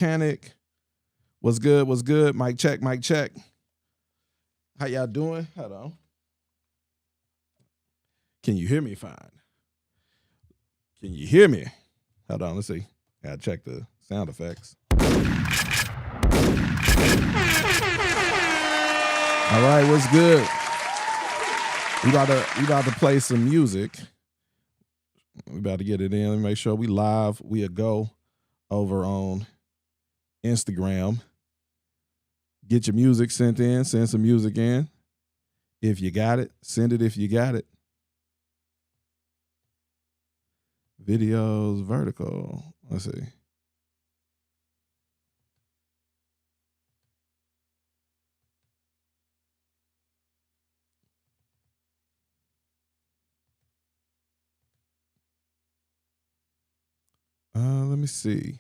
Mechanic. What's good? What's good? Mic check, mic check. How y'all doing? Hold on. Can you hear me fine? Can you hear me? Hold on, let's see. Gotta check the sound effects. All right, what's good? We about to play some music. We about to get it in. Let me make sure we live. We'll go over on Instagram. Get your music sent in. Send some music in. If you got it, send it if you got it. Videos vertical. Let's see. Let me see.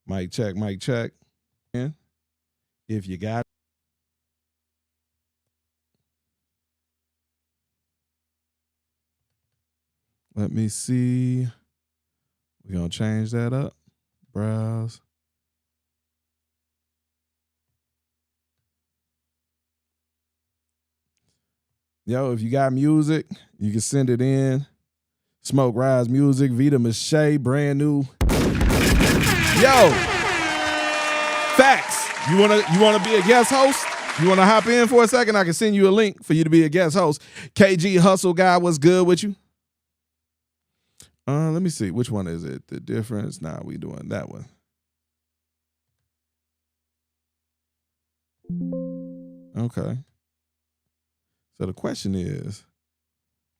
Mic check, mic check. If you got it. Let me see. We're going to change that up. Browse. Yo, if you got music, you can send it in. Smoke Rise Music, Vita Mache, brand new. Yo, Facts. You wanna be a guest host? You wanna hop in for a second? I can send you a link for you to be a guest host. KG Hustle Guy, what's good with you? Let me see. Which one is it? The difference? Nah, we doing that one. Okay. So the question is,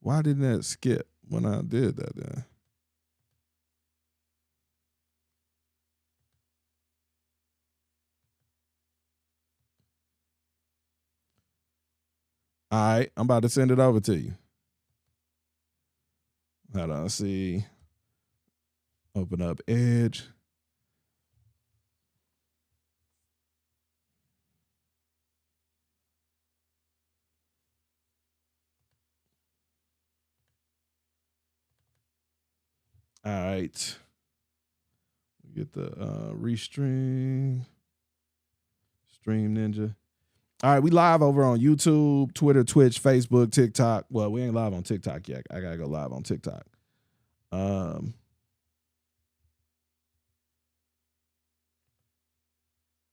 why didn't that skip when I did that then? All right, I'm about to send it over to you. Hold on, see. Open up Edge. All right. Get the restream. Stream Ninja. All right, we live over on YouTube, Twitter, Twitch, Facebook, TikTok. Well, we ain't live on TikTok yet. I gotta go live on TikTok. Let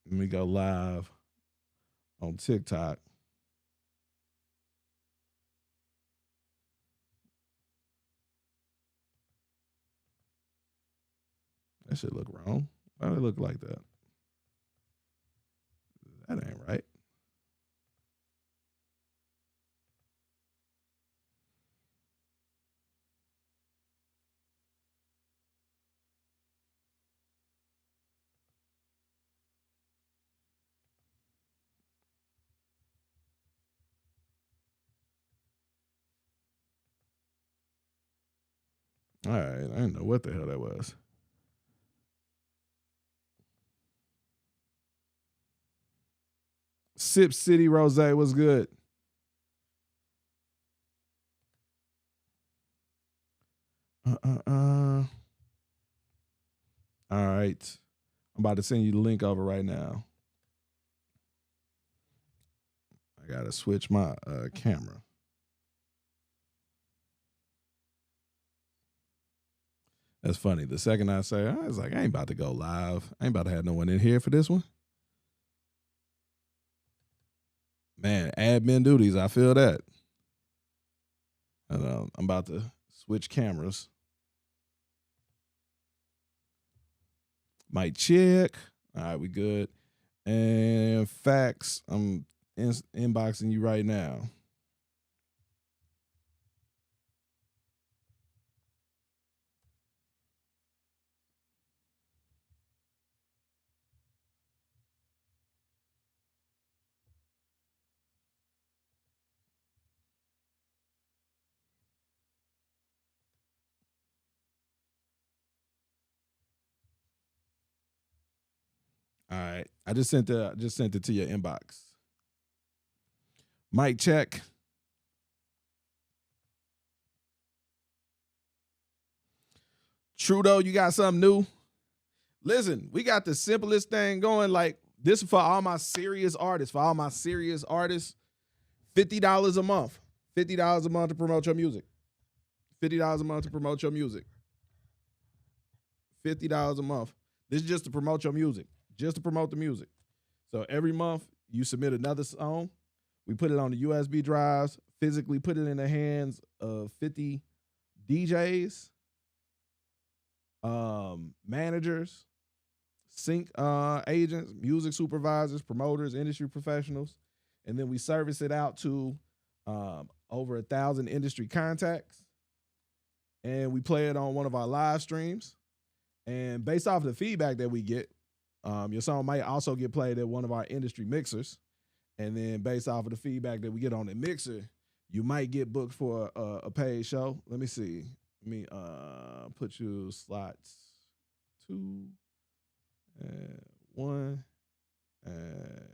me go live on TikTok. That shit look wrong. Why do it look like that? That ain't right. All right, I didn't know what the hell that was. Sip City Rose was good. All right. I'm about to send you the link over right now. I gotta switch my camera. That's funny. The second I say, I was like, I ain't about to go live. I ain't about to have no one in here for this one. Man, admin duties. I feel that. And, I'm about to switch cameras. Mic check. All right, we good. And facts. I'm inboxing you right now. All right. I just sent it to your inbox. Mic check. Trudeau, you got something new? Listen, we got the simplest thing going. Like this for all my serious artists. For all my serious artists, $50 a month. $50 a month to promote your music. $50 a month to promote your music. $50 a month. This is just to promote your music. Just to promote the music. So every month you submit another song. We put it on the USB drives, physically put it in the hands of 50 DJs, managers, sync agents, music supervisors, promoters, industry professionals, and then we service it out to over 1,000 industry contacts, and we play it on one of our live streams. And based off the feedback that we get, your song might also get played at one of our industry mixers. And then based off of the feedback that we get on the mixer, you might get booked for a paid show. Let me see. Let me put you slots 2 and 1 and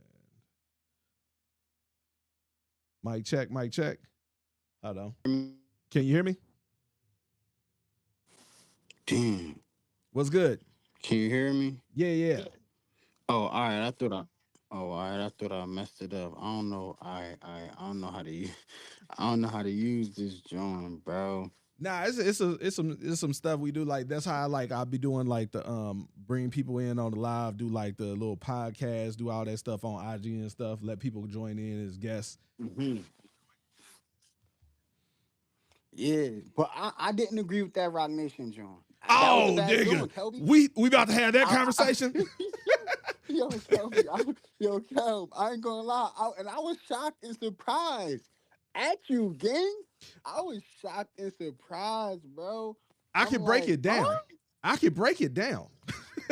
mic check, mic check. Hold on. Can you hear me? Damn. What's good? Can you hear me? Yeah. Oh, all right. All right. I thought I messed it up. I don't know. I don't know how to use. I don't know how to use this joint, bro. Nah, it's some stuff we do. Like that's how I'll be doing like the bring people in on the live, do like the little podcast, do all that stuff on IG and stuff. Let people join in as guests. hmm Yeah, but I didn't agree with that Rock Nation joint. That was a Oh, bad nigga, joint, Kelby. we about to have that I conversation. yo, Kelby, yo, Kelb, I ain't gonna lie. I was shocked and surprised at you, gang. I was shocked and surprised, bro. I I'm can break like, it huh? down. I can break it down.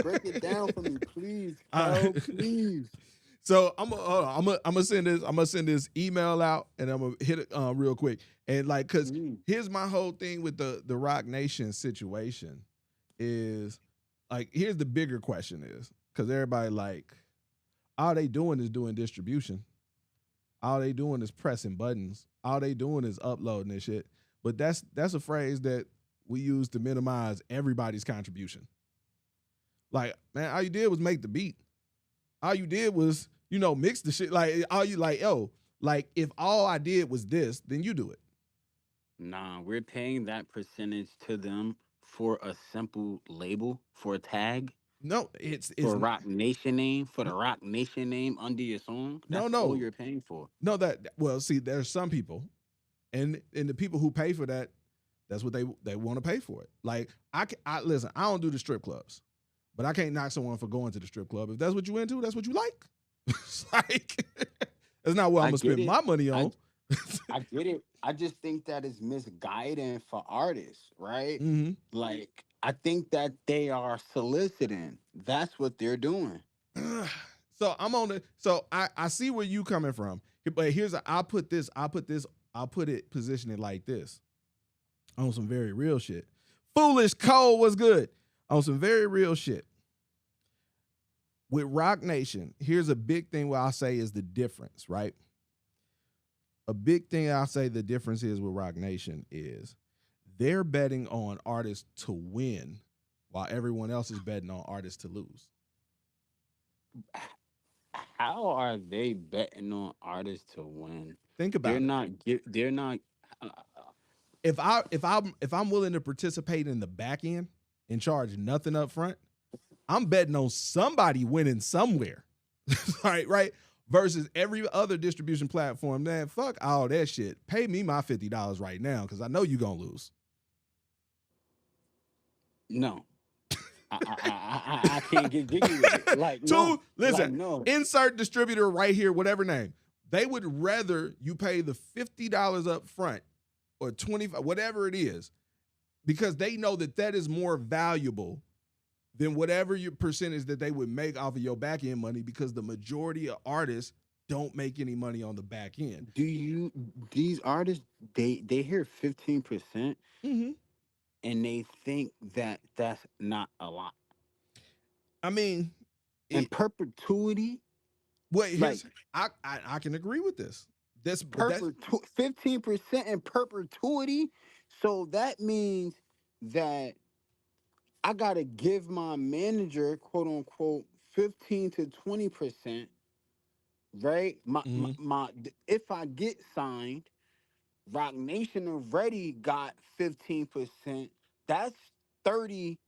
Break it down for me, please, All Kel, right. please. So I'm gonna send this email out and I'm gonna hit it real quick and like because Mm. here's my whole thing with the Rock Nation situation is like here's the bigger question is because everybody like all they doing is doing distribution, all they doing is pressing buttons, all they doing is uploading this shit, but that's a phrase that we use to minimize everybody's contribution. Like man, all you did was make the beat. All you did was, mix the shit. Like all you like, yo, like if all I did was this, then you do it. Nah, we're paying that percentage to them for a simple label, for a tag, No, it's for a Rock Nation name, for the Rock Nation name under your song. no, That's all no, you're paying for. no. That well, see, there's some people, and the people who pay for that, that's what they want to pay for it. Like I listen, I don't do the strip clubs, but I can't knock someone for going to the strip club. If that's what you into, that's what you like. It's like that's not what I'm I gonna get spend it. my money I on. I get it. I just think that is misguiding for artists, right? hmm Like, I think that they are soliciting. That's what they're doing. So I'm on the so I see where you coming from. But I'll put it position it like this. On some very real shit. Foolish Cole was good. On some very real shit. With Rock Nation, here's a big thing where I'll say is the difference, right? A big thing I'll say the difference is with Rock Nation is they're betting on artists to win while everyone else is betting on artists to lose. How are they betting on artists to win? Think They're about it. not get. They're not. Uh, If I'm willing to participate in the back end and charge nothing up front, I'm betting on somebody winning somewhere. Right? Versus every other distribution platform, man, fuck all that shit. Pay me my $50 right now because I know you're gonna lose. no. I can't get jiggy with it. Like no. Two, Like listen, no. insert distributor right here, whatever name. They would rather you pay the $50 up front or 25, whatever it is, because they know that that is more valuable than whatever your percentage that they would make off of your back end money because the majority of artists don't make any money on the back end. Do you? These artists, they hear 15% Mm-hmm. and they think that that's not a lot. I mean, And it, perpetuity, well, like here's I can agree with this. But that's 15% in perpetuity. So that means that I gotta give my manager, quote unquote, 15 to 20%, right? Mm-hmm. If I get signed, Rock Nation already got 15%. That's 30,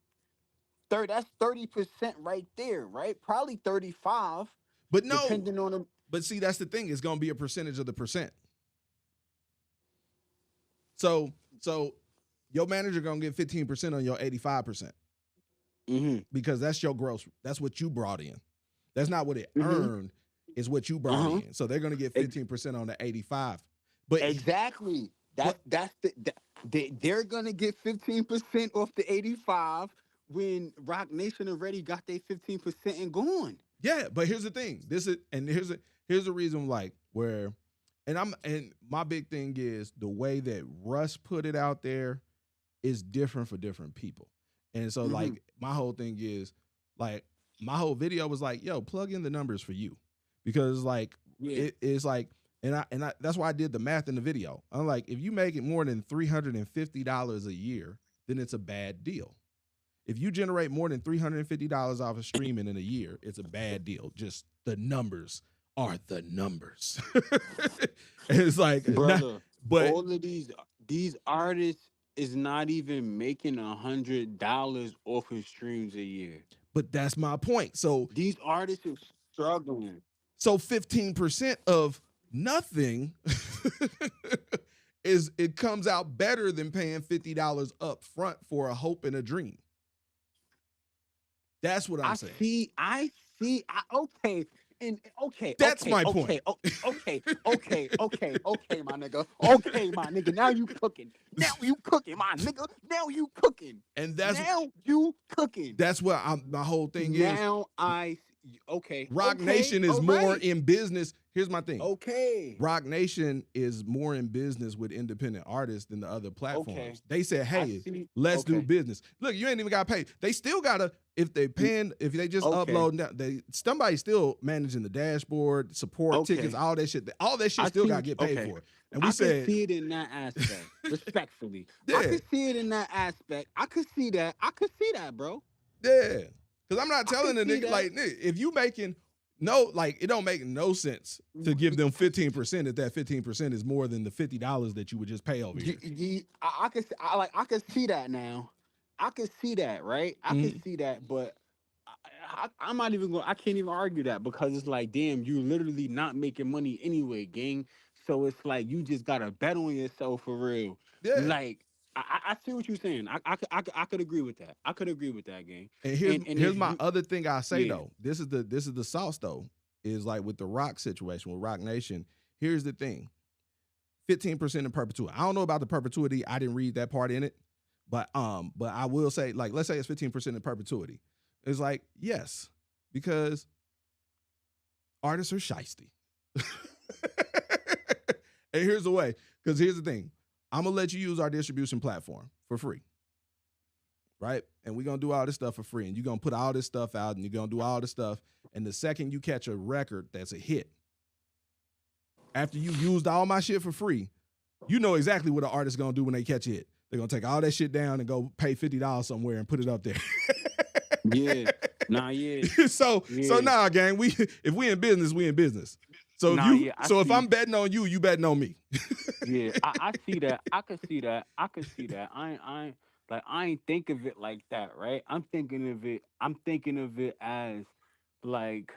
30 that's 30% right there, right? Probably 35, But no, depending on the. but see, that's the thing. It's gonna be a percentage of the percent. So your manager gonna get 15% on your 85% Mm-hmm. because that's your gross. That's what you brought in. That's not what it Mm-hmm. earned. Is what you brought Uh-huh. in. So they're gonna get Ex- 15% on the 85. But exactly. That's but that's they're gonna get 15% off the 85 when Rock Nation already got their 15% and gone. yeah, but here's the thing. This is and here's the reason like where and my big thing is the way that Russ put it out there is different for different people. And so Mm-hmm. like my whole thing is like my whole video was like, yo, plug in the numbers for you. Because like Yeah. it is like and I that's why I did the math in the video. I'm like, if you make it more than $350 a year, then it's a bad deal. If you generate more than $350 off of streaming in a year, it's a bad deal. Just the numbers are the numbers. It's like not, Brother, but all of these artists is not even making $100 off of streams a year. that's my point. So These artists are struggling. 15% of nothing is it comes out better than paying $50 up front for a hope and a dream. That's what I'm I saying. see, I see. Okay, and okay, That's okay, my point. okay, okay, my nigga. Okay, my nigga. Now you cooking. Now you cooking, my nigga. Now you cooking. And Now you cooking. that's what my whole thing is. Now okay, Rock okay, Nation is all more right, in business. Here's my thing. okay, Rock Nation is more in business with independent artists than the other okay. platforms. They said, I "Hey, see. let's do Okay, business." Look, you ain't even got paid. They still gotta if they mm, paying if they just okay, upload now. They somebody's still managing the dashboard, support tickets, okay. all that shit. All that shit I still see. gotta get paid Okay, for. And we I could said, see it in that aspect. Respectfully, I yeah, could see it in that aspect. I could see that. I could see that, bro. yeah. Because I'm not I could telling the see nigga that. like nigga, if you making no like it don't make no sense to give them 15% if that 15% is more than the $50 that you would just pay over here. I could I could see that now. I could see that, right? I could Mhm. see that, but I'm not even going. I can't even argue that because it's like, damn, you literally not making money anyway, gang. So it's like you just gotta bet on yourself for real. Yeah. Like I see what you're saying. I could agree with that. I could agree with that, gang. And And here's if my you, other thing I say yeah, though. This is the sauce though. Is like with the Rock situation with Rock Nation. Here's the thing: 15% in perpetuity. I don't know about the perpetuity. I didn't read that part in it, but I will say like let's say it's 15% in perpetuity. It's like yes, because artists are shisty. And here's the way, because here's the thing: I'm gonna let you use our distribution platform for free, right? And we're gonna do all this stuff for free. And you're gonna put all this stuff out and you're gonna do all this stuff. And the second you catch a record that's a hit, after you used all my shit for free, you know exactly what an artist's gonna do when they catch a hit. They're gonna take all that shit down and go pay $50 somewhere and put it up there. yeah, nah, yeah, So yeah, nah, gang. If we in business, we in business. So nah, yeah. I if see. I'm betting on you, you betting on me. Yeah, I see that. I could see that. I could see that. I ain't think of it like that, right? I'm thinking of it as like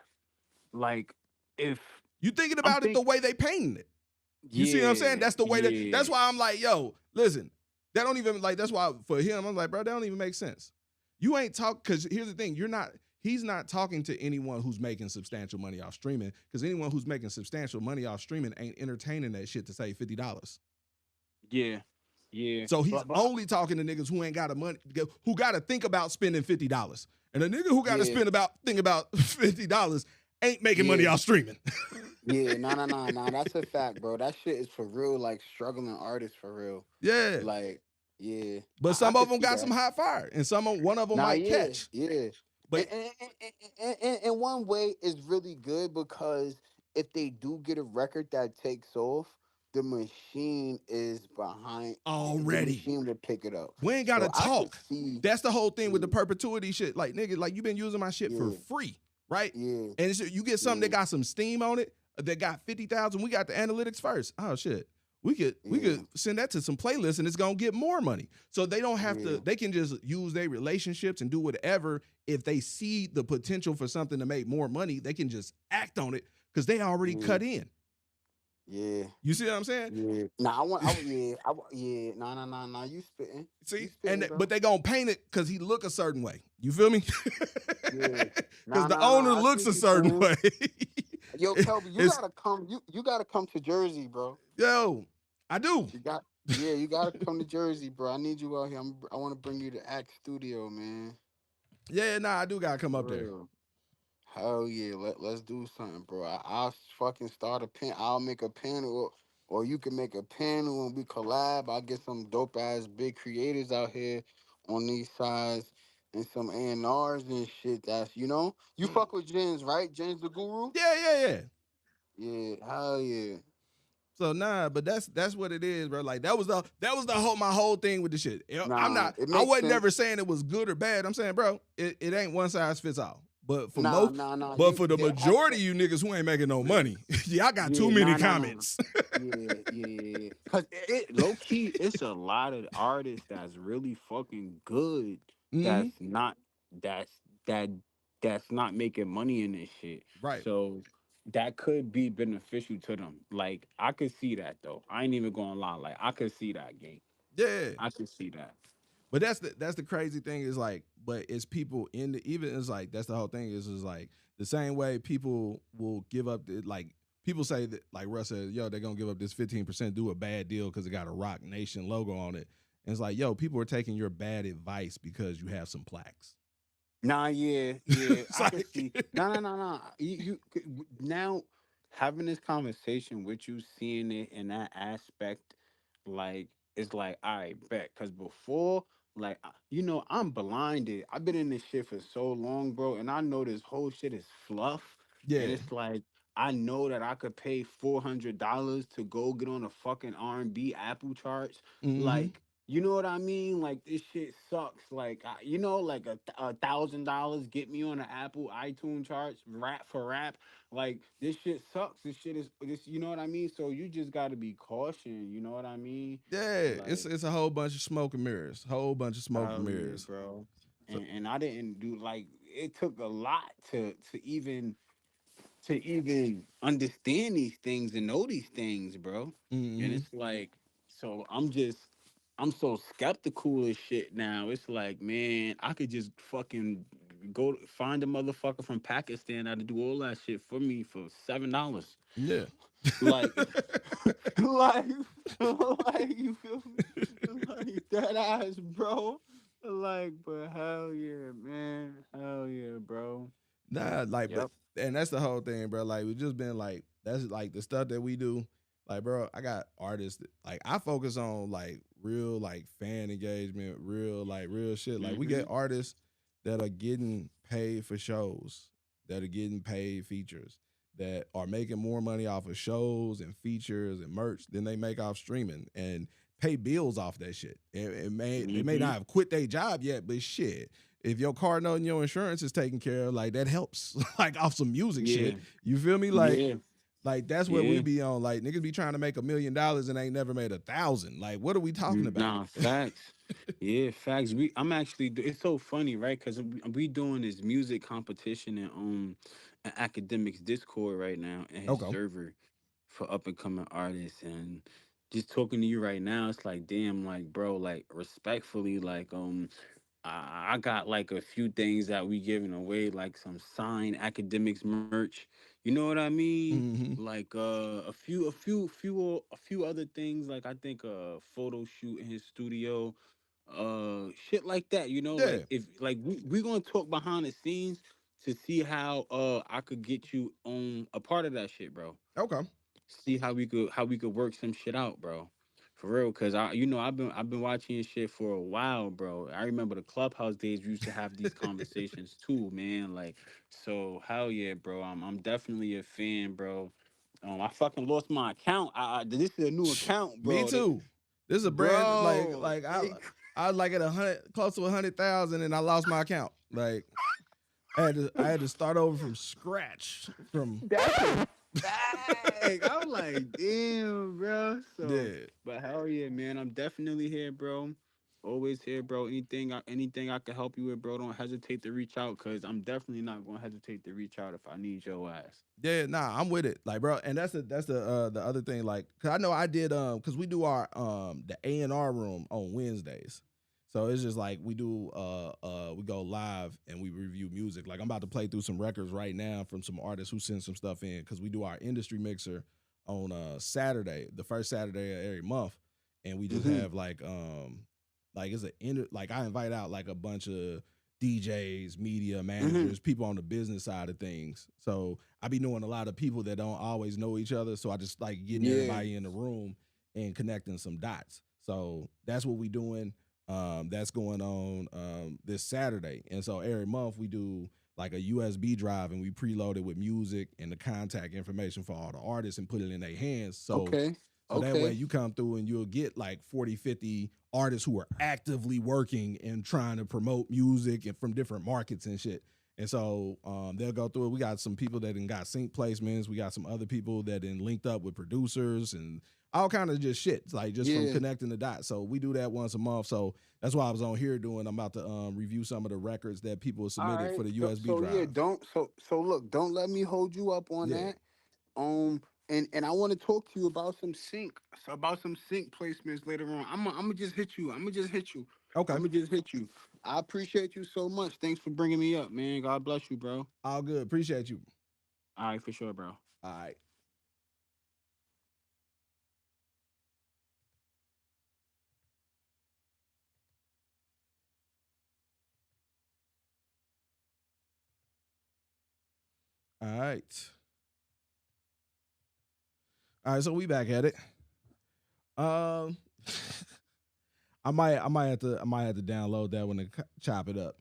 like if You thinking I'm about it the think way they painting it. You see what I'm saying? yeah, That's the way that's yeah, why I'm like, yo, listen, that don't even like that's why for him, I'm like, bro, that don't even make sense. You ain't talk because here's the thing, he's not talking to anyone who's making substantial money off streaming, because anyone who's making substantial money off streaming ain't entertaining that shit to say $50. yeah, yeah. So he's But only talking to niggas who ain't got a money, who got to think about spending $50. And a nigga who got to yeah, think about $50 ain't making money yeah, off streaming. yeah. Nah. That's a fact, bro. That shit is for real. Like struggling artists for real. Yeah. Like yeah, But I some of could them see got some that. hot fire, and one of them Nah, might yeah, catch. yeah. But In one way, it's really good because if they do get a record that takes off, the machine is behind. The already. machine will pick it up. We ain't gotta So I could talk. see. That's the whole thing with the Yeah, perpetuity shit. Like nigga, like you been using my shit for yeah, free, right? yeah, And you get something that yeah, got some steam on it, that got 50,000. We got the analytics first. Oh shit. We could yeah, send that to some playlists and it's gonna get more money. So they don't have to, yeah, they can just use their relationships and do whatever. If they see the potential for something to make more money, they can just act on it because they already yeah, cut in. yeah. You see what I'm saying? Yeah. Nah, yeah, yeah. Nah, nah, nah, nah. You See, spitting, but bro. they gonna paint it because he look a certain way. You feel me? Yeah. Because Nah, the nah, owner nah. I see looks a what you certain saying. way. Yo, Kelby, you It's gotta come. You gotta come to Jersey, bro. yo, I do. You got. Yeah, you gotta come to Jersey, bro. I need you out here. I want to bring you to Act Studio, man. Yeah, nah, I do gotta come up For there. real. Hell yeah, let's do something, bro. I'll fucking start a pen. I'll make a panel, or you can make a panel and we collab. I'll get some dope ass big creators out here on these sides and some A&Rs and shit. That's you Mm. fuck with Jens, right? Jens the Guru. Yeah, yeah, yeah. Yeah, hell yeah. So nah, but that's what it is, bro. Like that was the whole my whole thing with the shit. Nah, it I makes wasn't sense. never saying it was good or bad. I'm saying, bro, it ain't one size fits all. Nah, nah, nah. But You for the the majority of aspect. you niggas who ain't making no Yeah, money, y'all got too yeah, many nah, nah, nah. comments. Yeah, yeah. Cause it low key, it's a lot of artists that's really fucking good. Hmm. That's not that's that that's not making money in this shit. Right. So that could be beneficial to them. Like I could see that though. I ain't even gonna lie. Like I could see that game. Yeah. I could see that. But that's the crazy thing is like, but it's people in the even it's like that's the whole thing is like the same way people will give up like people say that like Russ said, yo, they're gonna give up this 15%, do a bad deal because it got a Rock Nation logo on it. And it's like, yo, people are taking your bad advice because you have some plaques. Nah, yeah, yeah, It's I can like, see. Nah, nah, nah, nah. Now having this conversation with you, seeing it in that aspect, like it's like I bet. Cause before, like I'm blinded. I've been in this shit for so long, bro, and I know this whole shit is fluff. And yeah. it's like I know that I could pay $400 to go get on a fucking R&B Apple charts, Mm-hmm. like. You know what I mean? Like this shit sucks. Like like $1,000 get me on the Apple iTunes charts, rap for rap. Like this shit sucks. This shit is this. You know what I mean? So you just got to be cautious. You know what I mean? Yeah. It's Like it's a whole bunch of smoke and mirrors. Whole bunch of smoke and hell yeah, mirrors. bro. So And I didn't do like it took a lot to even understand these things and know these things, bro. And mm-hmm. it's like, so I'm so skeptical of shit now. It's like, man, I could just fucking go find a motherfucker from Pakistan that'll do all that shit for me for $7. Yeah. Like, like, like, you feel me? Like that ass, bro. Like, but hell yeah, man. Hell yeah, bro. Nah, like, but Yep. and that's the whole thing, bro. Like, we just been like, that's like the stuff that we do. Like, bro, I got artists like I focus on like real like fan engagement, real shit. Like, we get Mm-hmm. artists that are getting paid for shows, that are getting paid features, that are making more money off of shows and features and merch than they make off streaming and pay bills off that shit. They may Mm-hmm. not have quit their job yet, but shit, if your car note and your insurance is taken care of, like that helps, like off some music Yeah. shit. You feel me? Yeah. Like that's what we Yeah. be on. Like niggas be trying to make $1 million and ain't never made 1,000. Like, what are we talking about? Nah, facts. Yeah, facts. I'm actually. It's so funny, right? Because we doing this music competition in academics Discord right now and his Okay. server for up and coming artists, and just talking to you right now, it's like, damn, like, bro, like, respectfully, like, I got like a few things that we giving away, like some signed academics merch. You know what I mean? Mm-hmm. Like a few other things. Like I think a photo shoot in his studio, shit like that. Like Yeah. if like we gonna talk behind the scenes to see how I could get you on a part of that shit, bro. Okay. See how we could work some shit out, bro. For real, cause I've been watching your shit for a while, bro. I remember the clubhouse days we used to have these conversations too, man. Like, so hell yeah, bro. I'm definitely a fan, bro. I fucking lost my account. This is a new account, Me bro. too. This is a brand Bro, I was like at 100, close to 100,000, and I lost my account. Like I had to start over from scratch. From that's a fact. I'm like, damn, bro. So, yeah. but hell yeah, man. I'm definitely here, bro. Always here, bro. Anything I can help you with, bro. Don't hesitate to reach out, cause I'm definitely not gonna hesitate to reach out if I need your ass. Yeah, nah, I'm with it. Like, bro, and that's the other thing. Like, cause I know I did cause we do our the A&R room on Wednesdays. So it's just like we go live and we review music. Like I'm about to play through some records right now from some artists who send some stuff in because we do our industry mixer on Saturday, the first Saturday of every month, and we just Mm-hmm. have like it's like I invite out like a bunch of DJs, media Mm-hmm. managers, people on the business side of things. So I be knowing a lot of people that don't always know each other. So I just like getting Yeah. everybody in the room and connecting some dots. So that's what we doing. That's going on this Saturday. And so every month we do like a USB drive and we preload it with music and the contact information for all the artists and put it in their hands. Okay. So that way Okay. you come through and you'll get like 40, 50 artists who are actively working and trying to promote music and from different markets and shit. And so they'll go through it. We got some people that got sync placements. We got some other people that linked up with producers and all kind of just shit, like just from Yeah. connecting the dots. So we do that once a month. So that's why I was on here doing. I'm about to review some of the records that people All submitted for right. the So, USB so yeah, drive. don't so look, don't let me hold you up on Yeah. that. And I want to talk to you about some sync placements later on. I'm gonna just hit you. I'm gonna just hit you. I'm Okay. gonna just hit you. I appreciate you so much. Thanks for bringing me up, man. God bless you, bro. All good. Appreciate you. All right, for sure, bro. All right. All right. All right. So we back at it. Um, I might have to download that one and chop it up.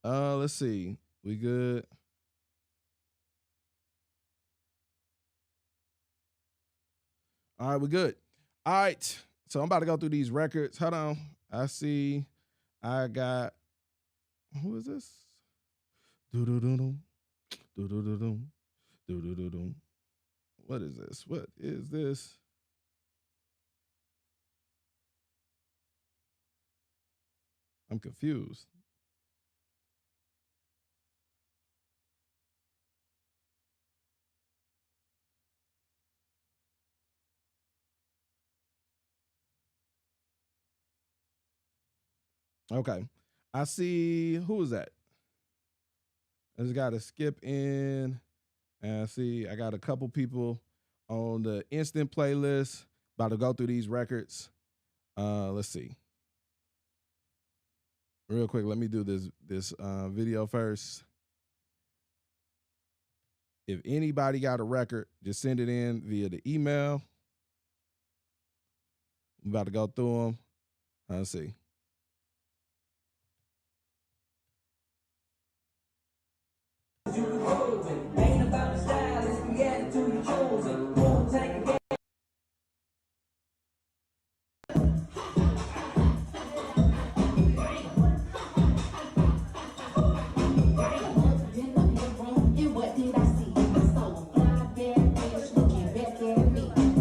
Let's see. We good? All right, we good. All right. So I'm about to go through these records. Hold on. I see. I got. Who is this? Do do do do do do do do do do do do. What is this? What is this? I'm confused. Okay. I see. Who is that? I just got to skip in. And I see I got a couple people on the instant playlist. About to go through these records. Let's see. Real quick, let me do this video first. If anybody got a record, just send it in via the email. I'm about to go through them. Let's see.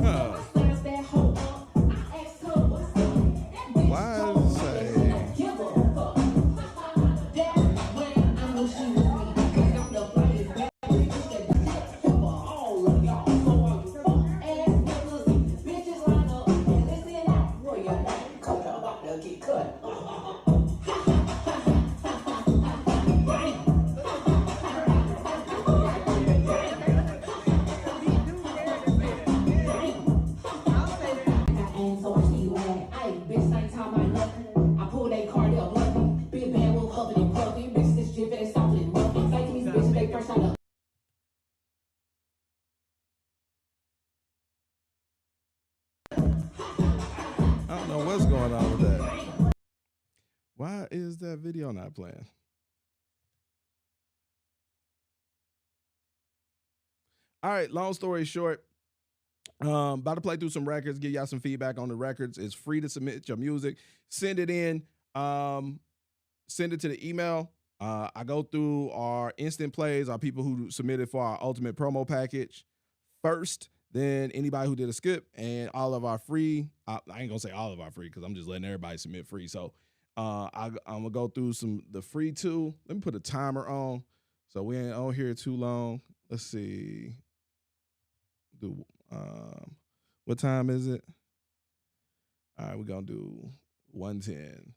Huh. Why is it say? I don't know what's going on with that. Why is that video not playing? All right, long story short, about to play through some records, give y'all some feedback on the records. It's free to submit your music. Send it in. Send it to the email. I go through our instant plays, our people who submitted for our ultimate promo package first, then anybody who did a skip, and all of our free. I ain't gonna say all of our free because I'm just letting everybody submit free. So I'm gonna go through the free too. Let me put a timer on so we ain't on here too long. Let's see. Do what time is it? All right, we're gonna do 110.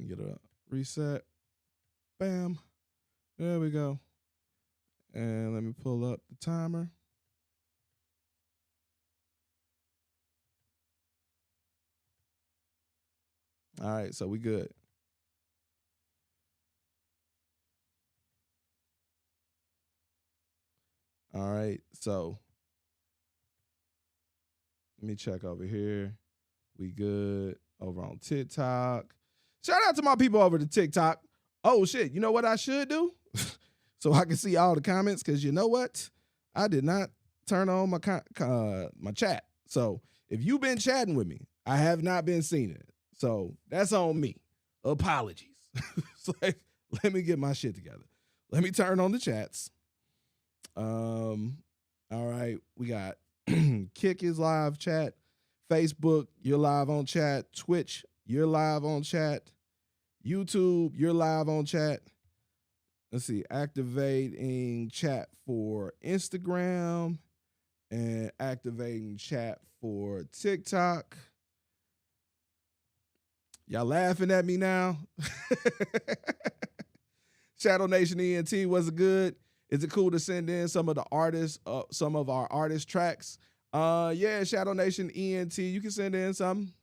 Get a reset. Bam. There we go. And let me pull up the timer. All right, so we good. All right, so let me check over here. We good over on TikTok. Shout out to my people over to TikTok. Oh shit, you know what I should do? So I can see all the comments, because you know what? I did not turn on my chat. So if you've been chatting with me, I have not been seeing it. So that's on me. Apologies. So let me get my shit together. Let me turn on the chats. All right, we got Kick is live chat, Facebook, you're live on chat, Twitch, you're live on chat, YouTube, you're live on chat. Let's see, activating chat for Instagram and activating chat for TikTok. Y'all laughing at me now? Shadow Nation ENT, was it good? Is it cool to send in some of the artists, some of our artist tracks? Yeah, Shadow Nation ENT, you can send in some.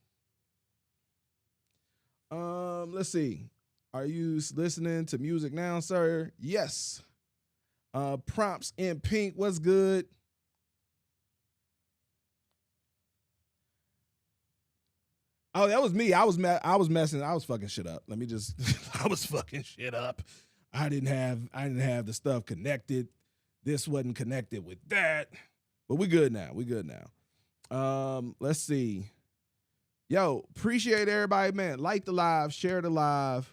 Let's see. Are you listening to music now, sir? Yes. Prompts in pink, what's good? Oh, that was me. I was messing. I was fucking shit up. Let me just. I was fucking shit up. I didn't have the stuff connected. This wasn't connected with that. But we good now. We good now. Let's see. Yo, appreciate everybody, man. Like the live, share the live,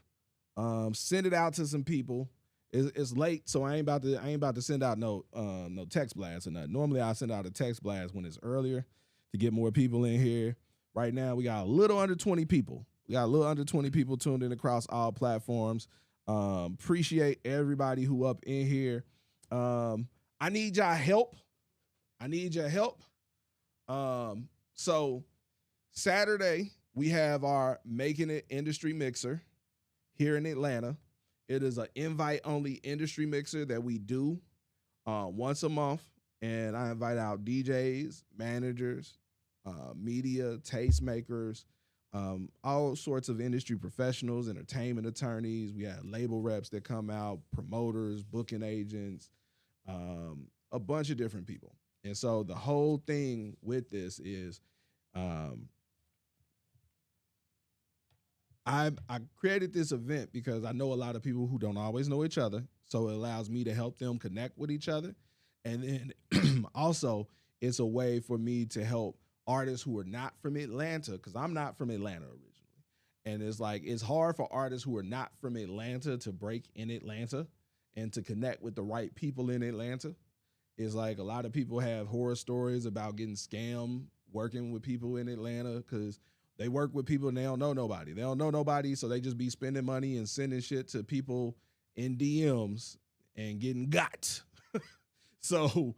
send it out to some people. It's late, so I ain't about to send out no text blast or nothing. Normally I send out a text blast when it's earlier to get more people in here. Right now we got a little under 20 people. We got a little under 20 people tuned in across all platforms. Appreciate everybody who up in here. I need y'all help. I need your help. So Saturday, we have our Making It Industry Mixer here in Atlanta. It is an invite-only industry mixer that we do once a month, and I invite out DJs, managers, media, tastemakers, all sorts of industry professionals, entertainment attorneys. We have label reps that come out, promoters, booking agents, a bunch of different people. And so the whole thing with this is I created this event because I know a lot of people who don't always know each other. So it allows me to help them connect with each other. And then also it's a way for me to help artists who are not from Atlanta, because I'm not from Atlanta originally. And it's like, it's hard for artists who are not from Atlanta to break in Atlanta and to connect with the right people in Atlanta. It's like a lot of people have horror stories about getting scammed working with people in Atlanta, because they work with people and they don't know nobody. They don't know nobody, so they just be spending money and sending shit to people in DMs and getting got. So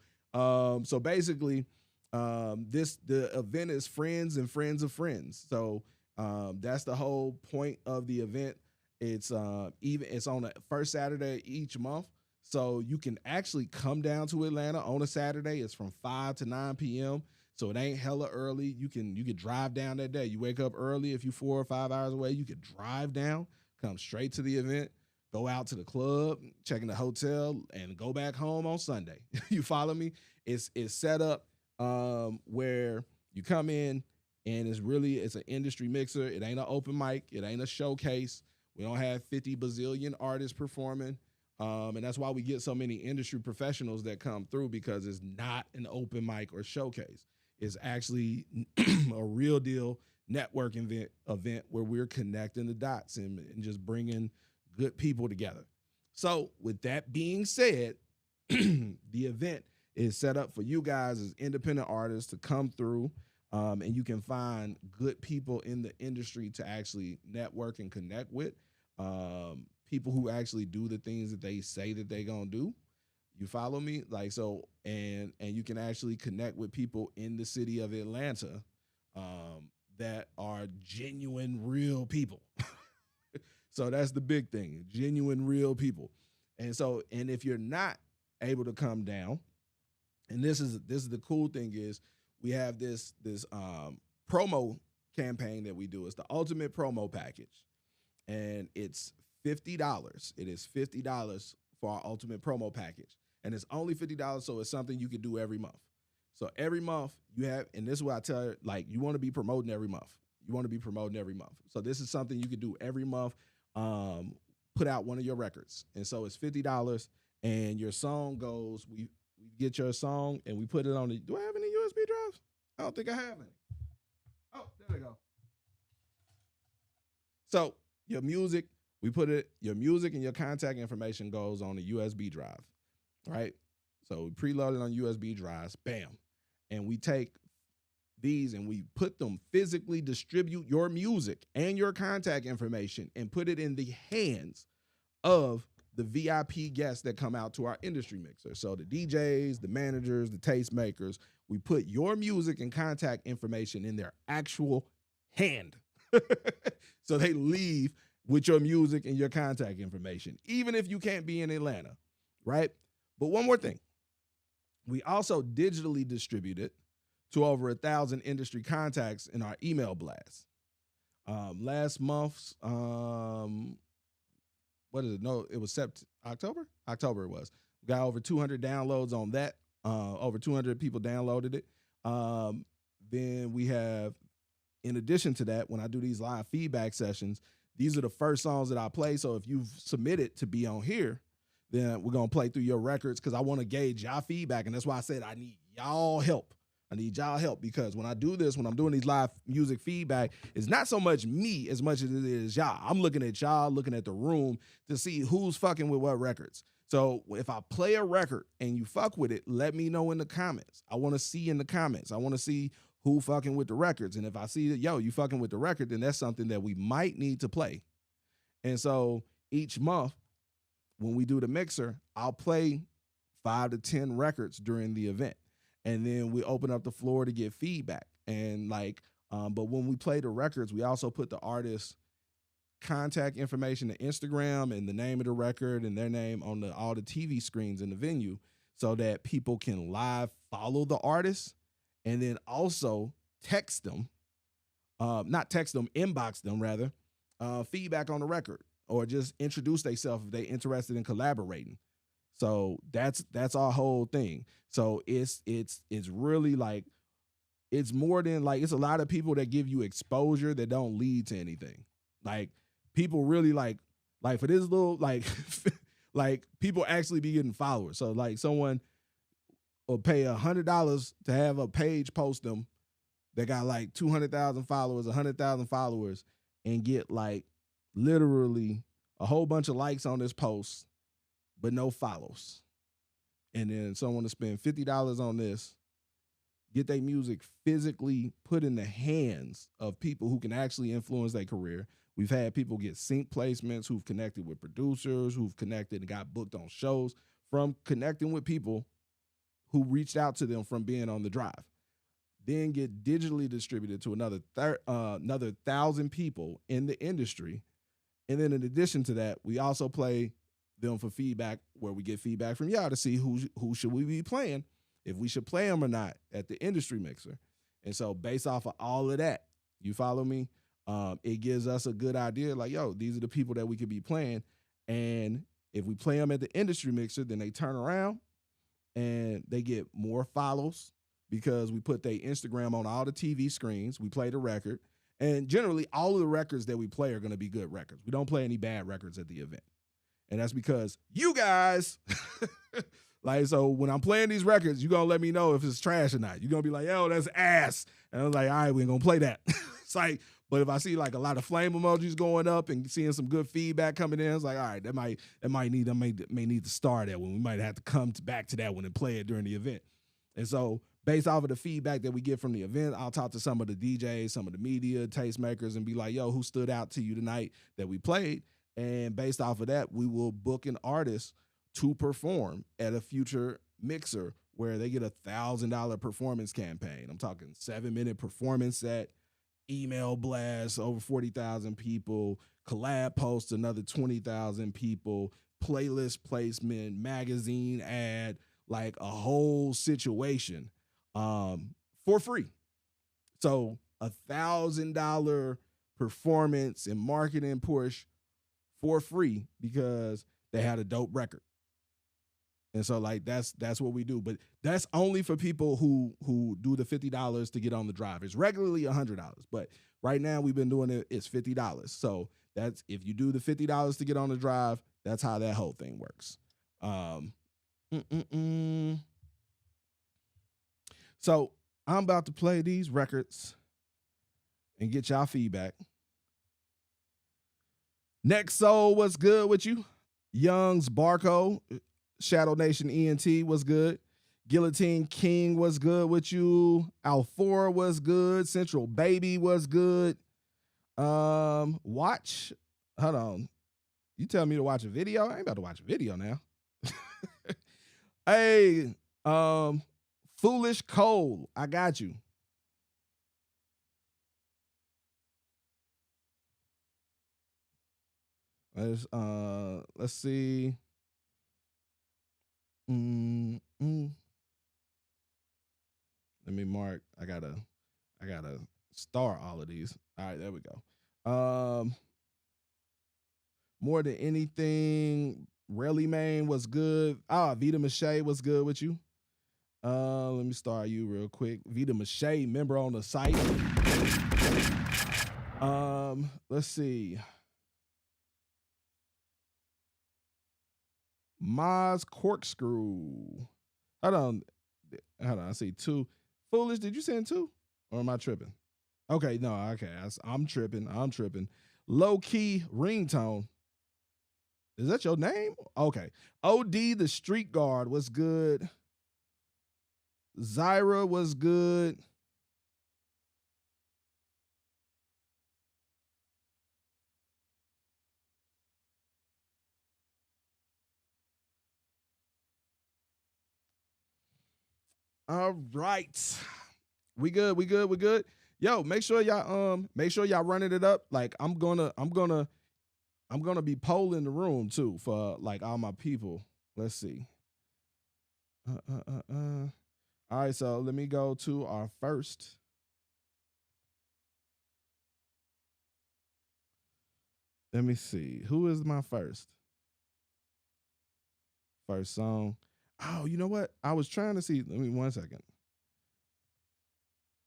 basically, the event is friends and friends of friends. So that's the whole point of the event. It's it's on the first Saturday each month. So you can actually come down to Atlanta on a Saturday. It's from 5 to 9 p.m. So it ain't hella early. You can drive down that day. You wake up early. If you're 4 or 5 hours away, you could drive down, come straight to the event, go out to the club, check in the hotel, and go back home on Sunday. You follow me? It's set up where you come in, and it's an industry mixer. It ain't an open mic. It ain't a showcase. We don't have 50 bazillion artists performing. And that's why we get so many industry professionals that come through, because it's not an open mic or showcase. It's actually a real deal networking event where we're connecting the dots and just bringing good people together. So, with that being said, the event is set up for you guys as independent artists to come through, and you can find good people in the industry to actually network and connect with. People who actually do the things that they say that they're gonna do. You follow me? Like, so, and you can actually connect with people in the city of Atlanta, that are genuine, real people. So that's the big thing, genuine, real people. And so, and if you're not able to come down, and this is the cool thing is we have this promo campaign that we do. It's the ultimate promo package, and it's $50. It is $50 for our ultimate promo package, and it's only $50, so it's something you can do every month. So every month you have, and this is what I tell you, like, you want to be promoting every month. You want to be promoting every month. So this is something you can do every month. Put out one of your records, and so it's $50, and your song goes. We get your song and we put it on the. Do I have any USB drives? I don't think I have any. Oh, there we go. So your music, we put it. Your music and your contact information goes on a USB drive, right? So we preload it on USB drives. Bam, and we take these and we put them, physically distribute your music and your contact information and put it in the hands of the VIP guests that come out to our industry mixer. So the DJs, the managers, the tastemakers, we put your music and contact information in their actual hand. So they leave with your music and your contact information, even if you can't be in Atlanta, right? But one more thing. We also digitally distribute it to over 1,000 industry contacts in our email blast. Last month's, what is it? No, it was October? October it was. We got over 200 downloads on that. Over 200 people downloaded it. Then we have, in addition to that, when I do these live feedback sessions, these are the first songs that I play. So if you've submitted to be on here, then we're going to play through your records because I want to gauge y'all feedback. And that's why I said I need y'all help. I need y'all help because when I do this, when I'm doing these live music feedback, it's not so much me as much as it is y'all. I'm looking at y'all, looking at the room to see who's fucking with what records. So if I play a record and you fuck with it, let me know in the comments. I want to see in the comments. I want to see who fucking with the records. And if I see that, yo, you fucking with the record, then that's something that we might need to play. And so each month when we do the mixer, I'll play 5 to 10 records during the event. And then we open up the floor to get feedback. And like, but when we play the records, we also put the artist's contact information, the Instagram and the name of the record and their name on all the TV screens in the venue so that people can live follow the artist and then also text them, not text them, inbox them rather, feedback on the record or just introduce themselves if they're interested in collaborating. So that's our whole thing. So it's really like, it's more than like, it's a lot of people that give you exposure that don't lead to anything. Like people really like for this little, like, like people actually be getting followers. So like someone will pay $100 to have a page post them that got like 200,000 followers, 100,000 followers and get like literally a whole bunch of likes on this post but no follows. And then someone to spend $50 on this, get their music physically put in the hands of people who can actually influence their career. We've had people get sync placements who've connected with producers, who've connected and got booked on shows from connecting with people who reached out to them from being on the drive. Then get digitally distributed to another 1,000 people in the industry. And then in addition to that, we also play them for feedback where we get feedback from y'all to see who should we be playing, if we should play them or not at the industry mixer. And so based off of all of that, you follow me? It gives us a good idea like, yo, these are the people that we could be playing. And if we play them at the industry mixer, then they turn around and they get more follows because we put their Instagram on all the TV screens. We play the record. And generally all of the records that we play are going to be good records. We don't play any bad records at the event. And that's because you guys, like, so when I'm playing these records, you're gonna let me know if it's trash or not. You're gonna be like, yo, that's ass. And I'm like, all right, we ain't gonna play that. It's like, but if I see like a lot of flame emojis going up and seeing some good feedback coming in, it's like, all right, that may need to start that one. We might have to come back to that one and play it during the event. And so based off of the feedback that we get from the event, I'll talk to some of the DJs, some of the media, tastemakers, and be like, yo, who stood out to you tonight that we played? And based off of that, we will book an artist to perform at a future mixer where they get $1,000 performance campaign. I'm talking 7-minute performance set, email blast, over 40,000 people, collab post, another 20,000 people, playlist placement, magazine ad, like a whole situation for free. So $1,000 performance and marketing push for free because they had a dope record. And so like that's what we do. But that's only for people who do the $50 to get on the drive. It's regularly $100, but right now we've been doing it's $50. So that's if you do the $50 to get on the drive, that's how that whole thing works. So I'm about to play these records and get y'all feedback. Next Soul, what's good with you? Young's Barco, Shadow Nation ENT was good. Guillotine King was good with you. Alfora was good. Central Baby was good. Watch. Hold on. You tell me to watch a video? I ain't about to watch a video now. Hey, Foolish Cole, I got you. Let's see. Let me mark. I gotta star all of these. All right, there we go. More than anything, Relly Main was good. Vita Mache was good with you. Let me star you real quick. Vita Mache, member on the site. Let's see. Maz Corkscrew. Hold on. I see 2. Foolish, did you send 2? Or am I tripping? Okay, no, okay. I'm tripping. Low key ringtone. Is that your name? Okay. OD the Street Guard was good. Zyra was good. All right. We good. Yo, make sure y'all running it up. Like I'm gonna be polling the room too for like all my people. Let's see. All right, so let me go to our first. Let me see. Who is my first? First song. Oh, you know what? I was trying to see. Let me 1 second.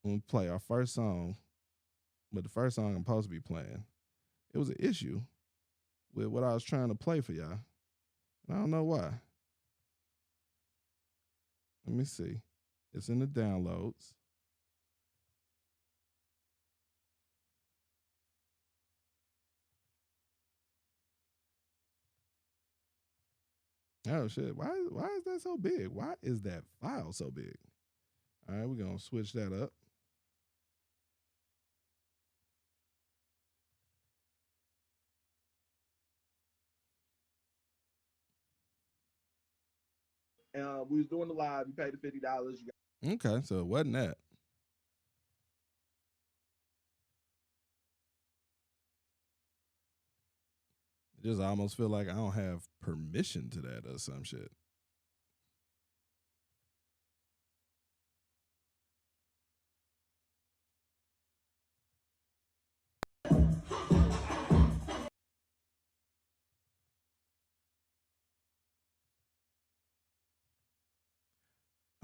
We'll play our first song, but the first song I'm supposed to be playing, it was an issue with what I was trying to play for y'all. I don't know why. Let me see. It's in the downloads. Oh shit! Why is that so big? Why is that file so big? All right, we're gonna switch that up. We was doing the live. You paid the $50. Okay, so it wasn't that. It just almost feel like I don't have permission to that or some shit.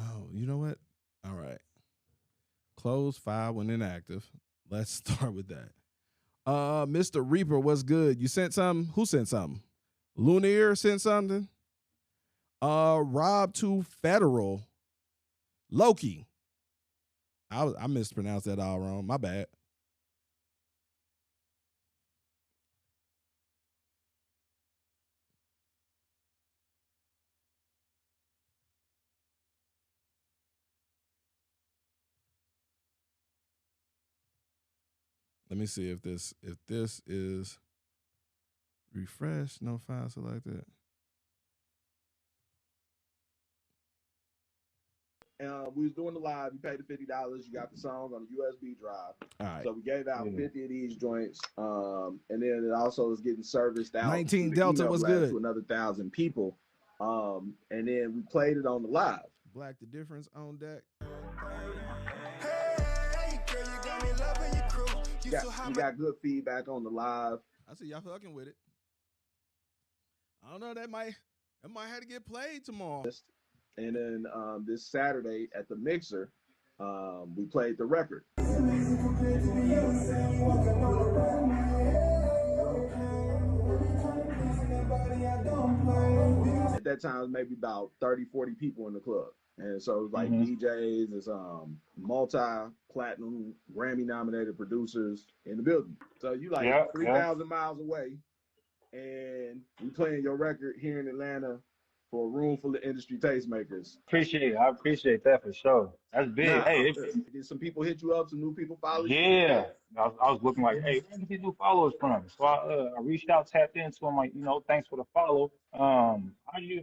Oh, you know what? All right. Close file when inactive. Let's start with that. Mr. Reaper, what's good? You sent something? Who sent something? Lunir sent something. Rob to Federal. Loki. I mispronounced that all wrong. My bad. Let me see if this is refresh. No file selected. We was doing the live. You paid the $50. You got the song on a USB drive. All right. So we gave out 50 of these joints. And then it also is getting serviced out. 19 Delta was good to another 1,000 people. And then we played it on the live. Black the Difference on deck. We got good feedback on the live. I see y'all fucking with it. I don't know. That might have to get played tomorrow. And then this Saturday at the Mixer, we played the record. At that time, it was maybe about 30, 40 people in the club. And so it was like DJs, it's multi-platinum, Grammy-nominated producers in the building. So you like 3,000 miles away, and we playing your record here in Atlanta for a room full of industry tastemakers. Appreciate it. I appreciate that for sure. That's big. Now, hey, did some people hit you up? Some new people follow you? Yeah. I was looking like, hey, where did these new followers from? So I reached out, tapped into them, like, thanks for the follow. How did you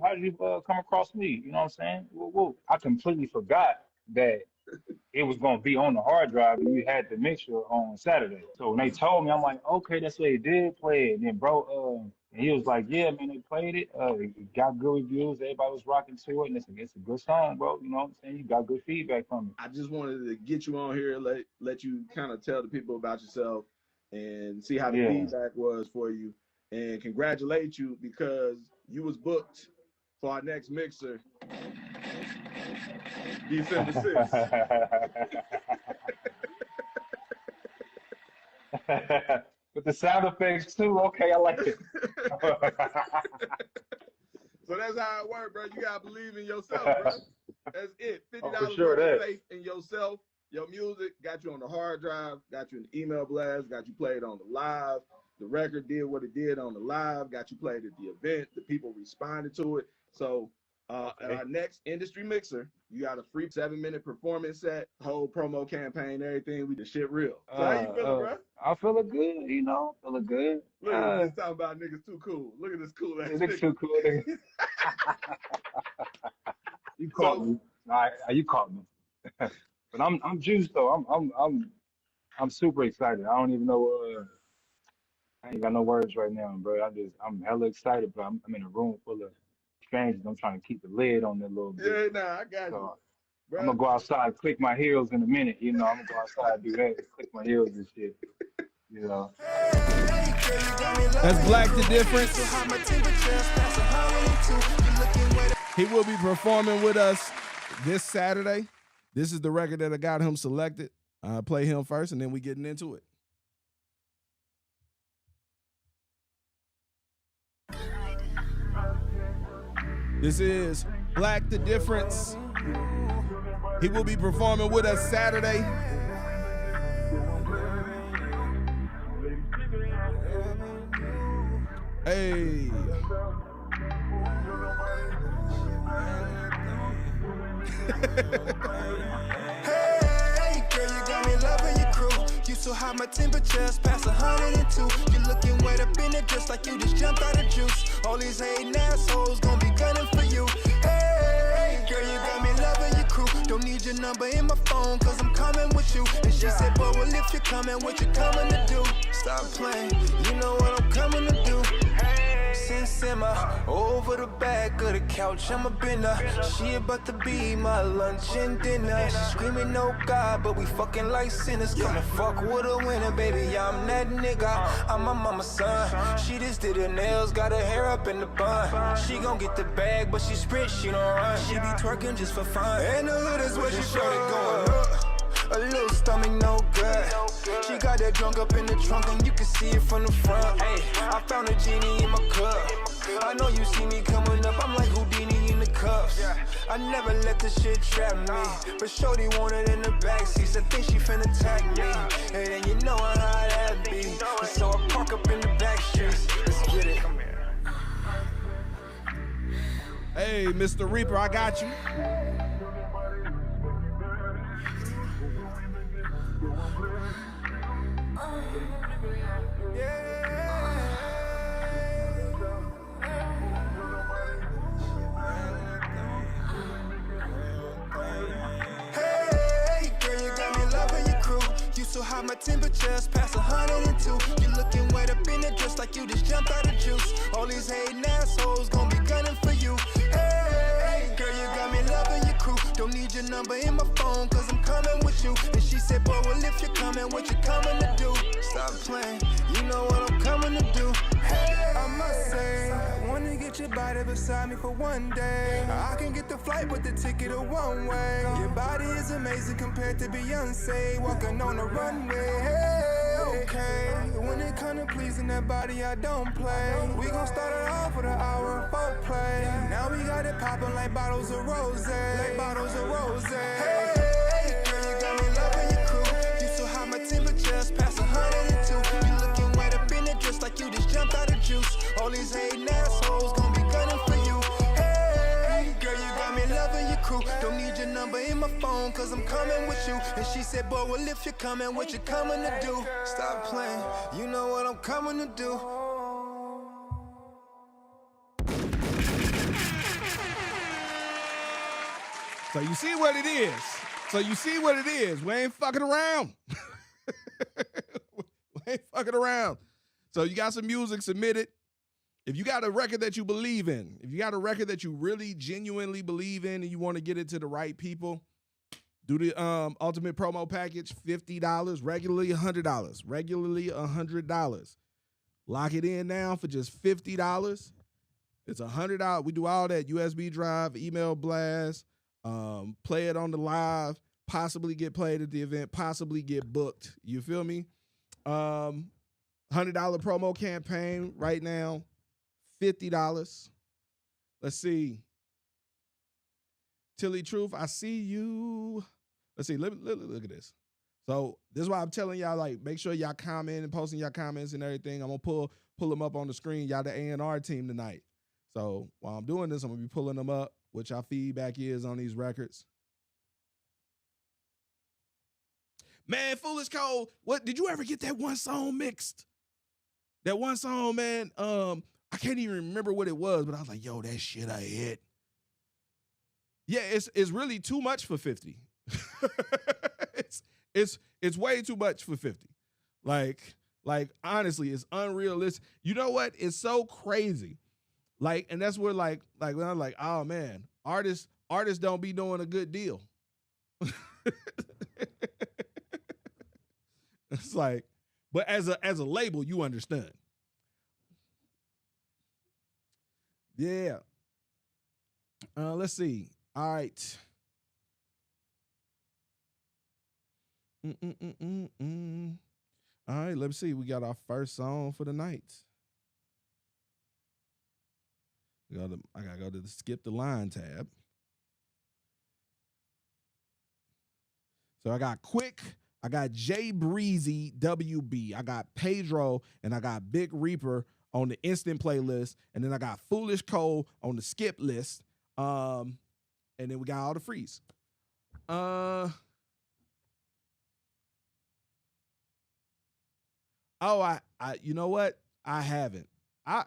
come across me? You know what I'm saying? Whoa. I completely forgot that it was gonna be on the hard drive and you had the mixture on Saturday. So when they told me, I'm like, okay, that's what they did play it. And then bro, and he was like, yeah, man, they played it. It got good reviews. Everybody was rocking to it, and it's a good song, bro. You know what I'm saying? You got good feedback from it. I just wanted to get you on here, let you kind of tell the people about yourself and see how the feedback was for you, and congratulate you because you was booked for our next mixer, December 6th. With the sound effects too. Okay, I like it. So that's how it works, bro. You gotta believe in yourself, bro. That's it. $50 sure, faith in yourself, your music, got you on the hard drive, got you in the email blast, got you played on the live. The record did what it did on the live, got you played at the event. The people responded to it. So at our next industry mixer, you got a free 7-minute performance set, whole promo campaign, everything. We the shit real. So how you feeling, bro? I feeling good, feeling good. Look at this talking about niggas too cool. Look at this cool ass nigga. Too cool. You caught me. All right, you caught me. But I'm juiced though. I'm super excited. I don't even know. I ain't got no words right now, bro. I'm hella excited, but I'm in a room full of strangers. I'm trying to keep the lid on that little bit. Yeah, nah, I got you. Bro. I'm gonna go outside, and click my heels in a minute. I'm gonna go outside, do that, click my heels and shit. That's Black the Difference. He will be performing with us this Saturday. This is the record that I got him selected. Play him first, and then we getting into it. This is Black the Difference. He will be performing with us Saturday. Hey. Hey, girl, you got me loving your crew. You so high, my temperature's past 102. You looking wet up in it just like you just jumped out of juice. All these hating assholes gonna be gunning for you. Hey, girl, you got me loving your crew. Don't need your number in my phone, cause I'm coming with you. And she said, boy, well, if you're coming, what you coming to do? Stop playing, you know what I'm coming to do. Simmer over the back of the couch, I'm a bender. She about to be my lunch and dinner. She screaming, no God, but we fucking like sinners. Come and fuck with a winner, baby, I'm that nigga. I'm my mama's son. She just did her nails, got her hair up in the bun. She gon' get the bag, but she sprint, she don't run. She be twerking just for fun. And the hood is where she started going up. A little stomach, no good. She got that drunk up in the trunk and you can see it from the front. Hey, I found a genie in my cup. I know you see me coming up, I'm like Houdini in the cuffs. I never let this shit trap me, but shorty wanted in the backseat, so think she finna tag me. And then you know how that be, so I park up in the back streets. Let's get it. Hey, Mr. Reaper, I got you. Hey, girl, you got me loving your crew. You so hot, my temperature's past 102. You looking wet up in it, just like you just jumped out of juice. All these hating assholes gon' be gunning for you. Hey, girl, you got me loving your crew. Don't need your number in my phone, cause I'm coming with you. And she said, boy, well, if you're coming, what you coming to do? Stop playing, you know what I'm coming to do. Hey, I must say, I wanna get your body beside me for one day. I can get the flight, but the ticket a one way. Your body is amazing compared to Beyonce, walking on the runway. Hey, okay, when it comes to pleasing that body, I don't play. We gon' start it off with an hour of foreplay. Now we got it popping like bottles of rose. Like bottles of rose. Hey, girl, you got me loving your crew. You so hot, my temperature's past 102. You looking wet up in it, just like you just jumped out of juice. All these hating assholes gon' be gunning for you. Hey, girl, you got me loving your crew. Don't need your number in my phone, cause I'm coming with you. And she said, boy, well, if you're coming, what you coming to do? Stop playing, you know what I'm coming to do. So you see what it is. We ain't fucking around. We ain't fucking around. So you got some music, submit it. If you got a record that you believe in, if you got a record that you really genuinely believe in and you want to get it to the right people, do the ultimate promo package, $50, regularly $100. Lock it in now for just $50. It's $100. We do all that, USB drive, email blast, play it on the live, possibly get played at the event, possibly get booked. You feel me? $100 promo campaign right now, $50. Let's see. Tilly Truth, I see you. Let's see. Look at this. So this is why I'm telling y'all, like, make sure y'all comment and posting your comments and everything. I'm gonna pull them up on the screen. Y'all the A&R team tonight. So while I'm doing this, I'm gonna be pulling them up, what y'all feedback is on these records. Man, Foolish Cole, what did you ever get that one song mixed? That one song, man. I can't even remember what it was, but I was like, yo, that shit a hit. Yeah, it's really too much for 50. It's way too much for 50. Like honestly, it's unrealistic. You know what? It's so crazy. Like, and that's where like when I'm like, oh man, artists don't be doing a good deal. It's like, but as a label, you understand. Yeah. Let's see. All right. All right, let's see. We got our first song for the night. I gotta go to the skip the line tab. So I got Quick, I got Jay Breezy WB, I got Pedro, and I got Big Reaper on the instant playlist, and then I got Foolish Cole on the skip list. And then we got all the freeze. I you know what? I haven't. I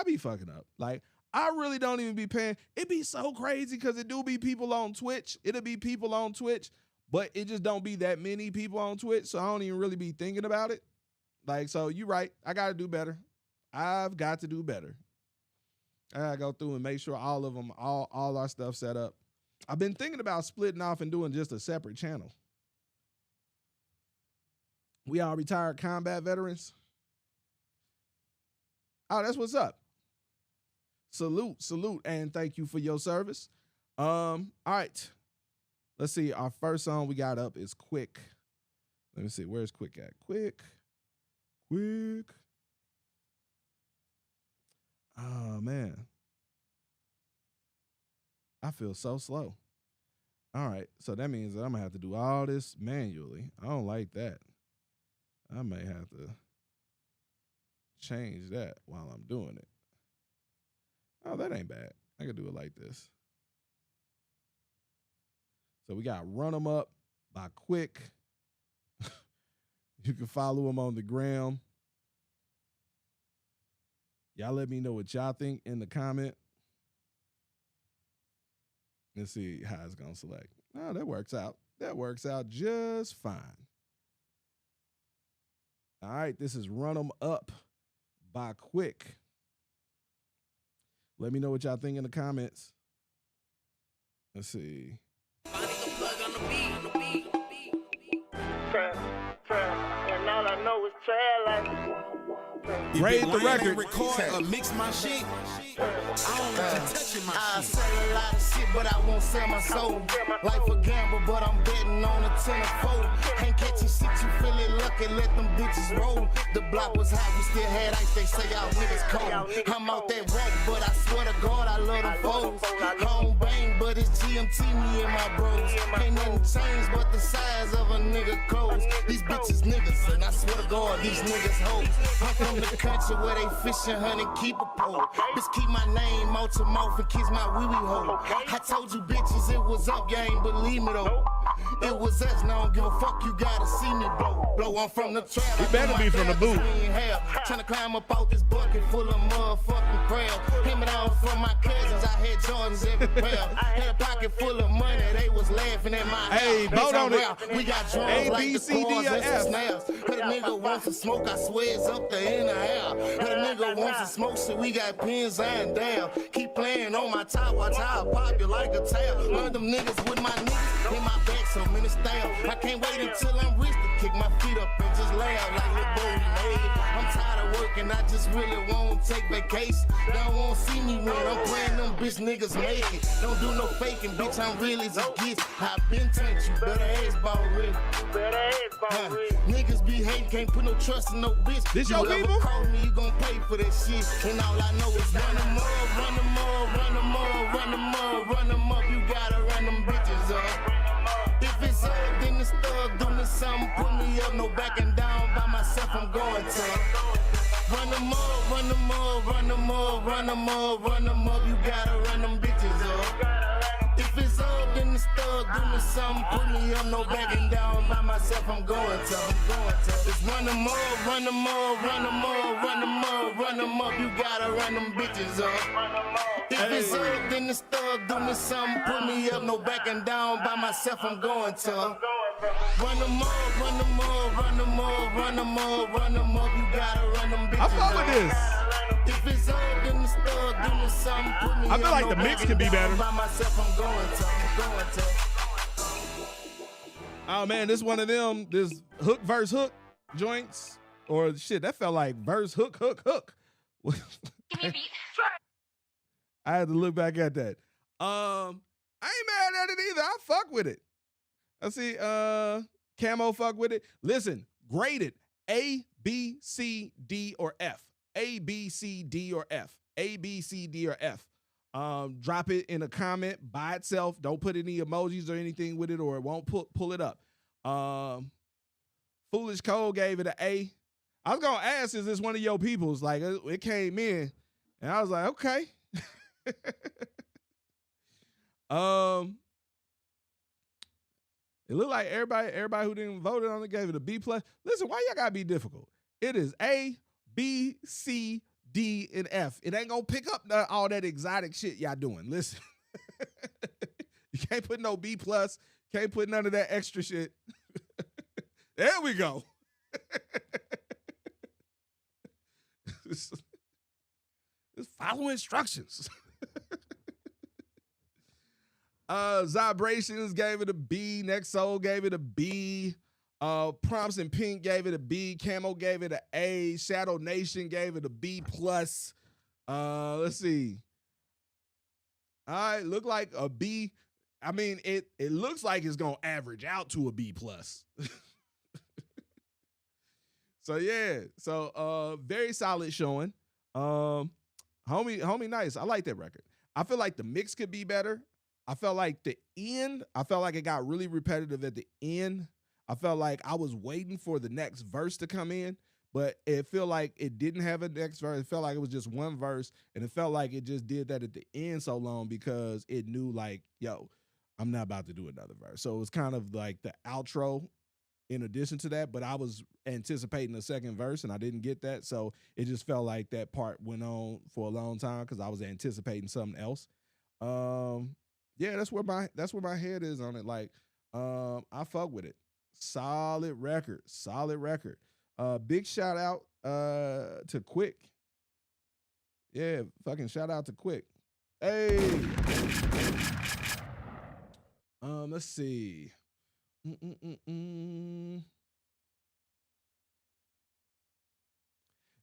be fucking up. Like, I really don't even be paying. It be so crazy because it do be people on Twitch. It'll be people on Twitch, but it just don't be that many people on Twitch, so I don't even really be thinking about it. Like, so you right. I got to do better. I've got to do better. I got to go through and make sure all of them, all our stuff set up. I've been thinking about splitting off and doing just a separate channel. We all retired combat veterans. Oh, that's what's up. Salute, and thank you for your service. All right. Let's see. Our first song we got up is Quick Let me see. Where's Quick at? Quick. Oh, man. I feel so slow. All right. So that means that I'm going to have to do all this manually. I don't like that. I may have to change that while I'm doing it. Oh, that ain't bad. I can do it like this. So we got Run 'Em Up by Quick. You can follow him on the gram. Y'all let me know what y'all think in the comment. Let's see how it's going to select. Oh, that works out. That works out just fine. All right, this is Run 'Em Up by Quick. Let me know what y'all think in the comments. Let's see. And all I know is trail like Raid the record. Record, mix my shit. I don't want you touching my I shit. sell a lot of shit, but I won't sell my soul. Life a gamble, but I'm betting on a 10 or 4. Ain't catching shit, you feeling lucky, let them bitches roll. The block was hot, we still had ice, they say y'all niggas cold. I'm out that walk, but I swear to God, I love them foes. I don't bang, but it's GMT, me and my bros. Ain't nothing changed but the size of a nigga clothes. These bitches niggas, and I swear to God, these niggas hoes. I'm from the country where they fishing, hunting, keep a pole. Bitch, keep my name out your mouth and kiss my wee wee hole. I told you bitches it was up, you ain't believe me though. It was us, now I don't give a fuck, you gotta see me blow. I'm from the trap. He better be from the boot. Tryna climb up out this bucket full of motherfucking crab. Him and down from my cousins, I had Jordans every pair. Had a pocket full of money, they was laughing at my Hey, vote on it. We got drums A, like B, the C, D, or chords and F. some snaps. But a nigga wants to smoke, I swear it's up there in the air. But a nigga wants to smoke shit, we got pins and down. Keep playing on my top, watch how I pop you like a tail. Learn them niggas with my niggas in my back, so many style. I can't wait until I'm rich to kick my feet up and just laugh like Lil Bodie made. I'm tired of working, I just really won't take vacation. They don't want to see me when I'm playing them bitch niggas make it. Don't do no faking, bitch, I'm real as it gets. I been turned you, better ass ball real. Niggas be hating, can't put no trust in no bitch. This you your ever people? call me, you gon' pay for that shit. And all I know is run them up, run them up, run them up, run them up, run them up. You gotta run them bitches up. If it's up, then it's thug, do me something, put me up, no backing down by myself, I'm going to. Run them up, run them up, run them up, run them up, run them up, you gotta run them bitches up. If it's up, then it's thug, do me something, put me up, no backing down by myself, I'm going to. It's run them up, run them up, run them up, run them up, run them up, you gotta run them bitches up. If it's up, then it's thug, do me something, put me up, no backing down by myself, I'm going to. Run them up, run them up, run them up, run them up, run them up, you gotta run them bitches I fuck with this. If it's up, then it's thug, do me something, put me I feel up, like no the mix backing could be down better. by myself, I'm going to. Oh man, this one of them, this hook verse hook joints, or shit, that felt like verse hook. I had to look back at that. I ain't mad at it either. I fuck with it. I see Camo fuck with it. Listen, grade it A, B, C, D, or F. A, B, C, D, or F. A, B, C, D, or F. Drop it in a comment by itself. Don't put any emojis or anything with it, or it won't pull it up. Foolish Cole gave it an A. I was gonna ask, is this one of your people's? Like, it came in, and I was like, okay. It looked like everybody who didn't vote on it gave it a B plus. Listen, why y'all gotta be difficult? It is A, B, C, D, and F. It ain't gonna pick up all that exotic shit y'all doing. Listen, you can't put no B plus. Can't put none of that extra shit. There we go. Just follow instructions. Vibrations gave it a B. Next Soul gave it a B. Prompts and Pink gave it a B. Camo gave it an A. Shadow Nation gave it a B plus. Let's see. All right, look like a B. I mean, it looks like it's gonna average out to a B plus. So yeah, so very solid showing. Um, homie, nice. I like that record. I feel like the mix could be better. I felt like the end. I felt like it got really repetitive at the end. I felt like I was waiting for the next verse to come in, but it felt like it didn't have a next verse. It felt like it was just one verse, and it felt like it just did that at the end so long because it knew like, yo, I'm not about to do another verse. So it was kind of like the outro in addition to that, but I was anticipating a second verse and I didn't get that. So it just felt like that part went on for a long time because I was anticipating something else. Yeah, that's where my head is on it. Like, I fuck with it. Solid record, solid record. Big shout out to Quick. Yeah, fucking shout out to Quick. Hey. Let's see.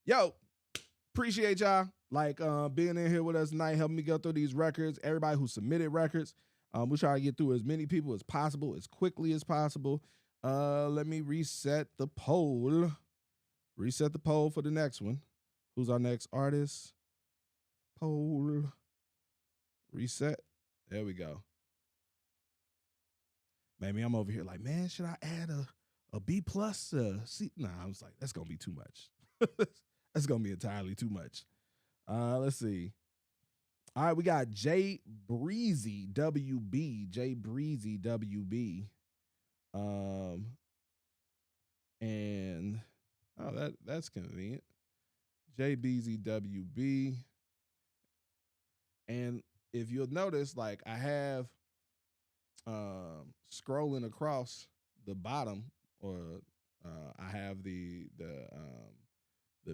Yo, appreciate y'all like being in here with us tonight, helping me go through these records. Everybody who submitted records, we try to get through as many people as possible, as quickly as possible. Let me reset the poll. Reset the poll for the next one. Who's our next artist? Poll. Reset. There we go. Maybe I'm over here like, man, should I add a B plus? C? Nah, I was like, that's gonna be too much. That's gonna be entirely too much. Let's see. All right, we got J Breezy WB. J Breezy WB. And that's convenient. J Breezy WB. And if you'll notice, like I have scrolling across the bottom, or I have the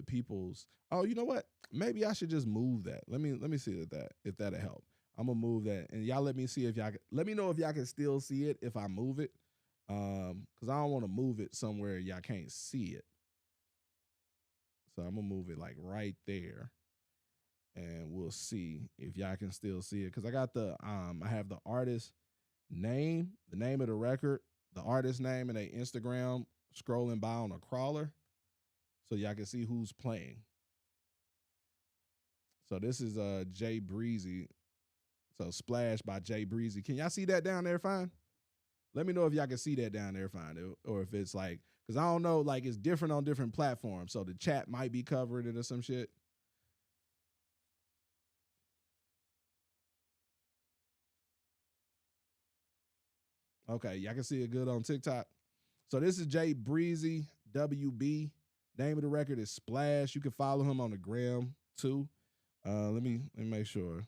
people's. Oh, you know what? Maybe I should just move that. Let me see if that'll help. I'm gonna move that, and y'all let me see if y'all let me know if y'all can still see it if I move it, because I don't want to move it somewhere y'all can't see it. So I'm gonna move it like right there, and we'll see if y'all can still see it. Because I got I have the artist name, the name of the record, the artist name, and a Instagram scrolling by on a crawler, so y'all can see who's playing. So this is Jay Breezy. So Splash by Jay Breezy. Can y'all see that down there fine? Let me know if y'all can see that down there fine, or if it's like, because I don't know, like it's different on different platforms. So the chat might be covering it or some shit. Okay, y'all can see it good on TikTok. So this is Jay Breezy WB. Name of the record is Splash. You can follow him on the gram too. Let me make sure.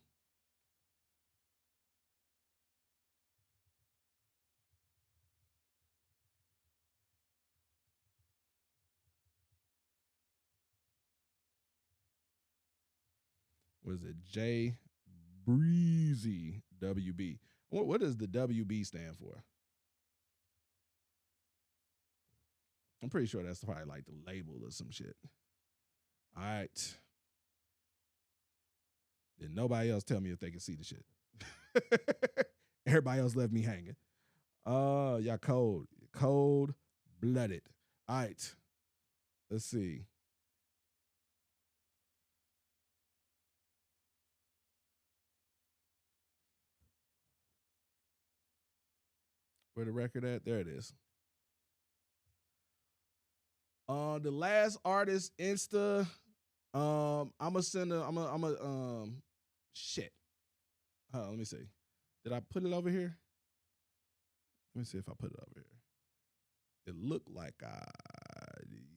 Was it Jay Breezy WB? What does the WB stand for? I'm pretty sure that's probably like the label or some shit. All right. Then nobody else tell me if they can see the shit. Everybody else left me hanging. Y'all cold blooded. All right. Let's see. Where the record at? There it is. The last artist Insta. I'm gonna send a. Shit. Let me see. Did I put it over here? Let me see if I put it over here. It looked like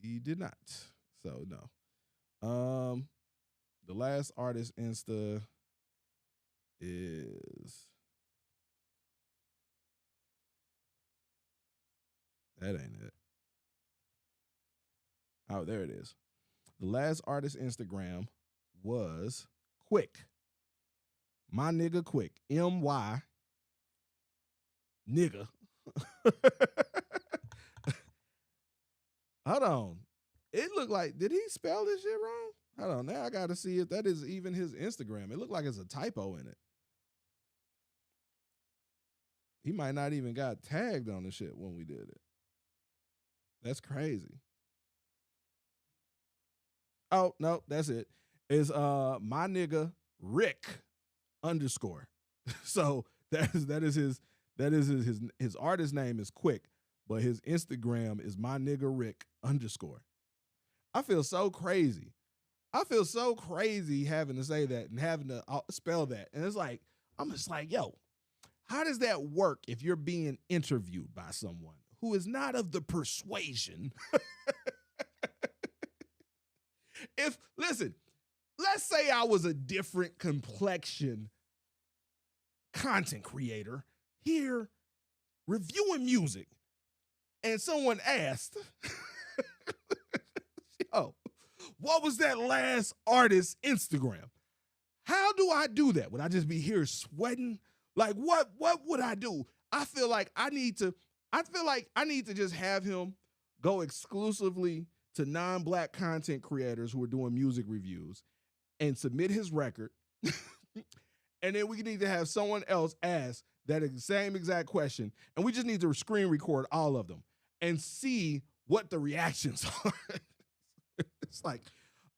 he did not. So no. The last artist Insta is that ain't it. Oh, there it is. The last artist Instagram was Quick. My nigga Quick. MY nigga. Hold on. It looked like, did he spell this shit wrong? Hold on. Now I got to see if that is even his Instagram. It looked like it's a typo in it. He might not even got tagged on the shit when we did it. That's crazy. Oh, no, that's it. Is my nigga Rick _ So that is his artist name is Quick, but his Instagram is my nigga Rick _ I feel so crazy. I feel so crazy having to say that and having to spell that. And it's like, I'm just like, yo, how does that work if you're being interviewed by someone who is not of the persuasion? Listen, let's say I was a different complexion content creator here reviewing music and someone asked, yo, what was that last artist's Instagram? How do I do that? Would I just be here sweating? Like, what would I do? I feel like I need to just have him go exclusively to non-black content creators who are doing music reviews and submit his record. And then we need to have someone else ask that same exact question. And we just need to screen record all of them and see what the reactions are. It's like,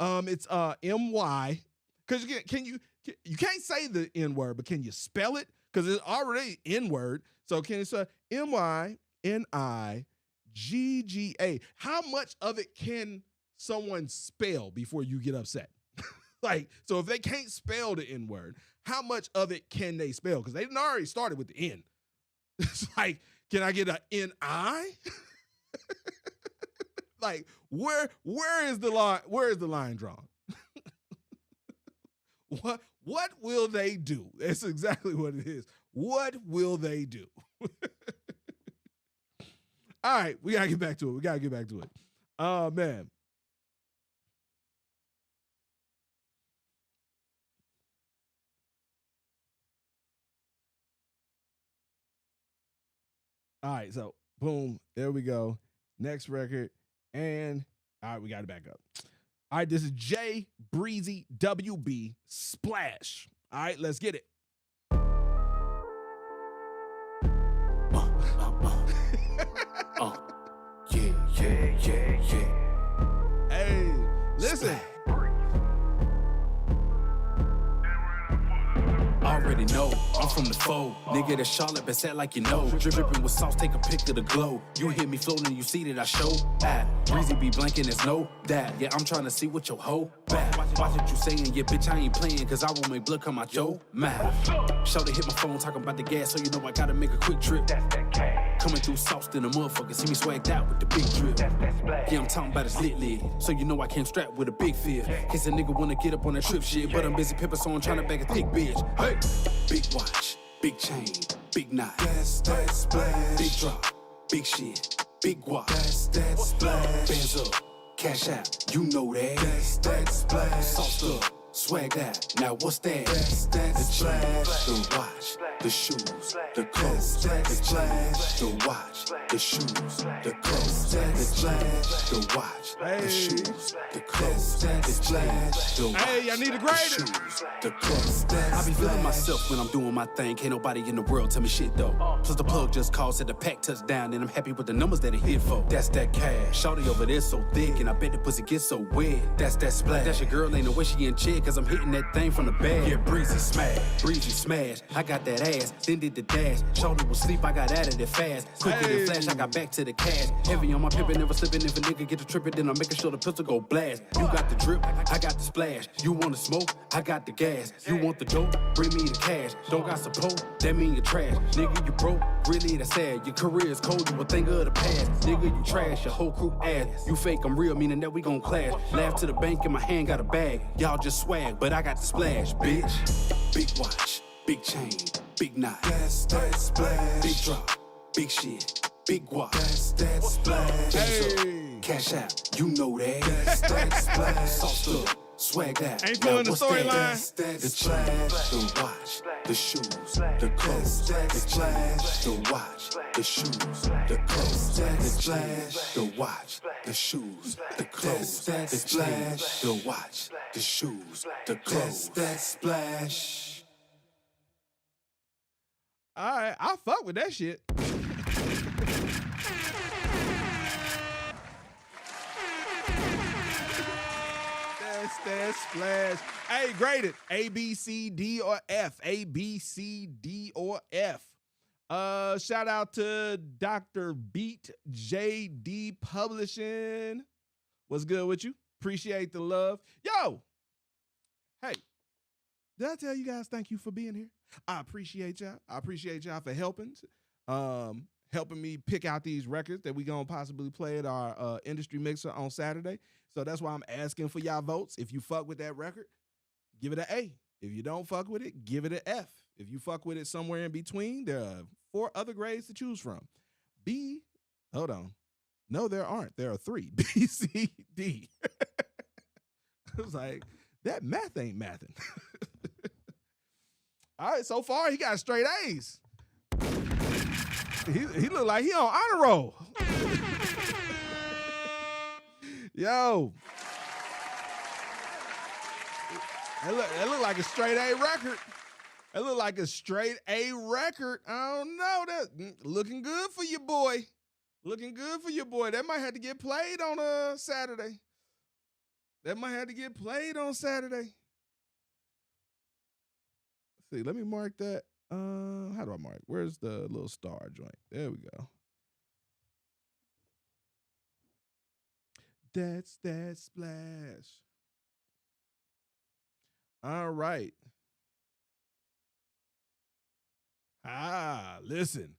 it's MY, because you can't say the N word, but can you spell it? Because it's already N word. So can you say MYNIGGA? How much of it can someone spell before you get upset? Like, so if they can't spell the N word, how much of it can they spell? Because they didn't already started with the N. It's like, can I get a NI? Like, where is the line? Where is the line drawn? What will they do? That's exactly what it is. What will they do? All right, we gotta get back to it. Oh man. All right, so boom, there we go. Next record. And all right, we got to back up. All right, this is J Breezy WB Splash. All right, let's get it. Yeah. Hey, listen. Already know, I'm from the foe. Nigga, that Charlotte been set like you know. Dripping with sauce, take a pic of the glow. You hear me floating, you see that I show. Breezy be blanking, there's no that. Yeah, I'm trying to see what your hoe back. Watch what you saying, yeah, bitch, I ain't playing, cause I will make blood come out your mouth. Show to hit my phone, talking about the gas, so you know I gotta make a quick trip. Coming through sauce, then a motherfucker see me swagged out with the big drip. Yeah, I'm talking about a slit lid, so you know I came strapped with a big fifth. Case a nigga wanna get up on that trip shit, but I'm busy pepper, so I'm trying to bag a thick bitch. Hey, big watch, big chain, big knot. That's that splash. Big drop, big shit, big guap. That's that splash. Bands up, cash out, you know that. That's that splash. Sauced up, swag out. Now what's that? That's that splash. The watch, the shoes, the clothes, the splash. The watch, the shoes, the clothes, the splash. The watch, the shoes, the clothes, the splash. The watch, hey, I need a grader. The shoes, the clothes. I be feeling myself when I'm doing my thing. Can't nobody in the world tell me shit though. Plus the plug just called, said the pack touchdown, and I'm happy with the numbers that it hit for. That's that cash. Shawty over there so thick, and I bet the pussy gets so wet. That's that splash. That's your girl, ain't no way she in check, cause I'm hitting that thing from the bag. Yeah, breezy smash, breezy smash. I got that ass, then did the dash. Shawty was sleep, I got out of it fast. Quicker than flash, I got back to the cash. Heavy on my pimpin', never slippin'. If a nigga get to trippin', then I'm making sure the pistol go blast. You got the drip, I got the splash. You want the smoke, I got the gas. You want the dope, bring me the cash. Don't got support, that mean you trash. Nigga, you broke, really that's sad. Your career is cold, you a thing of the past. Nigga, you trash, your whole crew ass. You fake, I'm real, meaning that we gon' clash. Laugh to the bank, in my hand got a bag. Y'all just swag, but I got the splash, bitch. Big watch, big chain, big knot. That's that splash. Big drop, big shit, big guap. That's that splash. Hey. Cash out, you know that. That's that splash. Sauced up, swagged out. Ain't feeling the storyline. That's that splash. The watch, the shoes, the clothes. The splash. The watch, the shoes, the clothes. The splash. The watch, the shoes, the clothes. The splash. The watch, the shoes, the clothes. That splash. All right, I fuck with that shit. that splash. Hey, grade it. A, B, C, D, or F. A, B, C, D, or F. Shout out to Dr. Beat JD Publishing. What's good with you? Appreciate the love. Yo, hey, did I tell you guys thank you for being here? I appreciate y'all. I appreciate y'all for helping me pick out these records that we gonna possibly play at our industry mixer on Saturday. So that's why I'm asking for y'all votes. If you fuck with that record, give it an A. If you don't fuck with it, give it an F. If you fuck with it somewhere in between, there are 4 other grades to choose from. B, hold on. No, there aren't. There are 3. B, C, D. I was like, that math ain't mathing. All right, so far he got straight A's. He look like he on honor roll. Yo. That look like a straight A record. That look like a straight A record. I don't know. That looking good for you, boy. Looking good for you, boy. That might have to get played on Saturday. That might have to get played on Saturday. Let's see, let me mark that. How do I mark? Where's the little star joint? There we go. That's that splash. All right. Listen.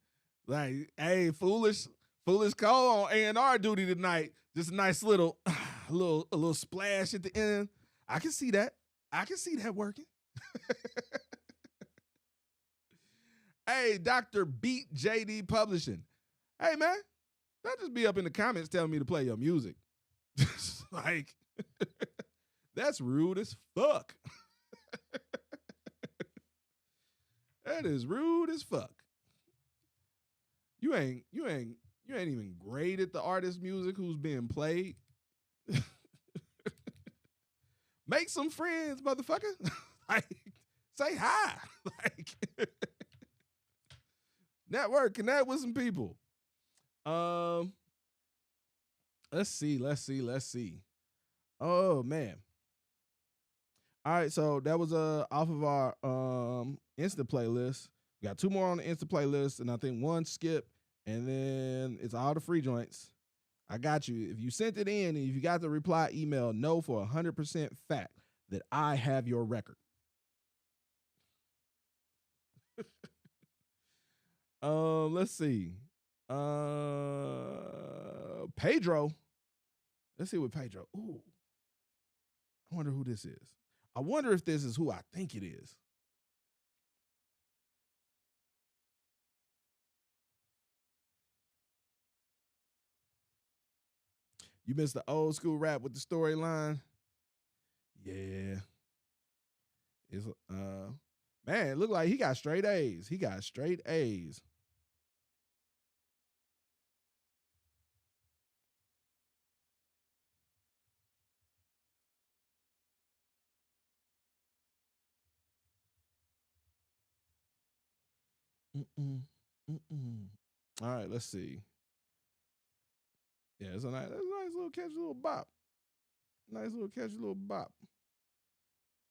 Like, hey, foolish Cole on A&R duty tonight. Just a nice little splash at the end. I can see that. I can see that working. Hey, Dr. Beat JD Publishing. Hey, man, don't just be up in the comments telling me to play your music. Like, that's rude as fuck. That is rude as fuck. You ain't even graded the artist's music who's being played. Make some friends, motherfucker. Like, say hi. Like, network, connect with some people. Let's see. Oh man. All right, so that was off of our Insta playlist. We got 2 more on the Insta playlist, and I think 1 skip, and then it's all the free joints. I got you. If you sent it in, and if you got the reply email, know for 100% fact that I have your record. Let's see. Pedro. Let's see what Pedro. Ooh. I wonder who this is. I wonder if this is who I think it is. You missed the old school rap with the storyline? Yeah. It's man, it looked like he got straight A's. He got straight A's. All right, let's see. Yeah, it's a nice little catchy little bop. Nice little catchy little bop.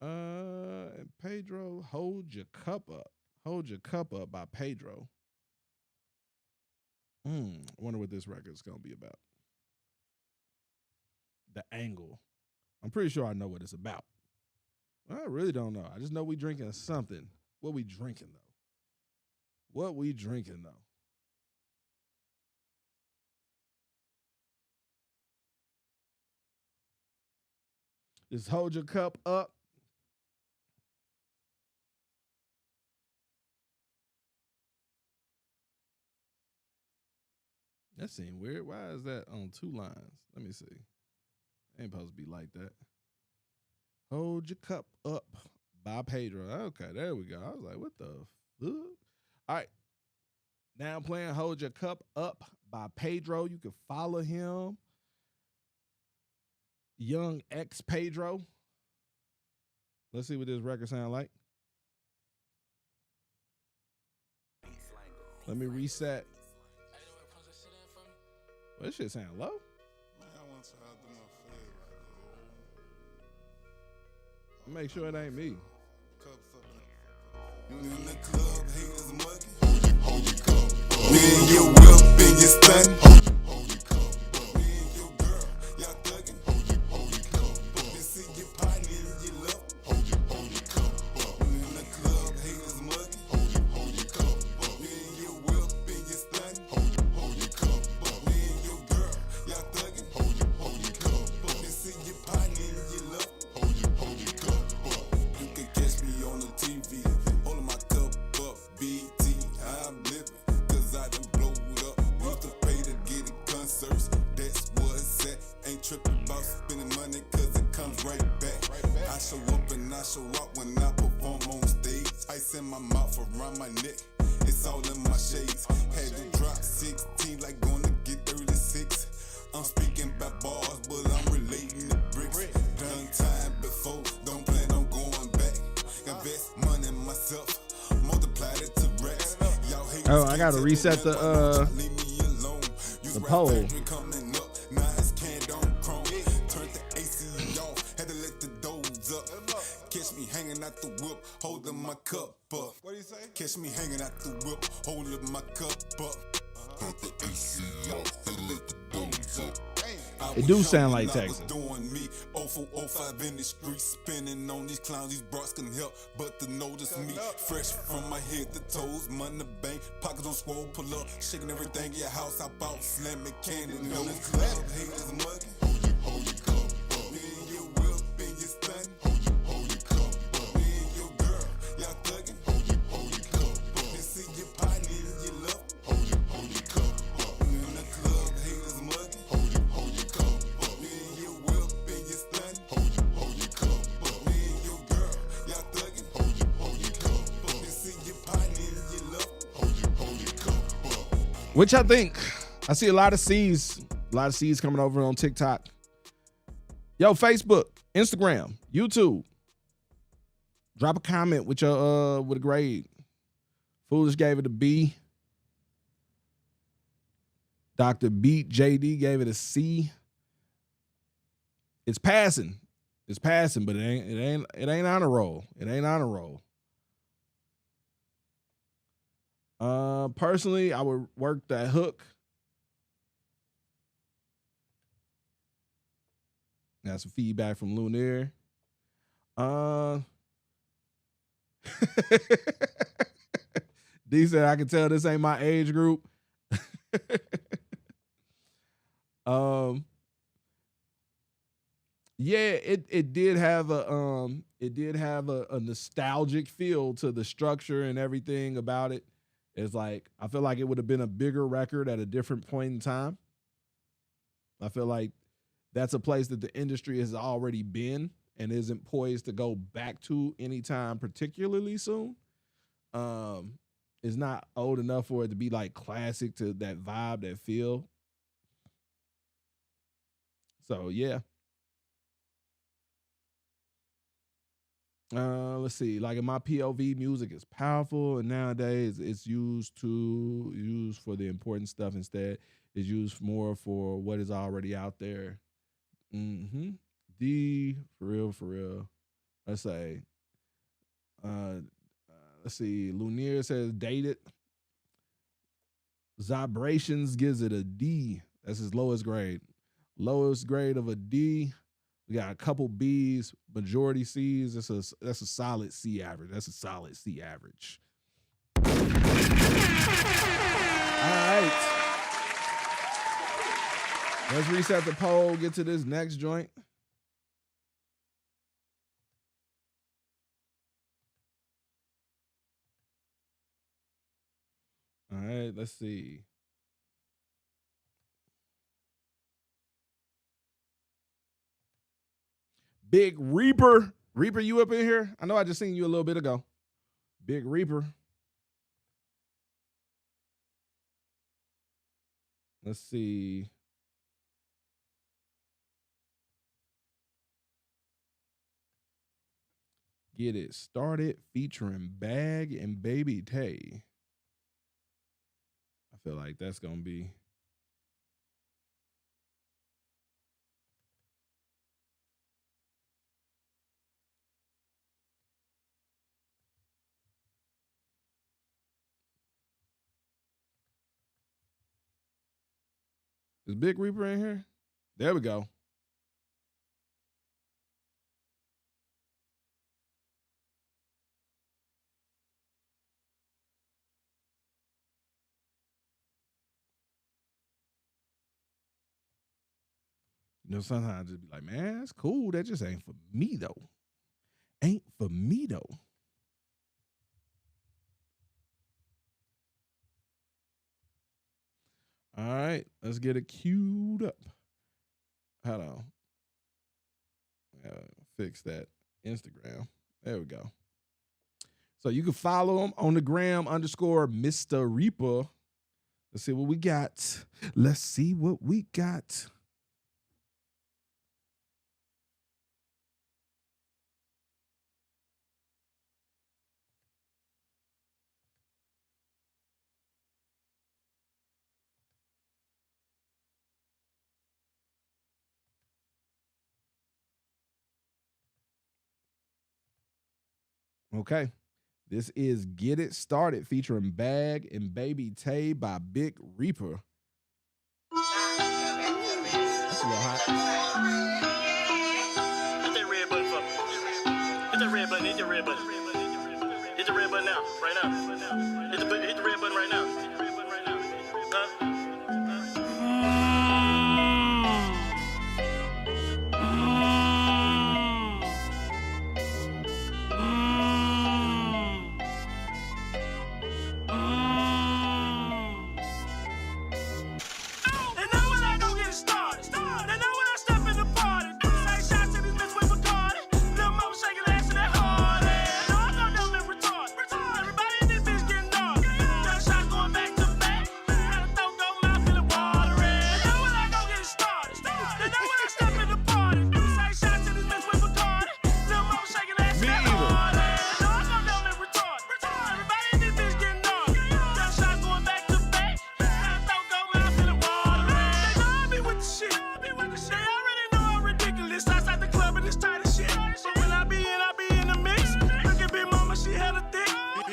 And Pedro, Hold Your Cup Up. Hold Your Cup Up by Pedro. I wonder what this record's gonna be about. The Angle. I'm pretty sure I know what it's about. I really don't know. I just know we drinking something. What we drinking though? Just hold your cup up. That seemed weird. Why is that on 2 lines? Let me see. Ain't supposed to be like that. Hold Your Cup Up by Pedro. Okay, there we go. I was like, what the fuck? All right. Now I'm playing Hold Your Cup Up by Pedro. You can follow him. Young X Pedro. Let's see what this record sound like. Let me reset. Well, this shit sound low. Man, I want y'all to do my favor. Make sure it ain't me. In the club, haters mugging. Me and your whip and your stunning. Me and your girl, y'all thugging. You see your partner and you love. In the club, haters mugging. Me and your whip and your stunning. Me and your girl, y'all thugging. You see your partner and you love. You can catch me on the TV, holding my cup up, BT, I'm living, cause I done blowed up, used to pay to get in concerts, that's what's at, ain't tripping about spending money cause it comes right back, I show up and I show out when I perform on stage, ice in my mouth around my neck, it's all in my shades, had to drop 16 like gonna get 36, I'm speaking about bars but I'm relating to bricks, done time before, don't plan on going back, invest money in myself, multiplied it to racks, y'all hate. Oh, I gotta reset the poll. Coming up, now it's canned on chrome, turned the AC off, had to let the doors up, catch me hanging out the whip, holding my cup up, what do you say? Catch me hanging out the whip, holding my cup up, turned the AC off, had to let the doors up. It do sound like Texas. Doing me 0405 in the street, spinning on these clowns, these bras can help but to notice me. Fresh from my head to toes, money bank, pockets on swole, pull up, shaking everything in your house, I bought slamming candy, no club, haters mugging. Hold your cup up, me and your whip and your stunning. Hold your cup up, me and your girl, y'all thugging. Hold your cup up, you see your partner and you love. Hold your cup up, in the club, haters mugging. Hold your cup up, me and your whip and your stunning. Hold your cup up, me and your girl, y'all thugging. Hold your cup up, you see your partner and you love. Hold your cup up. Which I think I see a lot of C's coming over on TikTok. Yo, Facebook, Instagram, YouTube. Drop a comment with your with a grade. Foolish gave it a B. Dr. Beat JD gave it a C. It's passing. It's passing, but it ain't on a roll. It ain't on a roll. Personally, I would work that hook. Got some feedback from Lunaire. D said, I can tell this ain't my age group. Yeah, it did have a nostalgic feel to the structure and everything about it. It's like, I feel like it would have been a bigger record at a different point in time. I feel like that's a place that the industry has already been and isn't poised to go back to anytime particularly soon. It's not old enough for it to be like classic to that vibe, that feel. So yeah. Let's see. Like in my POV, music is powerful, and nowadays it's used for the important stuff instead. It's used more for what is already out there. D for real. Let's say. Let's see. Lunier says dated. Vibrations gives it a D. That's his lowest grade. Lowest grade of a D. We got a couple B's, majority C's. That's a solid C average. That's a solid C average. All right. Let's reset the poll, get to this next joint. All right, let's see. Big Reaper. Reaper, you up in here? I know I just seen you a little bit ago. Big Reaper. Let's see. Get It Started featuring Bag and Baby Tay. I feel like that's going to be. Is Big Reaper in here? There we go. You know, sometimes I just be like, man, that's cool. That just ain't for me, though. Ain't for me, though. All right, let's get it queued up. Hold on. Fix that Instagram. There we go. So you can follow him on the gram _Mr. Reaper. Let's see what we got. Let's see what we got. Okay. This is Get It Started featuring Bag and Baby Tay by Big Reaper. That's a little hot. Hit that red button for me. Hit that red button. Hit the red button. Hit the red button now. Right now. Hit the red button right now. Huh?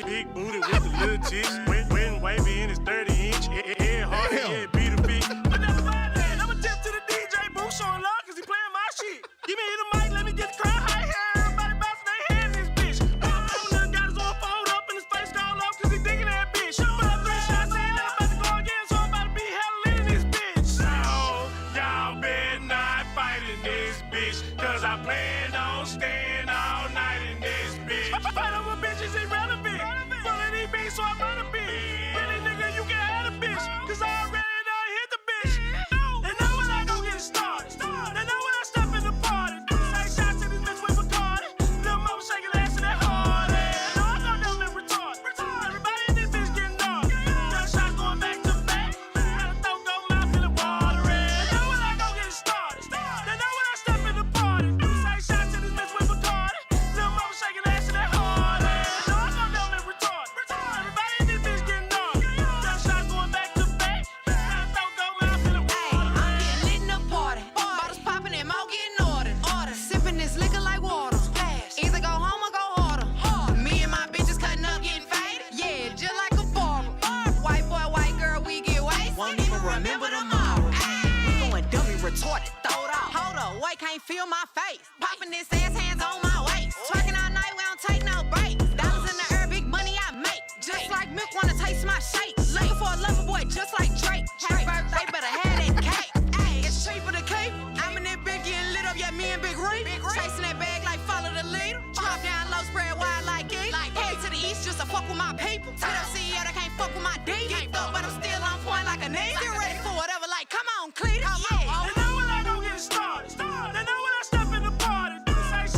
Big booty with the little chicks. Wet and wavy in his 30-inch. Head hard, head beat a beat. But never mind that. I'ma tip to the DJ booth showing love cause he playing my shit. Give me the mic, let me get the crowd high here. Everybody bouncing their hand in this bitch. None got his arm fold up and his face all up cause he digging that bitch. But I'm 3 shots in, I'm about to go again, so I'm about to be hella lit in this bitch. So, y'all better not fight in this bitch cause I plan on staying all night in this bitch. Fight over bitches irrelevant. So I run a bitch. Really, nigga, you can have a bitch. Cause I already done hit the bitch. And now when I go get it started. And now when I step in the party. Say shots to this bitch with Bacardi. Little mama shaking ass in that hard ass. No, I know them in retard. Everybody in this bitch getting off. Got shots going back to back. Gotta throw gold mouth in the water. And now when I go get it started. And now when I step in the party. Say shots to this bitch with Bacardi. Little mama shaking ass in that hard ass. No, I know them in retard. Retarded, throw it off. Hold up, wait, can't feel my face. Popping this ass, hands on my waist. Twerking all night, we don't take no breaks. Dollars in the air, big money I make. Just like milk, wanna taste my shake. Looking for a lover boy, just like Drake. Happy birthday, better have that cake. Ay, it's cheaper to keep. I'm in that big getting lit up, yeah, me and Big Reap. Chasing that bag like follow the leader. Drop down low, spread wide like it. Head to the east just to fuck with my people. Tell them CEO they can't fuck with my D. Geeked up, but I'm still on point like a nigga. Get ready for whatever, like, come on, Cletus. Yeah. And now when I go get it started. And now when I step in the party. Say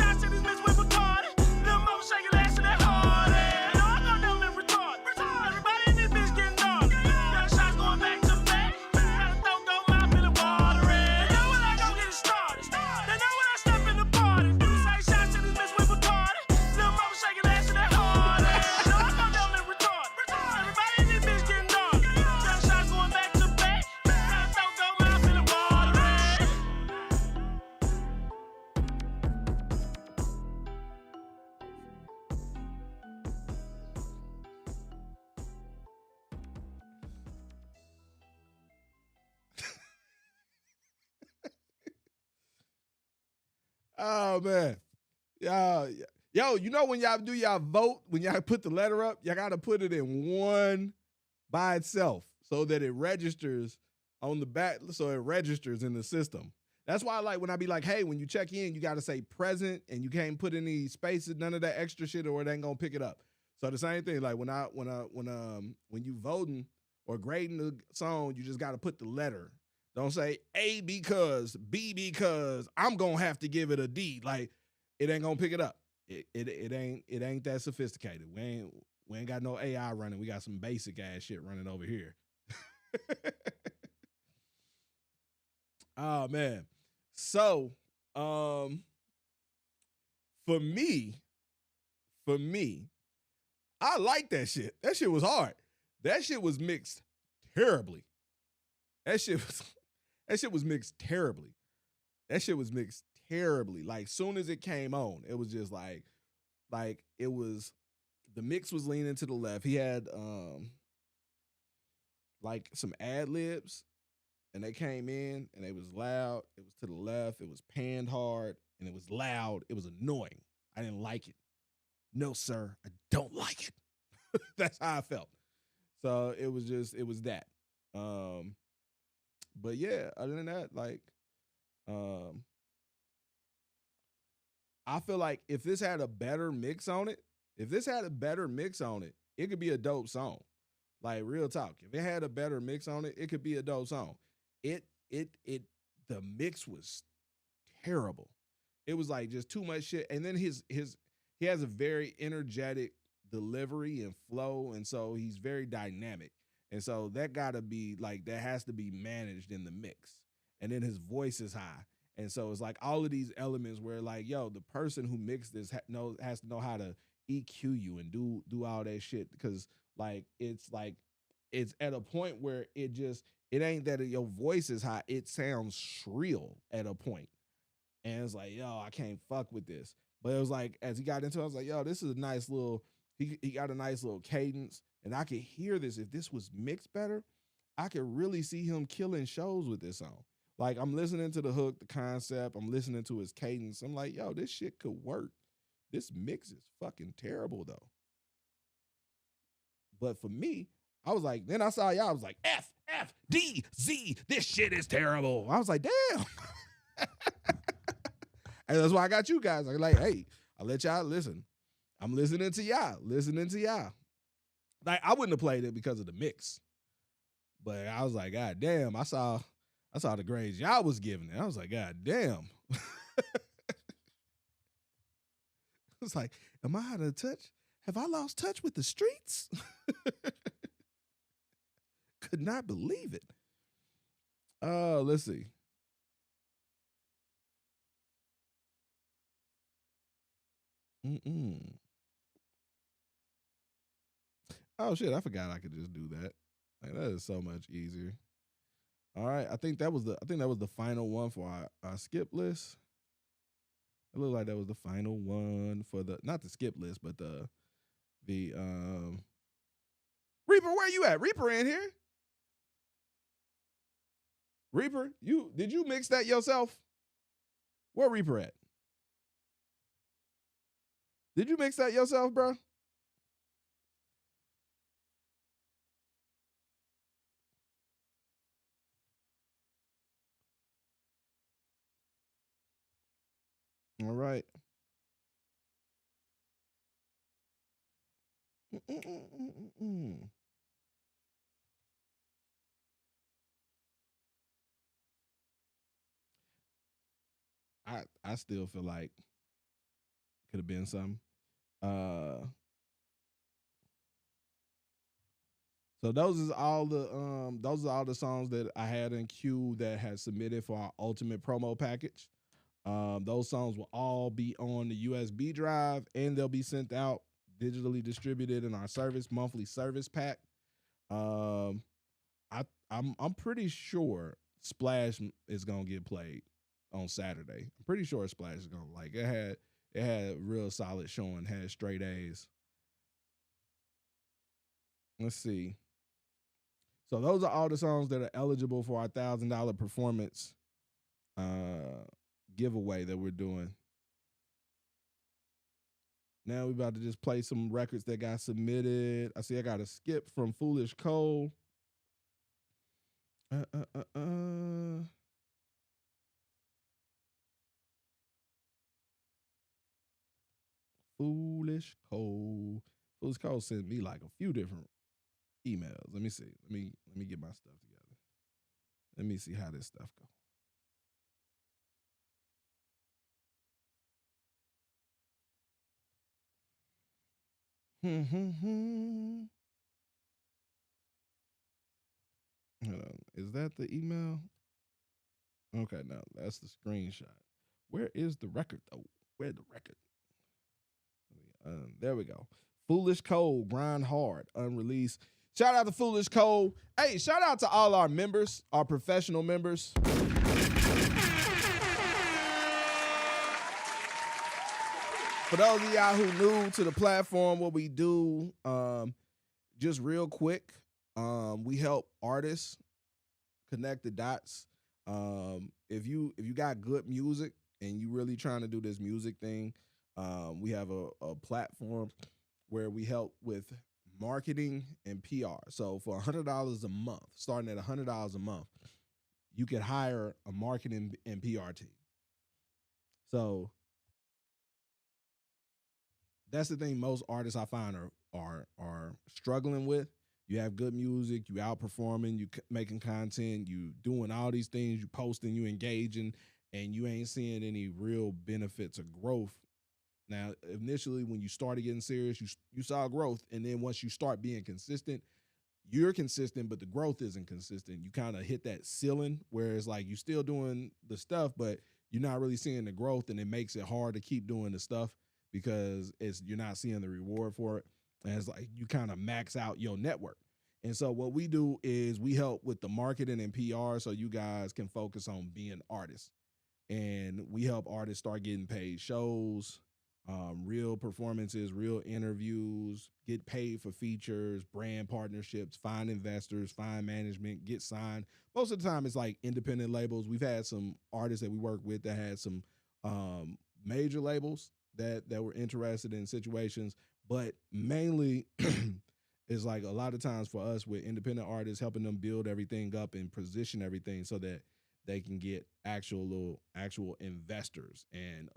Oh man. Yo, you know when y'all do y'all vote, when y'all put the letter up, y'all gotta put it in one by itself so that it registers on the back, so it registers in the system. That's why I like when I be like, hey, when you check in, you gotta say present and you can't put any spaces, none of that extra shit, or it ain't gonna pick it up. So the same thing, like when you voting or grading the song, you just gotta put the letter. Don't say A because, B because, I'm gonna have to give it a D. Like it ain't gonna pick it up. It ain't that sophisticated. We ain't got no AI running. We got some basic ass shit running over here. Oh man. So for me, I like that shit. That shit was hard. That shit was mixed terribly. That shit was mixed terribly. That shit was mixed terribly. Like soon as it came on, it was just like it was, the mix was leaning to the left. He had like some ad libs and they came in and it was loud. It was to the left. It was panned hard and it was loud. It was annoying. I didn't like it. No, sir, I don't like it. That's how I felt. So it was that. But yeah, other than that, like, I feel like if this had a better mix on it, it could be a dope song. Like real talk. If it had a better mix on it, it could be a dope song. The mix was terrible. It was like just too much shit. And then he has a very energetic delivery and flow, and so he's very dynamic. And so that gotta be like, that has to be managed in the mix. And then his voice is high. And so it's like all of these elements where like, yo, the person who mixed this has to know how to EQ you and do all that shit, because like it's at a point where it ain't that your voice is high, it sounds shrill at a point. And it's like, yo, I can't fuck with this. But it was like, as he got into it, I was like, yo, this is a nice little, he got a nice little cadence. And I could hear this. If this was mixed better, I could really see him killing shows with this song. Like, I'm listening to the hook, the concept, I'm listening to his cadence. I'm like, yo, this shit could work. This mix is fucking terrible, though. But for me, I was like, then I saw y'all, I was like, F, D, Z, this shit is terrible. I was like, damn. And that's why I got you guys. I'm like, hey, I'll let y'all listen. I'm listening to y'all. Like, I wouldn't have played it because of the mix. But I was like, God damn, I saw the grades y'all was giving it. I was like, God damn. I was like, am I out of touch? Have I lost touch with the streets? Could not believe it. Let's see. Oh shit, I forgot I could just do that. Like, that is so much easier. All right, I think that was the final one for our skip list. It looked like that was the final one for not the skip list, but the Reaper, where you at? Reaper in here. Reaper, did you mix that yourself? Where Reaper at? Did you mix that yourself, bro? All right. I still feel like could have been something. So those are all the songs that I had in queue that had submitted for our ultimate promo package. Those songs will all be on the USB drive and they'll be sent out digitally distributed in our monthly service pack. I'm pretty sure Splash is gonna get played on Saturday. I'm pretty sure Splash is gonna like it had real solid showing, had straight A's. Let's see. So those are all the songs that are eligible for our $1,000 performance giveaway that we're doing. Now we about to just play some records that got submitted. I see I got a skip from Foolish Cole. Foolish Cole. Foolish Cole sent me like a few different emails. Let me see. Let me get my stuff together. Let me see how this stuff goes. Is that the email? Okay, no, that's the screenshot. Where is the record though? Where's the record? There we go. Foolish Cole, grind hard, unreleased. Shout out to Foolish Cole. Hey, shout out to all our members, our professional members. For those of y'all who new to the platform, what we do, just real quick, we help artists connect the dots. If you got good music and you really trying to do this music thing, we have a platform where we help with marketing and PR. So for $100 a month, starting at $100 a month, you could hire a marketing and PR team. So that's the thing most artists I find are struggling with. You have good music, you outperforming, you making content, you doing all these things, you posting, you engaging, and you ain't seeing any real benefits or growth. Now, initially, when you started getting serious, you saw growth, and then once you start being consistent, you're consistent, but the growth isn't consistent. You kind of hit that ceiling where it's like you're still doing the stuff, but you're not really seeing the growth, and it makes it hard to keep doing the stuff because you're not seeing the reward for it. And it's like you kind of max out your network. And so what we do is we help with the marketing and PR so you guys can focus on being artists. And we help artists start getting paid shows, real performances, real interviews, get paid for features, brand partnerships, find investors, find management, get signed. Most of the time it's like independent labels. We've had some artists that we work with that had some major labels that were interested in situations, but mainly it's like a lot of times for us with independent artists, helping them build everything up and position everything so that they can get actual investors and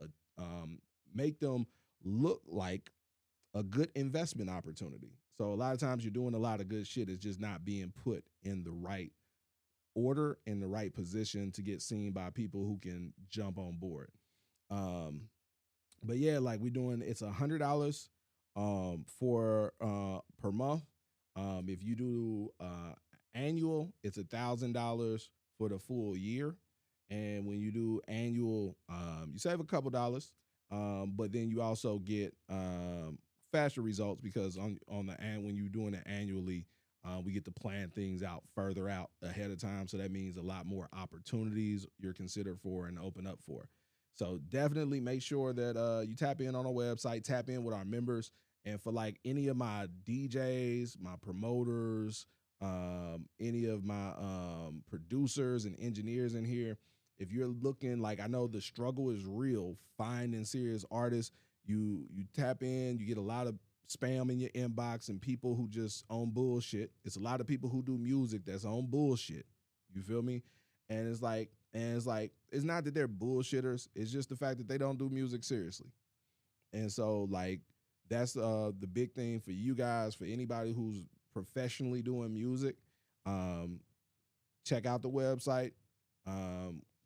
make them look like a good investment opportunity. So a lot of times you're doing a lot of good shit. It's just not being put in the right order, in the right position to get seen by people who can jump on board. But yeah, like it's $100 for per month. If you do annual, it's $1,000 for the full year. And when you do annual, you save a couple dollars. But then you also get faster results because when you're doing it annually, we get to plan things out further out ahead of time. So that means a lot more opportunities you're considered for and open up for. So definitely make sure that you tap in on our website, tap in with our members. And for like any of my DJs, my promoters, any of my producers and engineers in here, if you're looking, like, I know the struggle is real finding serious artists. You tap in, you get a lot of spam in your inbox and people who just own bullshit. It's a lot of people who do music that's on bullshit. You feel me? And it's like it's not that they're bullshitters. It's just the fact that they don't do music seriously. And so like that's the big thing for you guys, for anybody who's professionally doing music. Check out the website.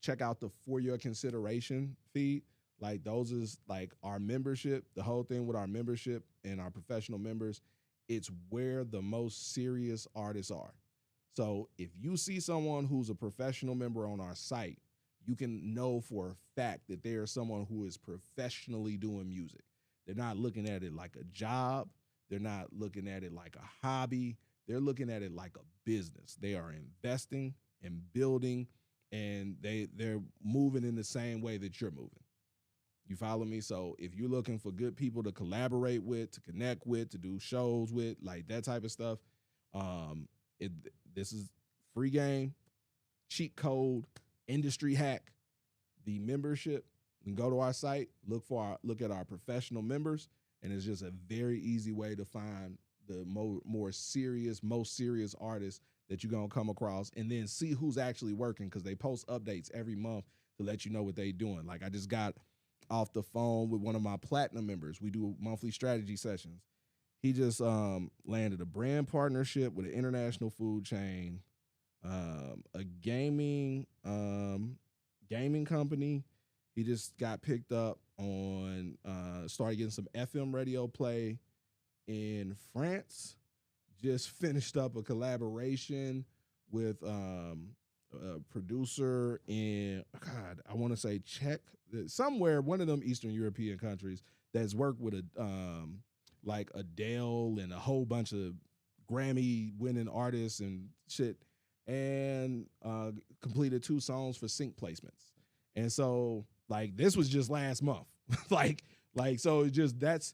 Check out the For Your Consideration feed. Like those is like our membership. The whole thing with our membership and our professional members, it's where the most serious artists are. So if you see someone who's a professional member on our site, you can know for a fact that they are someone who is professionally doing music. They're not looking at it like a job. They're not looking at it like a hobby. They're looking at it like a business. They are investing and building, and they're moving in the same way that you're moving. You follow me? So if you're looking for good people to collaborate with, to connect with, to do shows with, like that type of stuff, this is free game, cheat code, industry hack, the membership. You can go to our site, look at our professional members, and it's just a very easy way to find the most serious artists that you're gonna come across, and then see who's actually working, because they post updates every month to let you know what they doing. Like I just got off the phone with one of my platinum members. We do monthly strategy sessions. He just landed a brand partnership with an international food chain, a gaming company. He just got picked up on, started getting some FM radio play in France. Just finished up a collaboration with a producer in, I want to say Czech, somewhere, one of them Eastern European countries, that's worked with like Adele and a whole bunch of Grammy-winning artists and shit, and completed 2 songs for sync placements. And so, like, this was just last month. like, so it's just, that's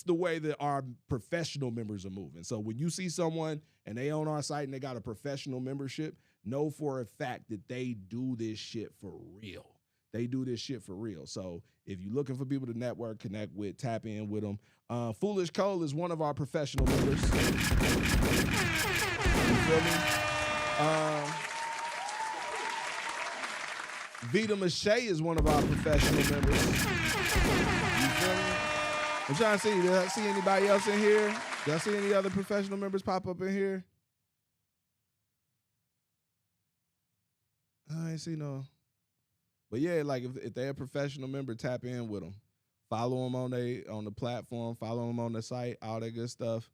the way that our professional members are moving. So when you see someone and they on our site and they got a professional membership, know for a fact that they do this shit for real. They do this shit for real. So if you're looking for people to network, connect with, tap in with them. Foolish Cole is one of our professional members. You feel me? Vita Mache is one of our professional members. You feel me? I'm trying to see, did I see anybody else in here? Did I see any other professional members pop up in here? I ain't see no. But yeah, like if they're a professional member, tap in with them. Follow them on the platform. Follow them on the site. All that good stuff.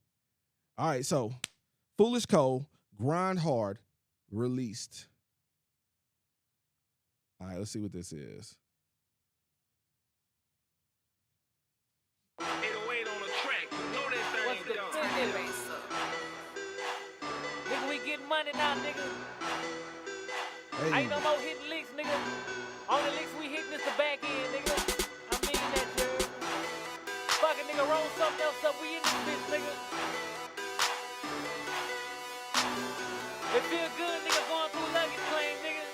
All right, so Foolish Cole, Grind Hard, released. All right, let's see what this is. 808 on the track. Know that thing. What's the business? Nigga, we getting money now, nigga. Hey. Ain't no more hitting licks, nigga. Only licks we hitting is the back end, nigga. I mean that, dude. Fucking nigga, roll something else up. We in this bitch, nigga. It feel good, nigga, going through luggage claim, nigga.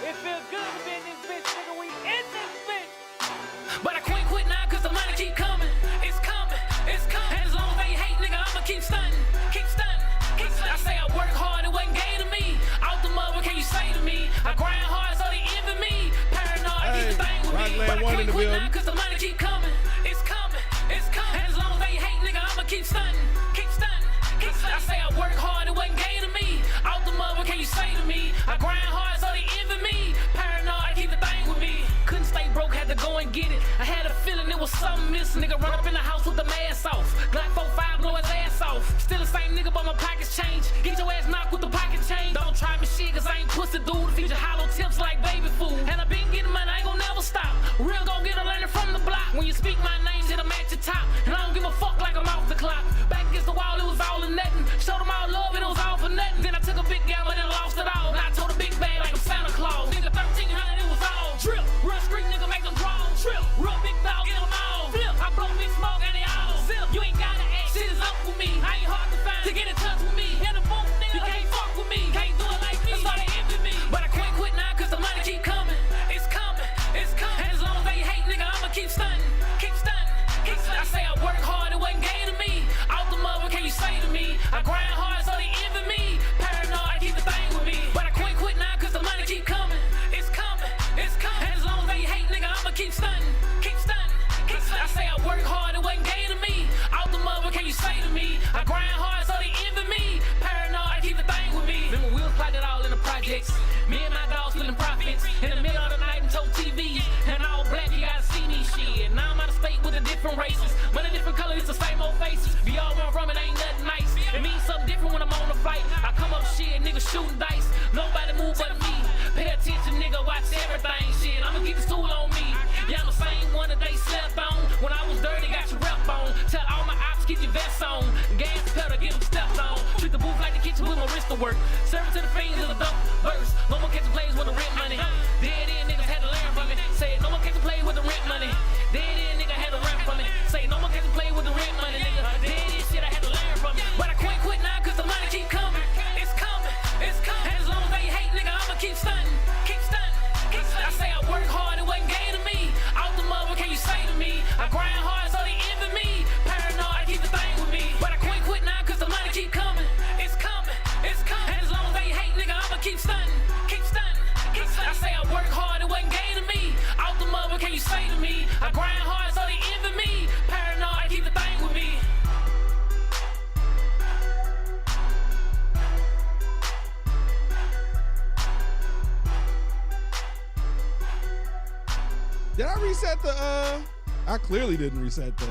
It feel good to be in this bitch, nigga. We in this bitch. But I can't quit now cause the money keep coming. It's coming, it's coming. And as long as they hate, nigga, I'ma keep stunting. Keep stunting, keep stunting. I say I work hard, it wasn't gay to me. Out the mud, what can you say to me? I grind hard so they envy me. Paranoid, keep the thing with me. But I can't quit now cause the money keep coming. It's coming, it's coming. And as long as they hate, nigga, I'ma keep stunting. Keep stunting, keep stunting. I say I work hard, it wasn't gay to me. Out the mud, what can you say to me? I grind hard so they envy me. Paranoid, keep the thing with me. Couldn't stay broke, had to go and get it. I had a feeling it was something missing. Nigga run up in the house with the mask off. Glock 45 blow his ass off. Still the same nigga, but my pockets change. Get your ass knocked with the pocket change. Don't try me shit, cause I ain't pussy dude. Feed your hollow tips like baby food. And I been getting money, I ain't gon' never stop. Real gon' get a learning from the block. When you speak my name, it'll match your top. And I don't give a fuck like I'm off the clock. Back against the wall, it was all or nothing. Showed them all love, and it was all for nothing. Then I took a big gamble and lost it all. Now I told a big bag like I'm Santa Claus. Nigga 1300, it was all drip. Run street, nigga, make them draw. Trip, real big dog, get them all. Flip, I blow big smoke and they all zip. You ain't gotta act, shit is up with me. I ain't hard to find to get in touch with me. In the booth, nigga, you can't fuck with me. Can't do it like me, that's why they envy me. But I can't quit now cause the money keep coming. It's coming, it's coming. And as long as they hate, nigga, I'ma keep stunting. Keep stunting, keep stunting. I say I work hard, it wasn't gay to me. Out the mud, what can you say to me? I grind hard so they envy me. Paranoid, keep the thing with me. But I can't quit now cause the money keep coming. It's coming, it's coming. And as long as they hate, nigga, I'ma keep stunting. Keep stunting, keep stunting. I say I work hard, it wasn't gay to me. Out the mud, what can you say to me? I grind hard so they envy me. Paranoid, keep the thing with me. Remember we was plotted all in the projects. Me and my dogs feeling profits. In the middle of the night and told TVs. And all black, you gotta see me shit. Now I'm out of state with the different races. But a different color, it's the same old faces. Be all where I'm from, it ain't nothing nice. It means something different when I'm on the flight. I come up shit, nigga shooting dice. Nobody move but me. Pay attention, nigga, watch everything. Shit, I'ma keep this tool on me. Yeah, I'm the same one that they slept on. When I was dirty, got your rep on. Tell all my ops, get your vest on. Gas pedal, get them stepped on. Treat the booth like the kitchen with my wrist to work. Serve it to the fiends in a dope verse. No more catching plays with the rent money. Dead end niggas had to learn from it. Say no more catching plays with the rent money. Dead end nigga had to run from it. Say no more catching plays with the rent money, nigga. Dead end shit I had to learn from it. But I can't quit now cause the money keep coming. It's coming, it's coming. As long as they hate, nigga, I'ma keep stunting. Keep stunting, keep stunting. I say I work hard, it wasn't gay to me. Out the mud, what can you say to me? I grind hard so they envy me. reset the I clearly didn't reset the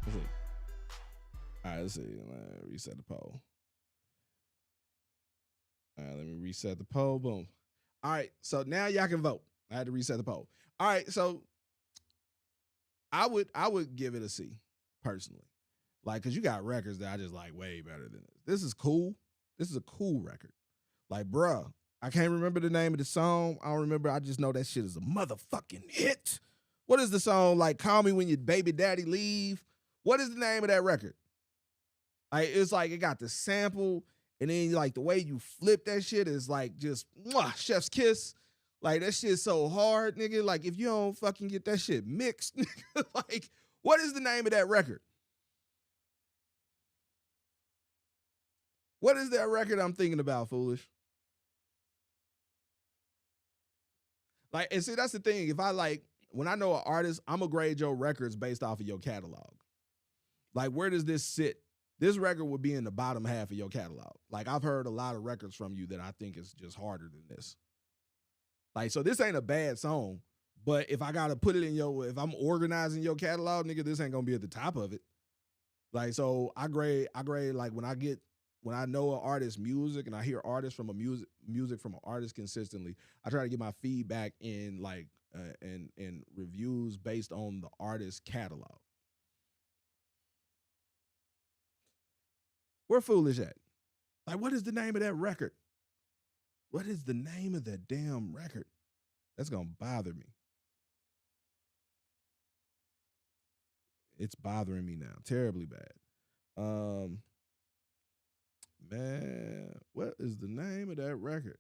let's see. All right, let's see. Reset the poll. All right, let me reset the poll. Boom. All right, so now y'all can vote. I had to reset the poll. All right, so I would give it a C personally, like, cause you got records that I just like way better than this. This is cool. This is a cool record. Like, bruh, I can't remember the name of the song. I don't remember. I just know that shit is a motherfucking hit. What is the song? Like, Call Me When Your Baby Daddy Leave. What is the name of that record? Like, it's like it got the sample, and then like the way you flip that shit is like just chef's kiss. Like, that shit's so hard, nigga. Like, if you don't fucking get that shit mixed, nigga, like, what is the name of that record? What is that record I'm thinking about, foolish? Like, and see, that's the thing. If I like, when I know an artist, I'm gonna grade your records based off of your catalog. Like, where does this sit? This record would be in the bottom half of your catalog. Like, I've heard a lot of records from you that I think is just harder than this. Like, so this ain't a bad song, but if I gotta put it in if I'm organizing your catalog, nigga, this ain't gonna be at the top of it. Like, so I grade like when I know an artist's music and I hear artists from music from an artist consistently, I try to get my feedback in like and reviews based on the artist's catalog. Where Foolish at? Like, what is the name of that record? What is the name of that damn record? That's gonna bother me. It's bothering me now, terribly bad. Man, what is the name of that record?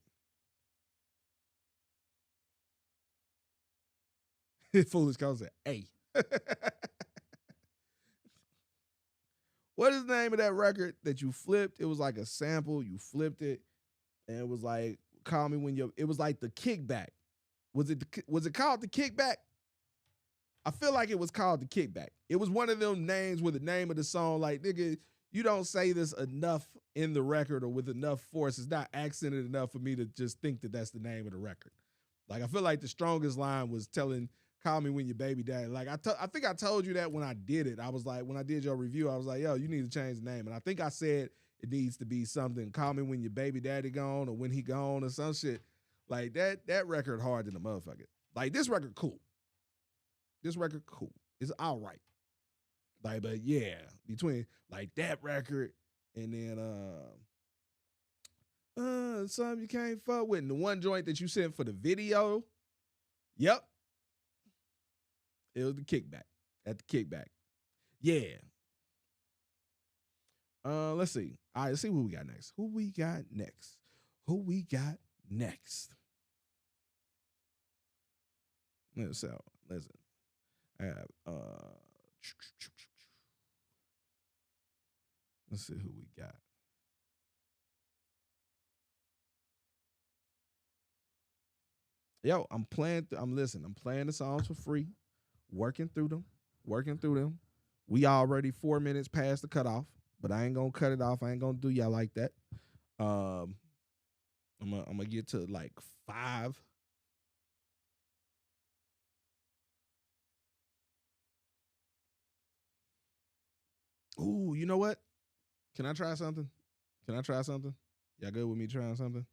Foolish calls it A. What is the name of that record that you flipped? It was like a sample. You flipped it, and it was like, Call Me When It was like The Kickback. Was it called The Kickback? I feel like it was called The Kickback. It was one of them names with the name of the song. Like, nigga, you don't say this enough in the record or with enough force. It's not accented enough for me to just think that that's the name of the record. Like, I feel like the strongest line was telling Call Me When Your Baby Daddy. Like, I think I told you that when I did it. I was like, when I did your review, I was like, yo, you need to change the name. And I think I said it needs to be something, Call Me When Your Baby Daddy Gone or When He Gone or some shit. Like, that record hard than a motherfucker. Like, this record cool. This record cool. It's all right. Like, but yeah, between like that record and then something you can't fuck with. And the one joint that you sent for the video, yep. It was The Kickback. At The Kickback. Yeah. Let's see. All right, let's see who we got next. Who we got next? Listen. I have let's see who we got. Yo, I'm playing the songs for free, working through them. We already 4 minutes past the cutoff, but I ain't gonna cut it off. I ain't gonna do y'all like that. I'm gonna get to like 5. Ooh, you know what? Can I try something? Y'all good with me trying something?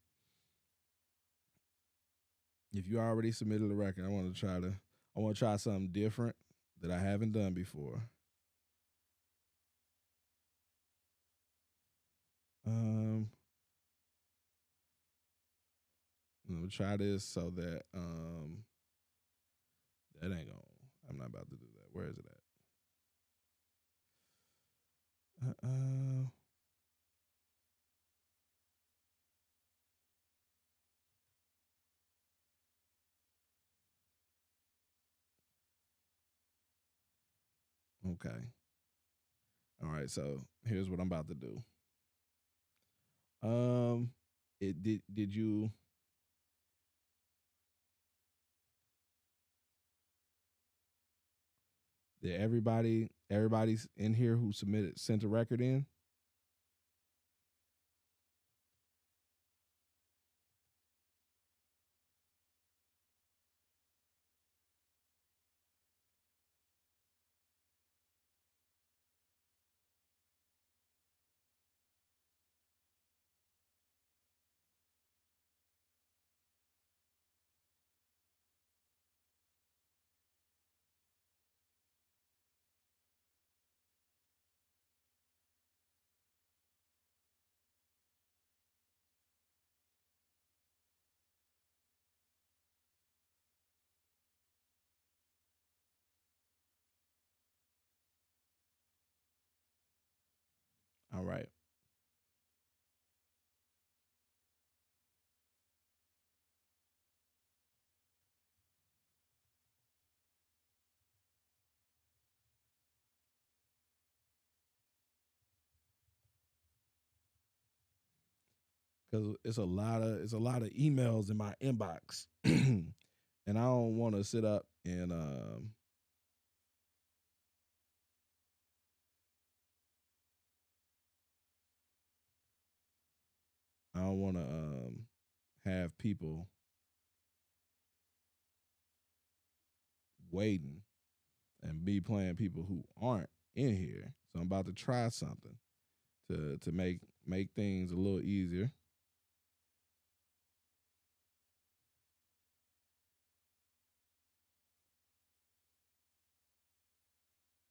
If you already submitted a record, I want to try something different that I haven't done before. I'm gonna try this so that that ain't gonna. I'm not about to do that. Where is it at? Okay. All right. So here's what I'm about to do. Did you? Did everybody's in here who sent a record in? All right. Because it's a lot of emails in my inbox, and I don't want to sit up and I don't want to have people waiting and be playing people who aren't in here. So I'm about to try something to make things a little easier.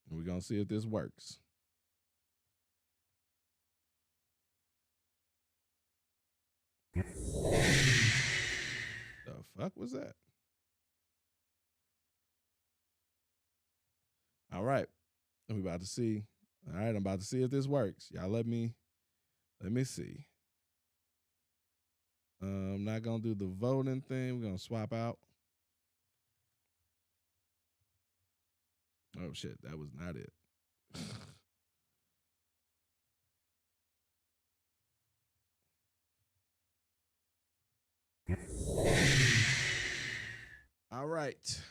And we're gonna see if this works. The fuck was that? All right. We about to see. All right, I'm about to see if this works. Y'all let me see. I'm not gonna do the voting thing. We're gonna swap out. Oh shit, that was not it. All right.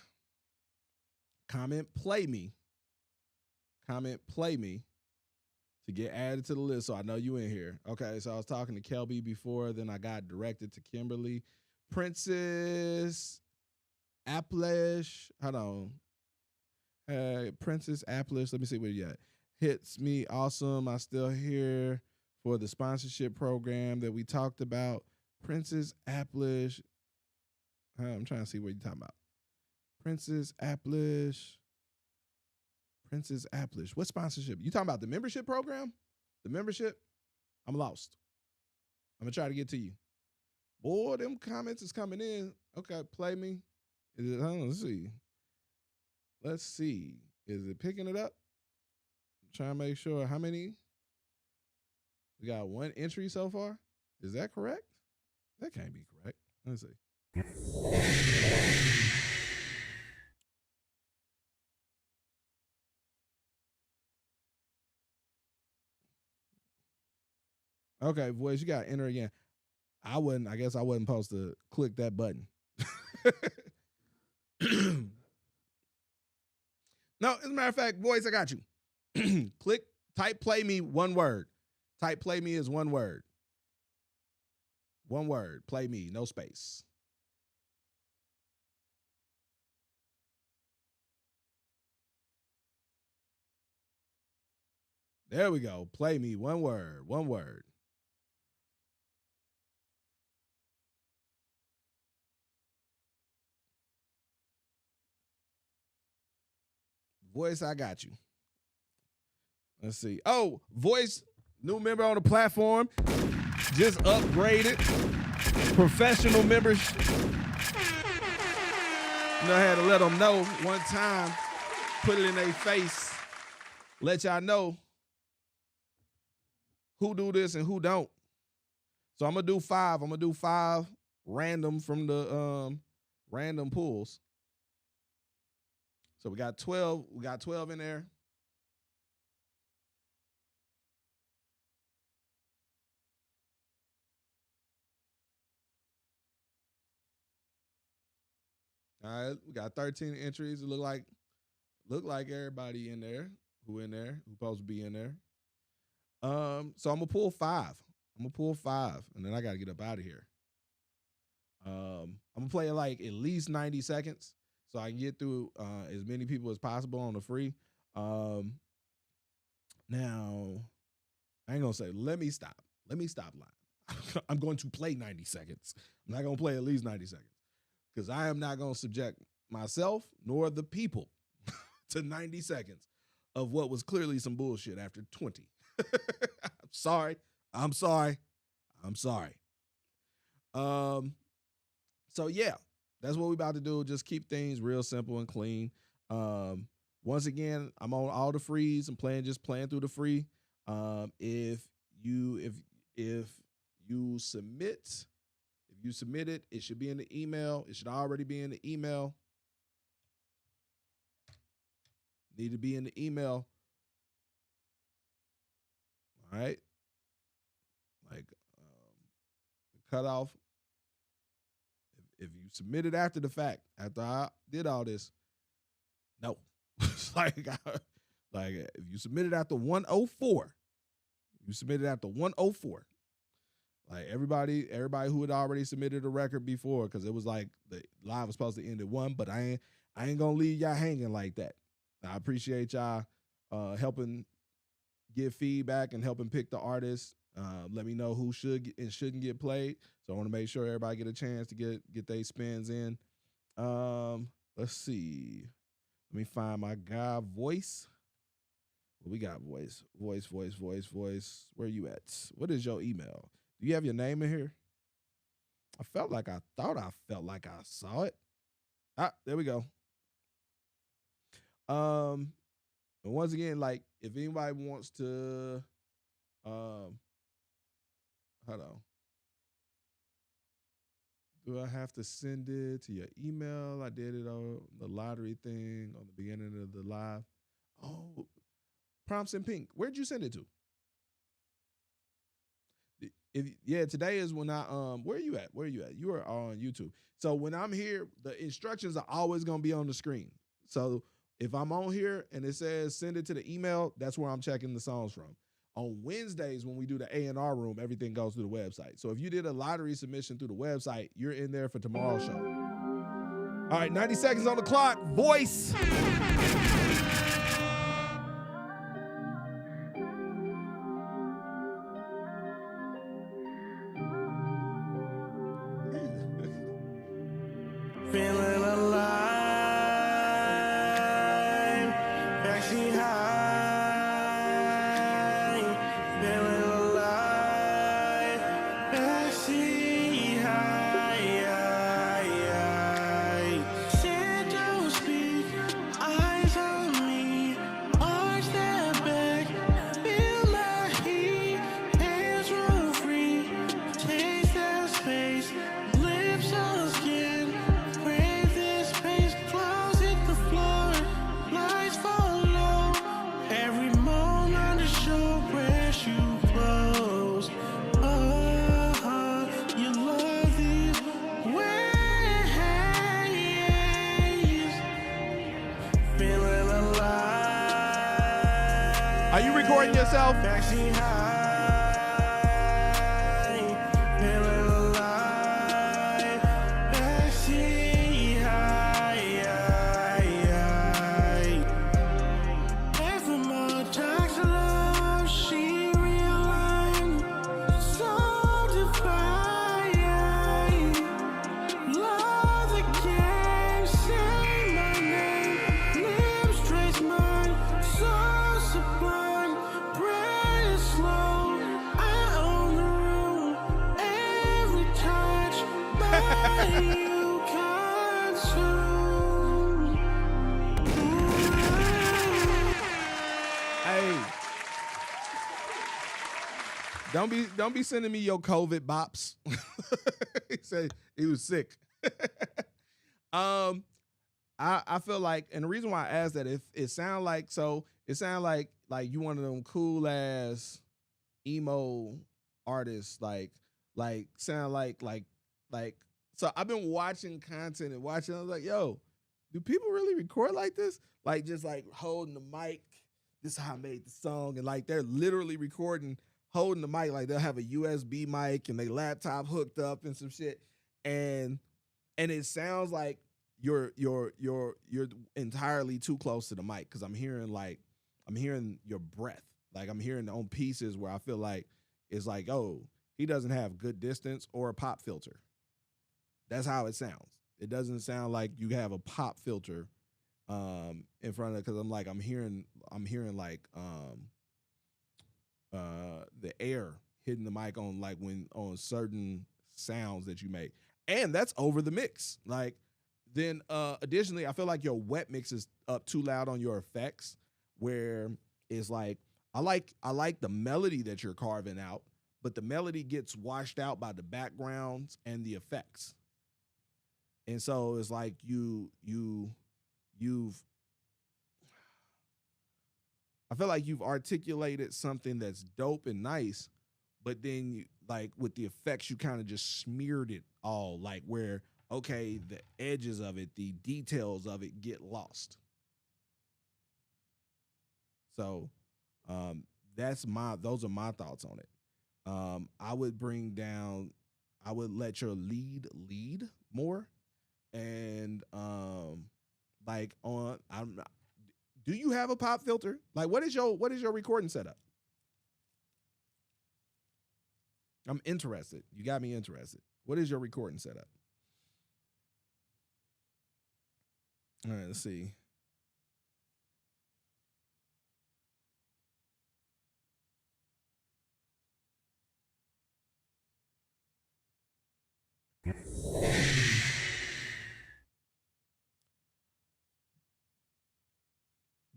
Comment play me to get added to the list so I know you in here. Okay, so I was talking to Kelby before, then I got directed to Kimberly. Princess Applish. Hold on. Princess Applish. Let me see what you got. Hits me awesome. I still here for the sponsorship program that we talked about. Princess Applish. I'm trying to see what you're talking about. Princess Applish. What sponsorship? You talking about the membership program? The membership? I'm lost. I'm gonna try to get to you. Boy, them comments is coming in. Okay, play me. Is it? Let's see. Let's see. Is it picking it up? I'm trying to make sure. How many? We got one entry so far. Is that correct? That can't be correct. Let's see. Okay, boys, you got to enter again. I guess I wasn't supposed to click that button. No, as a matter of fact, boys, I got you. Type play me, one word. Type play me is one word. One word, play me, no space. There we go. Play me, one word, one word. Voice, I got you. Let's see. Oh, Voice, new member on the platform. Just upgraded. Professional members. You know, I had to let them know one time. Put it in their face. Let y'all know who do this and who don't. So I'm going to do 5. I'm going to do 5 random from the random pools. So we got 12. We got 12 in there. All right, we got 13 entries. It look like everybody in there who's supposed to be in there. So I'm gonna pull 5. And then I gotta get up out of here. I'm gonna play it like at least 90 seconds so I can get through as many people as possible on the free. Now, I ain't gonna say, let me stop lying. I'm going to play 90 seconds. I'm not gonna play at least 90 seconds because I am not gonna subject myself nor the people to 90 seconds of what was clearly some bullshit after 20. I'm sorry. So yeah, that's what we about to do. Just keep things real simple and clean. Once again, I'm on all the frees. I'm playing through the free. If you submit it, it should be in the email. It should already be in the email. Need to be in the email. All right. Like the cutoff. If you submit it after the fact, after I did all this, no. like if you submit it after 104, you submitted after 104. Like everybody who had already submitted a record before, because it was like the live was supposed to end at 1, but I ain't gonna leave y'all hanging like that. I appreciate y'all helping give feedback and helping pick the artists. Let me know who should and shouldn't get played. So I want to make sure everybody get a chance to get their spins in. Let's see. Let me find my guy Voice. Well, we got Voice. Where you at? What is your email? Do you have your name in here? I felt like I saw it. There we go. And once again, like if anybody wants to hold on. Do I have to send it to your email? I did it on the lottery thing on the beginning of the live. Oh, Prompts in Pink. Where'd you send it to? Today is when I where are you at? You are on YouTube. So when I'm here, the instructions are always gonna be on the screen. So if I'm on here and it says send it to the email, that's where I'm checking the songs from. On Wednesdays, when we do the A&R room, everything goes through the website. So if you did a lottery submission through the website, you're in there for tomorrow's show. All right, 90 seconds on the clock. Voice. Feeling alive, actually high. Feeling alive, actually high. Shadows speak, eyes on me. Arch their back, feel my heat. Hands roll free, taste that space. Lips on skin. Are you recording yourself? Don't be sending me your COVID bops. He said he was sick. I feel like, and the reason why I asked that, if it sound like you one of them cool ass emo artists, like sound like. So I've been watching content and watching. I was like, yo, do people really record like this? Like just like holding the mic. This is how I made the song, and like they're literally recording, holding the mic, like they'll have a USB mic and their laptop hooked up and some shit, and it sounds like you're entirely too close to the mic, because I'm hearing your breath, like I'm hearing on pieces where I feel like it's like, oh, he doesn't have good distance or a pop filter. That's how it sounds. It doesn't sound like you have a pop filter in front of, because I'm hearing like the air hitting the mic on, like when on certain sounds that you make, and that's over the mix. Like then additionally, I feel like your wet mix is up too loud on your effects, where it's like I like the melody that you're carving out, but the melody gets washed out by the backgrounds and the effects. And so it's like you've I feel like you've articulated something that's dope and nice, but then like with the effects, you kind of just smeared it all, like where okay, the edges of it, the details of it get lost. So those are my thoughts on it. I would bring down, I would let your lead more, and like on I'm not, do you have a pop filter? Like what is your recording setup? I'm interested. You got me interested. What is your recording setup? All right, let's see.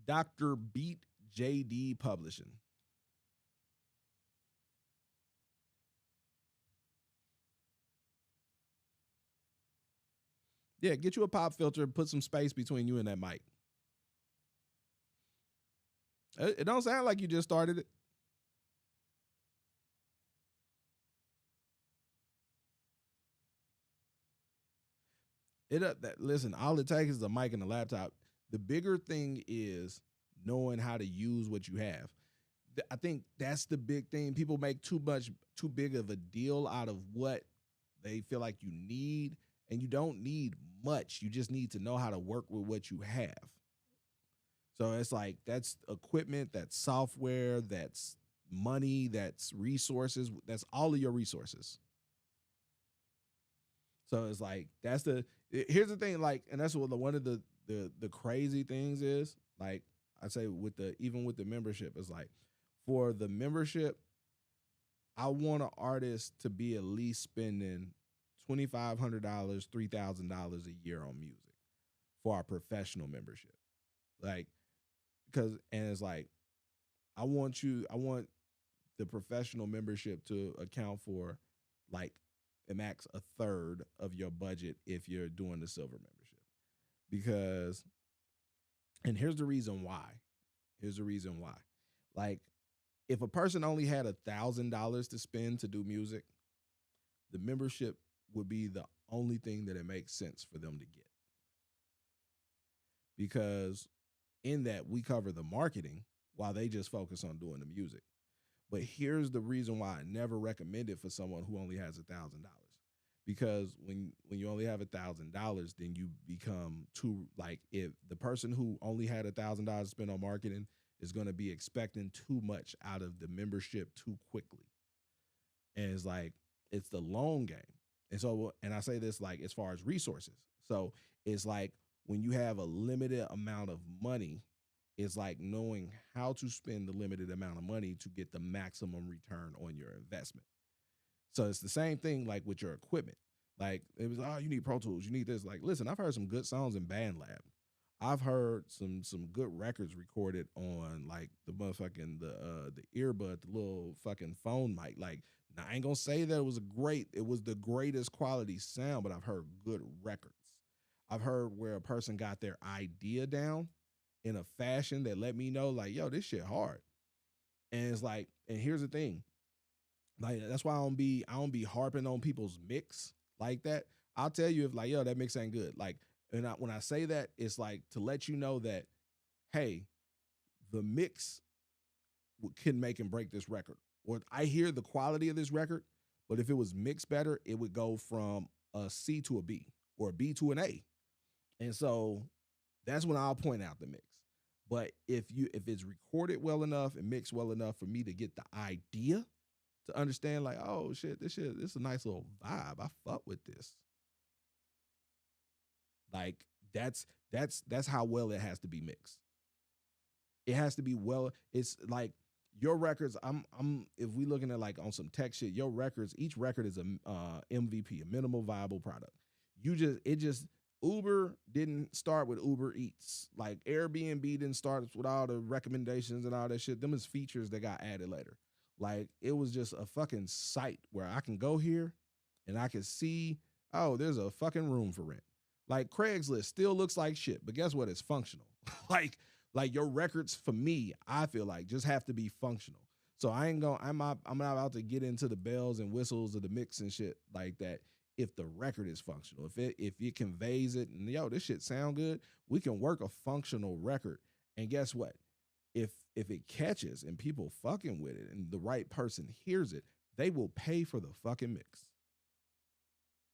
Dr. Beat JD Publishing. Yeah, get you a pop filter and put some space between you and that mic. It don't sound like you just started it. Listen, all it takes is a mic and a laptop. The bigger thing is knowing how to use what you have. I think that's the big thing. People make too big of a deal out of what they feel like you need, and you don't need much. You just need to know how to work with what you have. So it's like that's equipment, that's software, that's money, that's resources, that's all of your resources. So it's like here's the thing, like, and that's what one of the crazy things is, like I say even with the membership, it's like for the membership, I want an artist to be at least spending $2,500, $3,000 a year on music for our professional membership. Like, and it's like, I want the professional membership to account for like a max a third of your budget if you're doing the silver membership. Because, and here's the reason why. Like, if a person only had $1,000 to spend to do music, the membership would be the only thing that it makes sense for them to get. Because in that we cover the marketing while they just focus on doing the music. But here's the reason why I never recommend it for someone who only has $1,000. Because when you only have $1,000, then you become too, like, if the person who only had $1,000 to spend on marketing is going to be expecting too much out of the membership too quickly. And it's like, it's the long game. And so, and I say this like as far as resources. So it's like when you have a limited amount of money, it's like knowing how to spend the limited amount of money to get the maximum return on your investment. So it's the same thing like with your equipment. Like it was, oh, you need Pro Tools, you need this. Like, listen, I've heard some good songs in BandLab. I've heard some good records recorded on like the motherfucking the earbud, the little fucking phone mic. Like, now I ain't gonna say that it was the greatest quality sound, but I've heard good records. I've heard where a person got their idea down in a fashion that let me know, like, yo, this shit hard. And it's like, and here's the thing, like that's why I don't be harping on people's mix like that. I'll tell you if like, yo, that mix ain't good. Like, and when I say that, it's like to let you know that, hey, the mix can make and break this record. Or I hear the quality of this record, but if it was mixed better, it would go from a C to a B or a B to an A. And so that's when I'll point out the mix. But if it's recorded well enough and mixed well enough for me to get the idea to understand, like, oh shit, this is a nice little vibe. I fuck with this. Like that's how well it has to be mixed. It has to be well. It's like your records. If we looking at like on some tech shit, your records. Each record is a MVP, a minimal viable product. Uber didn't start with Uber Eats. Like Airbnb didn't start with all the recommendations and all that shit. Them is features that got added later. Like it was just a fucking site where I can go here and I can see, oh, there's a fucking room for rent. Like Craigslist still looks like shit, but guess what? It's functional. like your records for me, I feel like just have to be functional. So I'm not about to get into the bells and whistles of the mix and shit like that. If the record is functional, if it conveys it and yo, this shit sound good, we can work a functional record. And guess what? If it catches and people fucking with it and the right person hears it, they will pay for the fucking mix.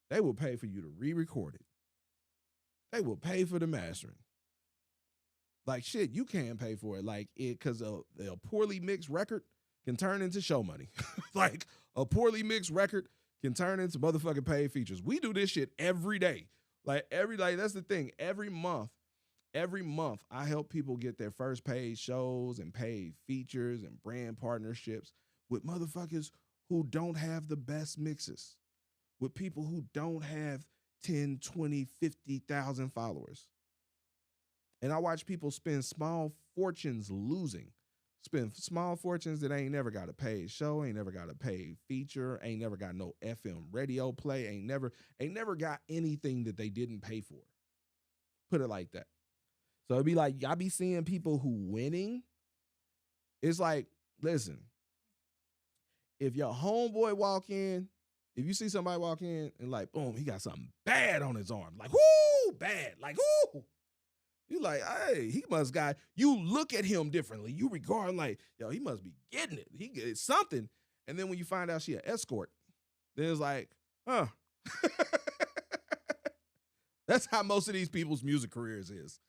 They will pay for you to re-record it. They will pay for the mastering. Like shit, you can pay for it. Like it, because a poorly mixed record can turn into show money. Like a poorly mixed record can turn into motherfucking paid features. We do this shit every day. Like every day, that's the thing. Every month, I help people get their first paid shows and paid features and brand partnerships with motherfuckers who don't have the best mixes, with people who don't have 10, 20, 50,000 followers. And I watch people spend small fortunes losing. Spend small fortunes that ain't never got a paid show, ain't never got a paid feature, ain't never got no FM radio play, ain't never got anything that they didn't pay for. Put it like that. So it'd be like, y'all be seeing people who winning. It's like, listen, if your homeboy walk in, if you see somebody walk in and like, boom, he got something bad on his arm, like, whoo, bad, like, whoo. You like, hey, he must got, you look at him differently. You regard him like, yo, he must be getting it. He gets something. And then when you find out she an escort, then it's like, huh. That's how most of these people's music careers is.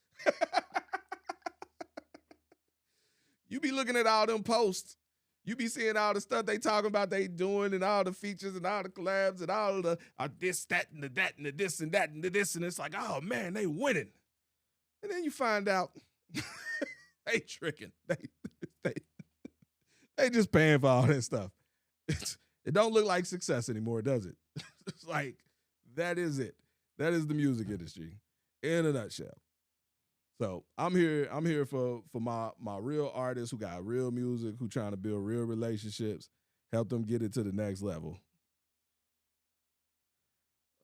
You be looking at all them posts. You be seeing all the stuff they talking about they doing and all the features and all the collabs and all the this, that, and the that, and the this, and that, and the this. And it's like, oh, man, they winning. And then you find out they tricking. They just paying for all that stuff. It don't look like success anymore, does it? It's like, that is it. That is the music industry in a nutshell. So I'm here for my real artists who got real music, who trying to build real relationships, help them get it to the next level.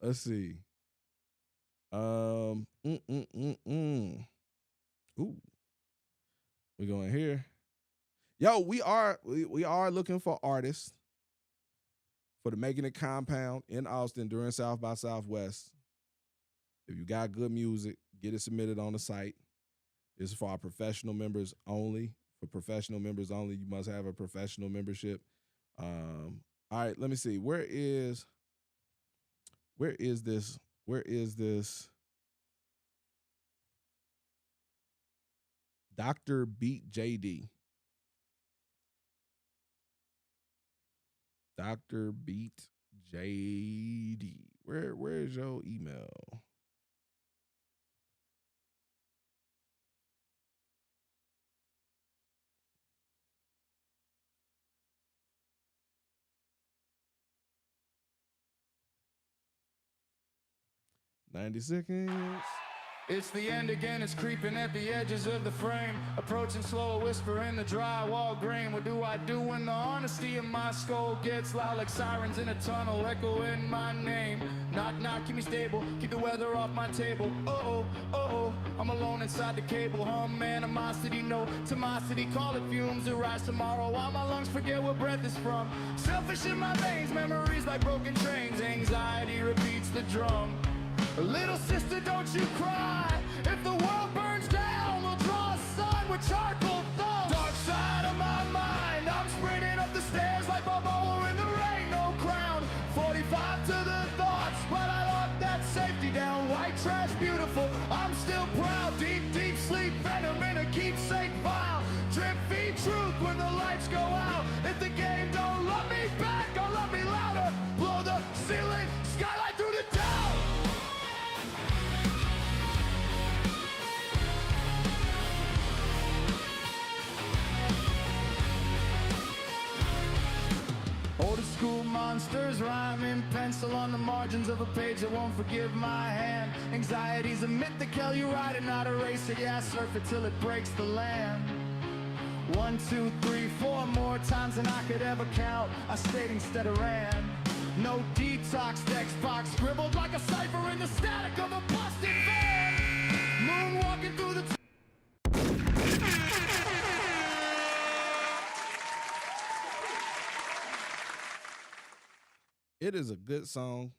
Let's see. Ooh. We going here. Yo, we are looking for artists for the Making It Compound in Austin during South by Southwest. If you got good music, get it submitted on the site. It's for our professional members only. For professional members only, you must have a professional membership. All right, let me see. Where is this? Dr. Beat JD. Dr. Beat JD. Where is your email? $90 seconds. It's the end again, it's creeping at the edges of the frame. Approaching slow, a whisper in the drywall grain. What do I do when the honesty in my skull gets loud like sirens in a tunnel, echoing my name? Knock, knock, keep me stable, keep the weather off my table. Oh, I'm alone inside the cable. Animosity, no timosity, call it fumes that rise tomorrow while my lungs forget what breath is from. Selfish in my veins, memories like broken trains. Anxiety repeats the drum. Little sister, don't you cry. If the world burns down, we'll draw a sun with charcoal thumbs. Dark side of my mind, I'm sprinting up the stairs like Balboa in the rain, no crown. 45 to the thoughts, but I locked that safety down. White trash, beautiful, I'm still proud. Deep, deep sleep, venom in a keepsake vial. Drip feed truth when the lights go out. If the game don't love me back, or love me louder. Blow the ceiling, skylight through the town. School monsters rhyme in pencil on the margins of a page that won't forgive my hand. Anxiety's a myth that kill you ride it, not a racer. Yeah, I surf it till it breaks the land. 1, 2, 3, 4 more times than I could ever count. I stayed instead of ran. No detox, Xbox scribbled like a cipher in the static of a busted van. Moonwalking through the It is a good song.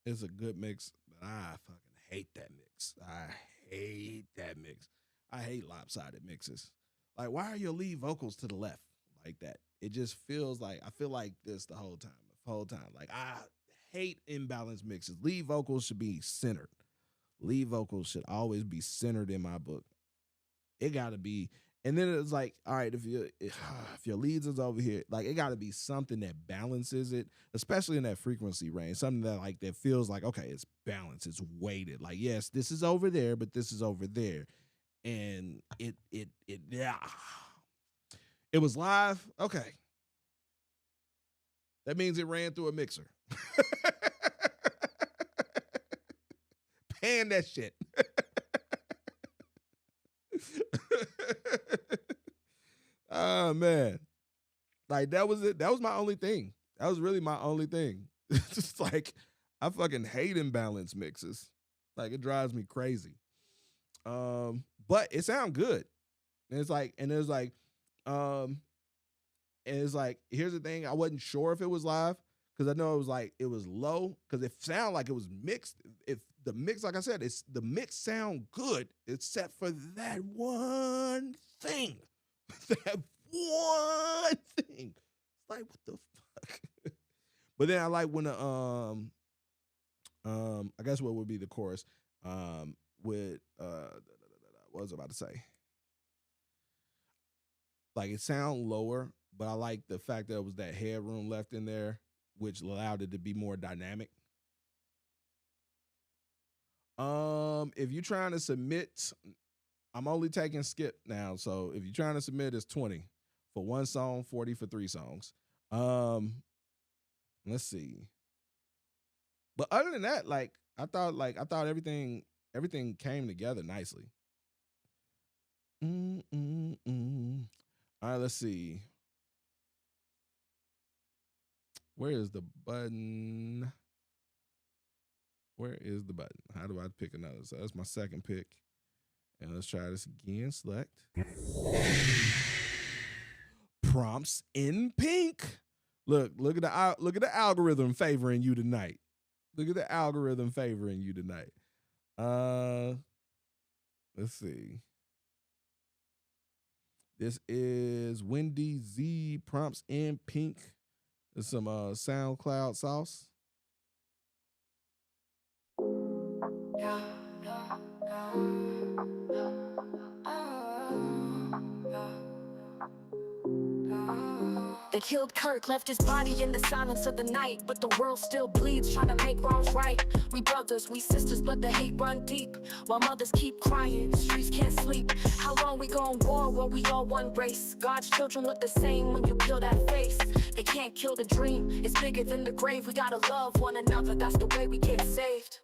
It's a good mix, but I fucking hate that mix. I hate that mix. I hate lopsided mixes. Like, why are your lead vocals to the left like that? It just feels like, I feel like this the whole time. Like, I hate imbalanced mixes. Lead vocals should be centered. Lead vocals should always be centered in my book. It got to be. And then it's like, all right, if your leads is over here, like, it got to be something that balances it, especially in that frequency range. Something that feels like, okay, it's balanced, it's weighted. Like, yes, this is over there, but this is over there. And it was live. Okay. That means it ran through a mixer. Pan that shit. Oh man. Like, that was it. That was my only thing. That was really my only thing. It's just like, I fucking hate imbalanced mixes. Like, it drives me crazy. But it sounds good. And it's like, here's the thing. I wasn't sure if it was live, because I know it was low, because it sounded like it was mixed. If the mix, like I said, the mix sound good, except for that one thing. That one thing. It's like, what the fuck? But then I like when the I guess what would be the chorus with what was I about to say? Like, it sound lower, but I like the fact that it was that headroom left in there, which allowed it to be more dynamic. If you're trying to submit, I'm only taking skip now. So if you're trying to submit, it's 20 for one song, 40 for 3 songs. Let's see. But other than that, I thought everything came together nicely. All right, let's see. Where is the button? How do I pick another? So that's my second pick. And let's try this again. Select. Prompts in pink. Look at the algorithm favoring you tonight. Let's see. This is Wendy Z, Prompts in Pink. There's some SoundCloud sauce. They killed Kirk, left his body in the silence of the night, but the world still bleeds, trying to make wrongs right. We brothers, we sisters, but the hate run deep, while mothers keep crying, the streets can't sleep. How long we gon' war while we all one race? God's children look the same when you peel that face. They can't kill the dream, it's bigger than the grave. We gotta love one another, that's the way we get saved.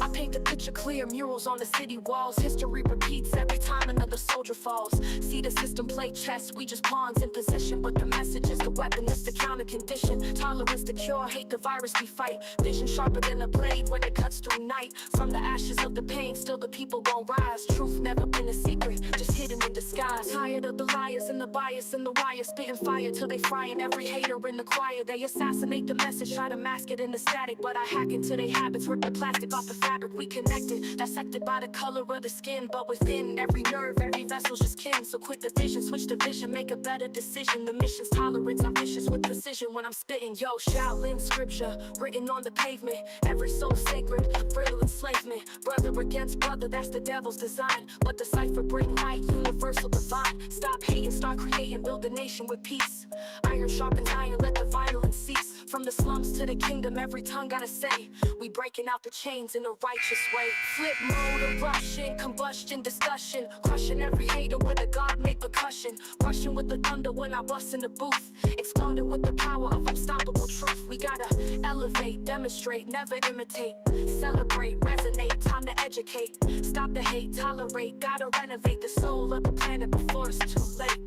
I paint the picture clear, murals on the city walls. History repeats every time another soldier falls. See the system play chess, we just pawns in position. But the message is the weapon, it's the counter condition. Tolerance the cure, hate the virus we fight. Vision sharper than a blade when it cuts through night. From the ashes of the pain, still the people gon' rise. Truth never been a secret, just hidden in disguise. Tired of the liars and the bias and the wire, spitting fire till they frying every hater in the choir. They assassinate the message, try to mask it in the static, but I hack into their habits, rip the plastic off the fabric. We connected, dissected by the color of the skin, but within every nerve, every vessel's just kin. So quit division, switch the vision, make a better decision. The mission's tolerance, I'm vicious with precision when I'm spitting. Yo, Shaolin scripture, written on the pavement. Every soul sacred, brittle enslavement. Brother against brother, that's the devil's design. But the cipher bring light, universal divine. Stop hating, start creating, build a nation with peace. Iron sharpens iron, let the violence cease. From the slums to the kingdom, every tongue gotta say, we breaking out the chains in a righteous way. Flip mode, eruption, combustion, discussion, crushing every hater with a God-made percussion, rushing with the thunder when I bust in the booth, exploding with the power of unstoppable truth. We gotta elevate, demonstrate, never imitate, celebrate, resonate, time to educate, stop the hate, tolerate, gotta renovate the soul of the planet before it's too late.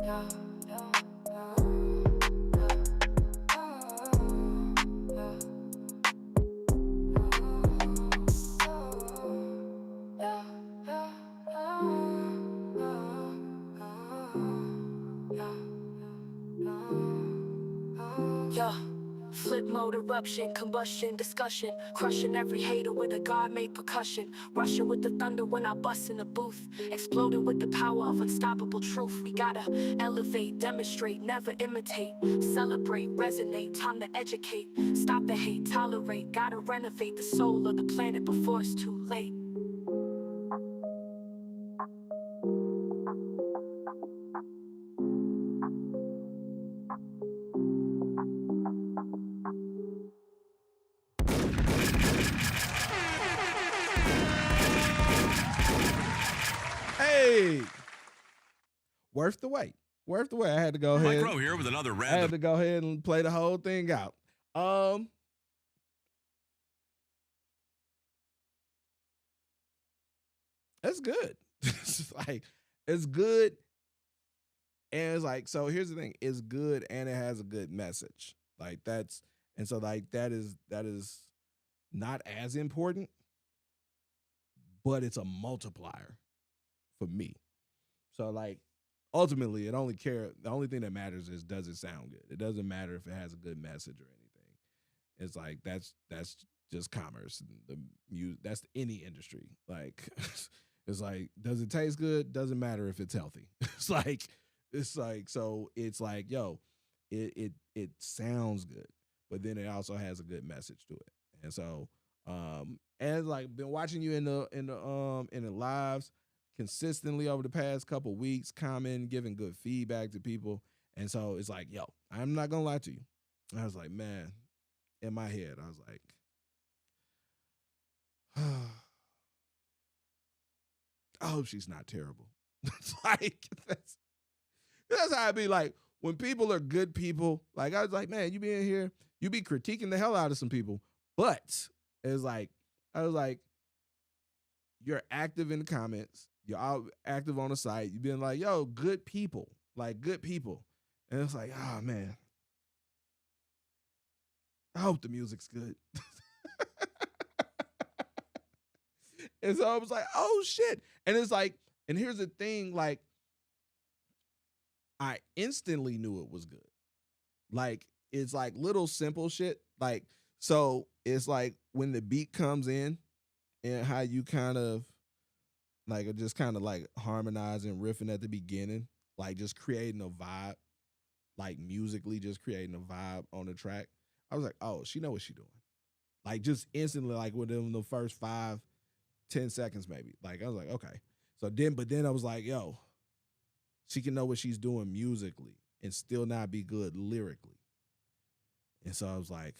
Yeah. Flip mode, eruption, combustion, discussion, crushing every hater with a God-made percussion, rushing with the thunder when I bust in the booth, exploding with the power of unstoppable truth. We gotta elevate, demonstrate, never imitate, celebrate, resonate, time to educate, stop the hate, tolerate, gotta renovate the soul of the planet before it's too late. Hey, worth the wait. Worth the wait. I had to go ahead. Mike Rowe here with another I had random. to go ahead and play the whole thing out. It's good. It's like it's good, and it's like so. Here's the thing: it's good, and it has a good message. Like that's and so like that is not as important, but it's a multiplier for me. So like ultimately, the only thing that matters is does it sound good. It doesn't matter if it has a good message or anything. It's like that's just commerce. That's any industry. Like it's like does it taste good? Doesn't matter if it's healthy. It's like so it's like yo, it sounds good, but then it also has a good message to it. And so and like been watching you in the lives consistently over the past couple weeks, commenting, giving good feedback to people. And so it's like, yo, I'm not gonna lie to you. I was like, man, in my head, I was like, I hope she's not terrible. It's like that's how I be like when people are good people. Like I was like, man, you be in here, you be critiquing the hell out of some people, but it's like I was like, you're active in the comments, you're out active on the site, you've been like, yo, good people, like good people, and it's like, oh man, I hope the music's good. And so I was like, oh shit. And it's like, and here's the thing, like, I instantly knew it was good. Like, it's like little simple shit. Like, so it's like when the beat comes in and how you kind of like are just kind of like harmonizing, riffing at the beginning, like just creating a vibe, like musically just creating a vibe on the track. I was like, oh, she know what she doing. Like just instantly, like within the first 5-10 seconds, maybe. Like I was like, okay. So but then I was like, yo, she can know what she's doing musically and still not be good lyrically. And so I was like,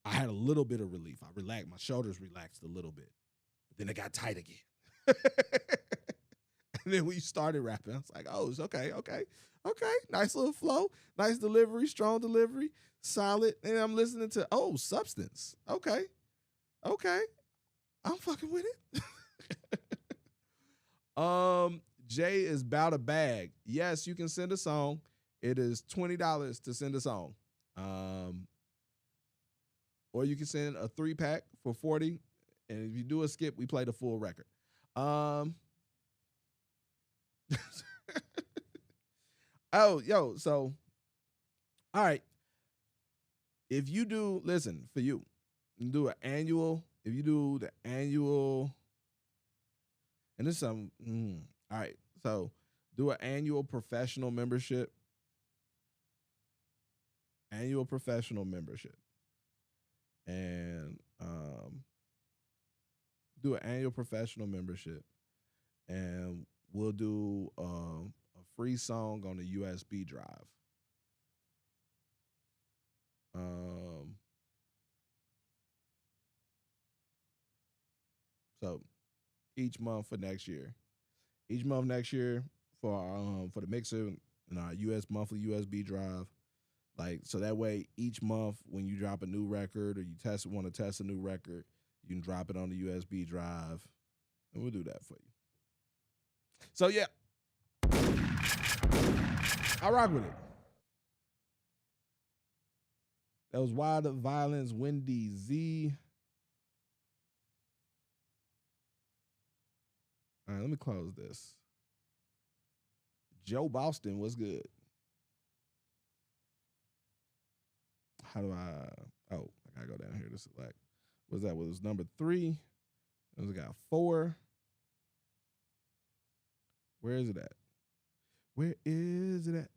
I had a little bit of relief. I relaxed, my shoulders relaxed a little bit, but then it got tight again. And then we started rapping. I was like, oh, it's okay. Nice little flow, nice delivery, strong delivery, solid. And I'm listening to, Substance. Okay. I'm fucking with it. Jay is about a bag. Yes, you can send a song. It is $20 to send a song. Or you can send a 3-pack for $40. And if you do a skip, we play the full record. So all right. If you do, listen, for you do an annual, if you do the annual, and this is some, all right, so do an annual professional membership. And do an annual professional membership, and we'll do a free song on a USB drive. So each month for next year. Each month next year for the mixer and our monthly USB drive. Like, so that way each month when you drop a new record or you want to test a new record, you can drop it on the USB drive, and we'll do that for you. So yeah, I rock with it. That was Wild Violence, Wendy Z. All right, let me close this. Joe Boston, what's good? How do I? Oh, I gotta go down here to select. What's that? Was number 3? And we got 4. Where is it at? Where is it at?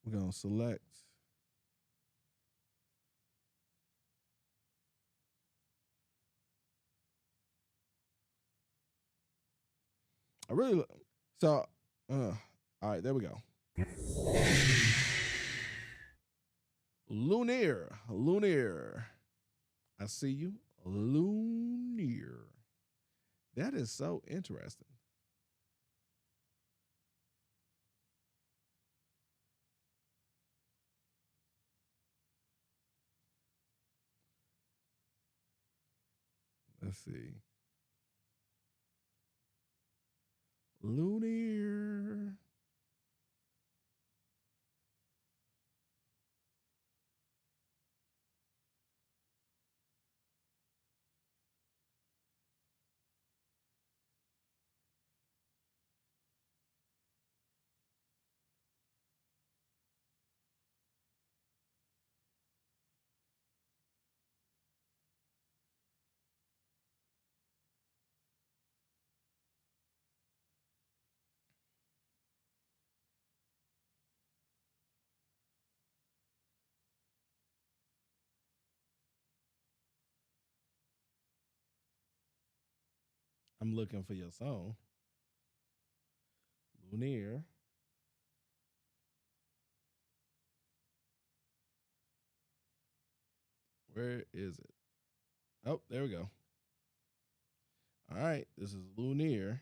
We're gonna select. I really so. All right, there we go. Lunaire. I see you, Lunaire. That is so interesting. Let's see. Lunaire. I'm looking for your song. Lunaire. Where is it? Oh, there we go. All right, this is Lunaire.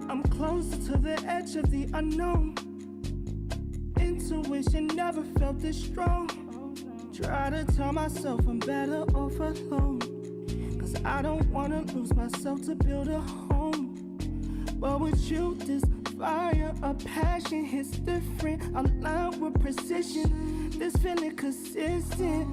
I'm close to the edge of the unknown. Intuition never felt this strong. Try to tell myself I'm better off alone, 'cause I don't wanna lose myself to build a home. But with you, this fire, a passion hits different. Aligned with precision, this feeling consistent.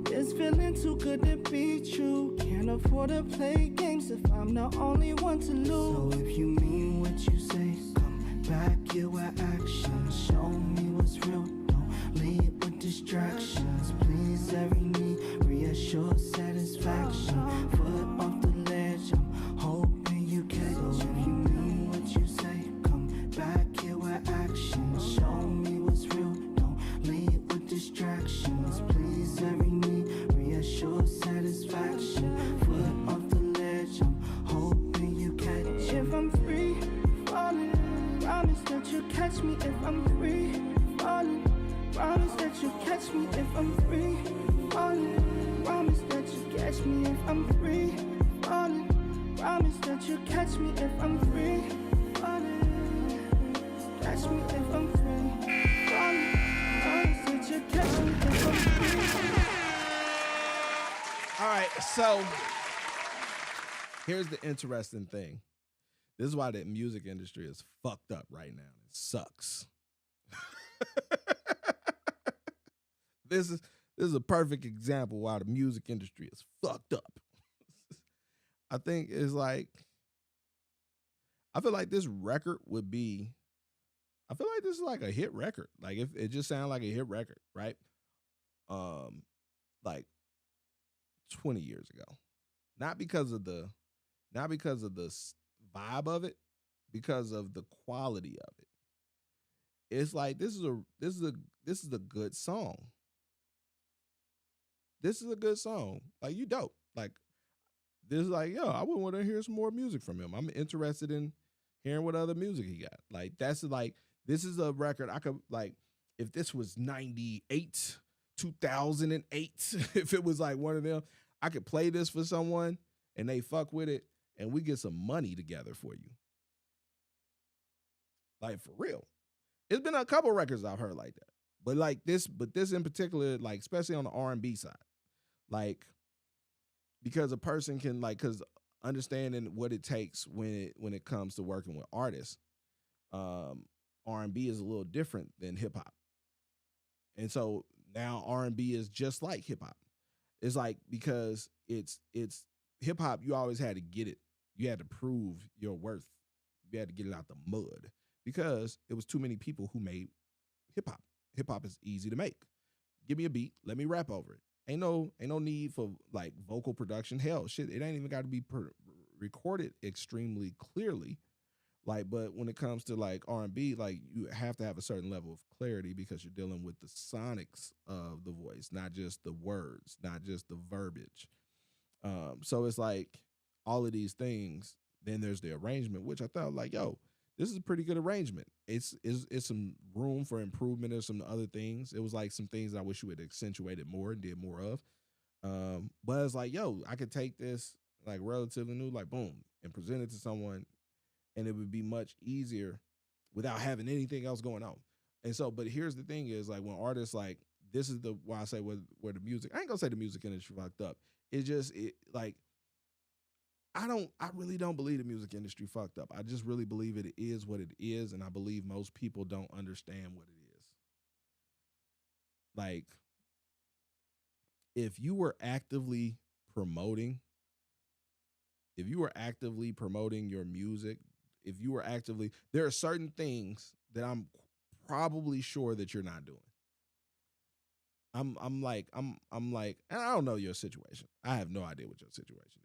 This feeling too good to be true. Can't afford to play games if I'm the only one to lose. So if you mean what you say, come back here with action. Show me what's real, don't lead with distractions. Please every need, reassure satisfaction. Foot off the ledge, I'm hoping you catch. So if you mean what you say, come back here with action. Show me what's real, don't lead with distractions. Please every need, reassure satisfaction. Foot off the ledge, I'm hoping you catch. If I'm free falling, promise that you'll catch me. If I'm free falling, promise that you'll catch me. If I'm free falling, promise that you'll catch me. If I'm free falling, promise that you'll catch me. If I'm free falling, catch me. If I'm free falling, promise that you'll catch me. If I'm free. All right, so here's the interesting thing. This is why the music industry is fucked up right now. It sucks. This is a perfect example why the music industry is fucked up. I think it's like, I feel like this record would be. I feel like this is like a hit record. Like if it just sounded like a hit record, right? Like 20 years ago. Not because of the vibe of it, because of the quality of it. It's like this is a good song. This is a good song. Like you dope. Like this is like, yo, I would want to hear some more music from him. I'm interested in hearing what other music he got. Like that's like this is a record I could like if this was 98, 2008, if it was like one of them, I could play this for someone and they fuck with it and we get some money together for you. Like for real. It's been a couple records I've heard like that. But this in particular, like especially on the R&B side. Like because a person can like cuz understanding what it takes when it comes to working with artists. R&B is a little different than hip hop. And so now R&B is just like hip hop. It's like because it's hip hop, you always had to get it. You had to prove your worth. You had to get it out the mud because it was too many people who made hip hop. Hip hop is easy to make. Give me a beat, let me rap over it. Ain't no need for like vocal production. Hell, shit, it ain't even got to be recorded extremely clearly. Like, but when it comes to like R&B, like you have to have a certain level of clarity because you're dealing with the sonics of the voice, not just the words, not just the verbiage. So it's like all of these things. Then there's the arrangement, which I thought like, yo, this is a pretty good arrangement. It's some room for improvement. There's some other things. It was like some things I wish you had accentuated more and did more of. But it's like, yo, I could take this like relatively new, like boom, and present it to someone, and it would be much easier without having anything else going on. And so, but here's the thing is like when artists like this is the why I say where the music, I ain't gonna say the music industry fucked up. It's just like I really don't believe the music industry fucked up. I just really believe it is what it is, and I believe most people don't understand what it is. Like, if you were actively promoting your music, if you were actively, there are certain things that I'm probably sure that you're not doing. I'm like, and I don't know your situation. I have no idea what your situation is.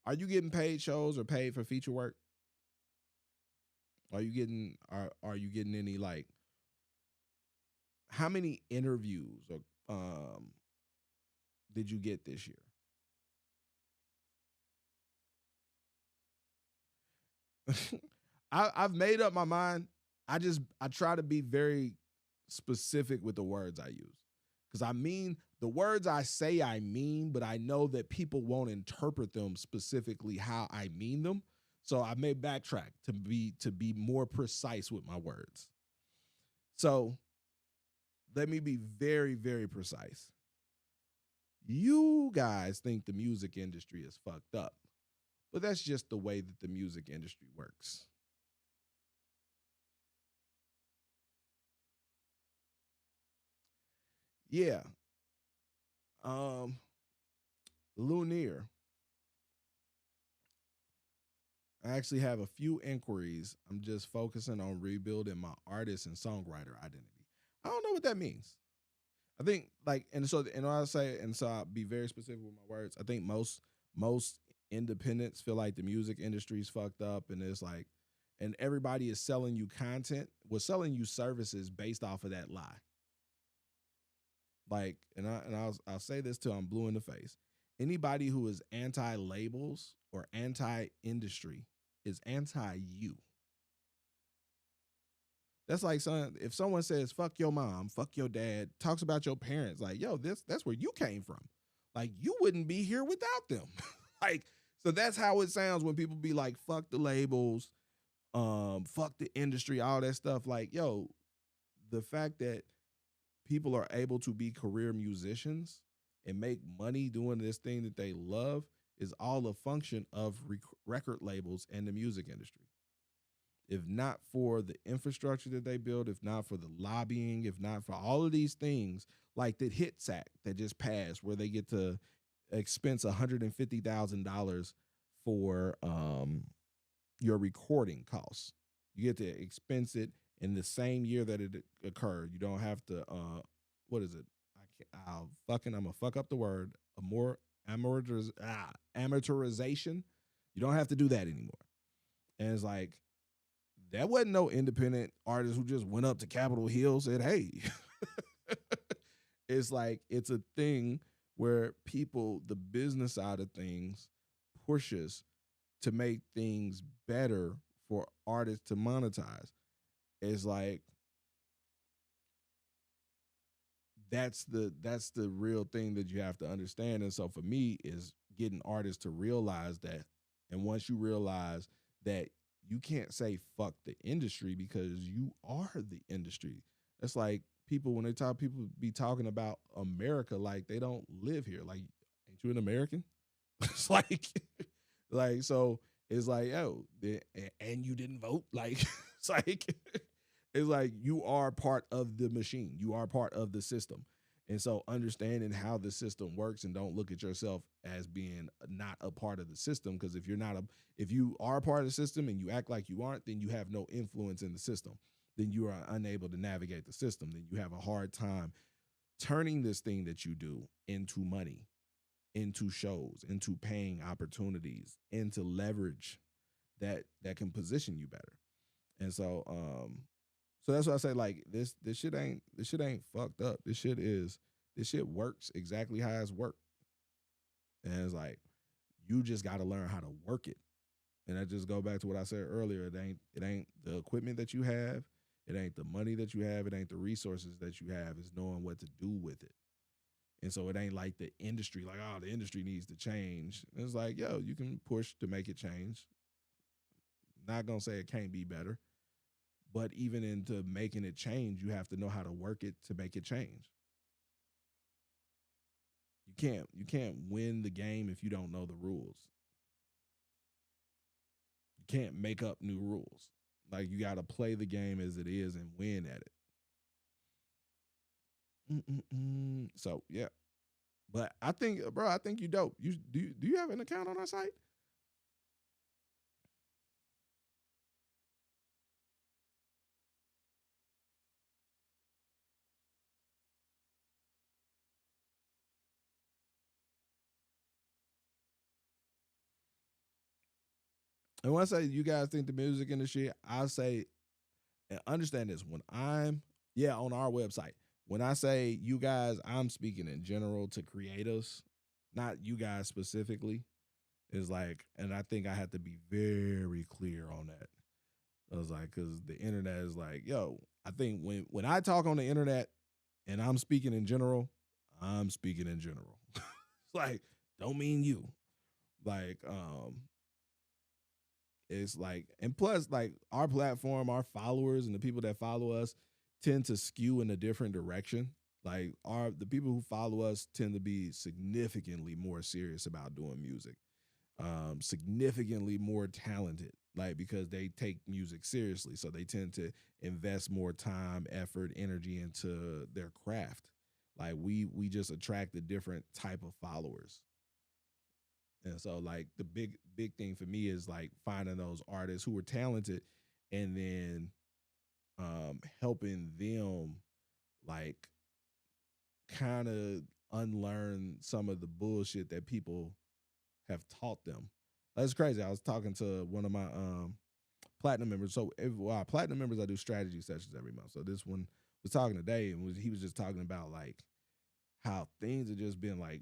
Are you getting paid shows or paid for feature work? Are you getting any like how many interviews or did you get this year? I've made up my mind. I try to be very specific with the words I use. Because I mean the words I say I mean, but I know that people won't interpret them specifically how I mean them. So I may backtrack to be more precise with my words. So let me be very, very precise. You guys think the music industry is fucked up, but that's just the way that the music industry works. Yeah. Lunier. I actually have a few inquiries. I'm just focusing on rebuilding my artist and songwriter identity. I don't know what that means. I think like, so I'll be very specific with my words. I think most independents feel like the music industry is fucked up and it's like, and everybody is selling you content, selling you services based off of that lie. Like, and I'll say this till I'm blue in the face. Anybody who is anti-labels or anti-industry is anti-you. That's like if someone says, fuck your mom, fuck your dad, talks about your parents, like, yo, that's where you came from. Like, you wouldn't be here without them. Like, so that's how it sounds when people be like, fuck the labels, fuck the industry, all that stuff. Like, yo, the fact that people are able to be career musicians and make money doing this thing that they love is all a function of record labels and the music industry. If not for the infrastructure that they build, if not for the lobbying, if not for all of these things, like the HITS Act that just passed, where they get to expense $150,000 for your recording costs. You get to expense it in the same year that it occurred. You don't have to what is it? I'm gonna fuck up the word. A more amateurization. You don't have to do that anymore. And it's like that wasn't no independent artist who just went up to Capitol Hill said, "Hey." It's like it's a thing where people, the business side of things, pushes to make things better for artists to monetize. It's like that's the real thing that you have to understand. And so for me is getting artists to realize that. And once you realize that you can't say fuck the industry because you are the industry. It's like people when they talk people be talking about America like they don't live here. Like, ain't you an American? It's like so it's like, yo, and you didn't vote. Like it's like it's like you are part of the machine. You are part of the system. And so understanding how the system works and don't look at yourself as being not a part of the system. Because if you are a part of the system and you act like you aren't, then you have no influence in the system. Then you are unable to navigate the system. Then you have a hard time turning this thing that you do into money, into shows, into paying opportunities, into leverage that can position you better. And so that's why I say like this shit ain't fucked up. This shit works exactly how it's worked. And it's like you just got to learn how to work it. And I just go back to what I said earlier. It ain't the equipment that you have, it ain't the money that you have, it ain't the resources that you have. It's knowing what to do with it. And so it ain't like the industry, like, oh, the industry needs to change. It's like, yo, you can push to make it change. Not gonna say it can't be better, but even into making it change, you have to know how to work it to make it change. You can't win the game if you don't know the rules. You can't make up new rules. Like you got to play the game as it is and win at it. So yeah, but I think, bro, I think you dope. Do you have an account on our site? And when I say you guys think the music industry, I say and understand this when I'm on our website. When I say you guys, I'm speaking in general to creators, not you guys specifically. Is like, and I think I have to be very clear on that. I was like, because the internet is like, yo, I think when I talk on the internet and I'm speaking in general, I'm speaking in general. It's like, don't mean you. Like, it's like, and plus, like our platform, our followers, and the people that follow us tend to skew in a different direction. Like the people who follow us tend to be significantly more serious about doing music, significantly more talented, like because they take music seriously. So they tend to invest more time, effort, energy into their craft. Like we just attract a different type of followers. And so like the big thing for me is like finding those artists who are talented and then helping them like kind of unlearn some of the bullshit that people have taught them. That's crazy. I was talking to one of my platinum members. So platinum members, I do strategy sessions every month. So this one was talking today and he was just talking about like how things have just been like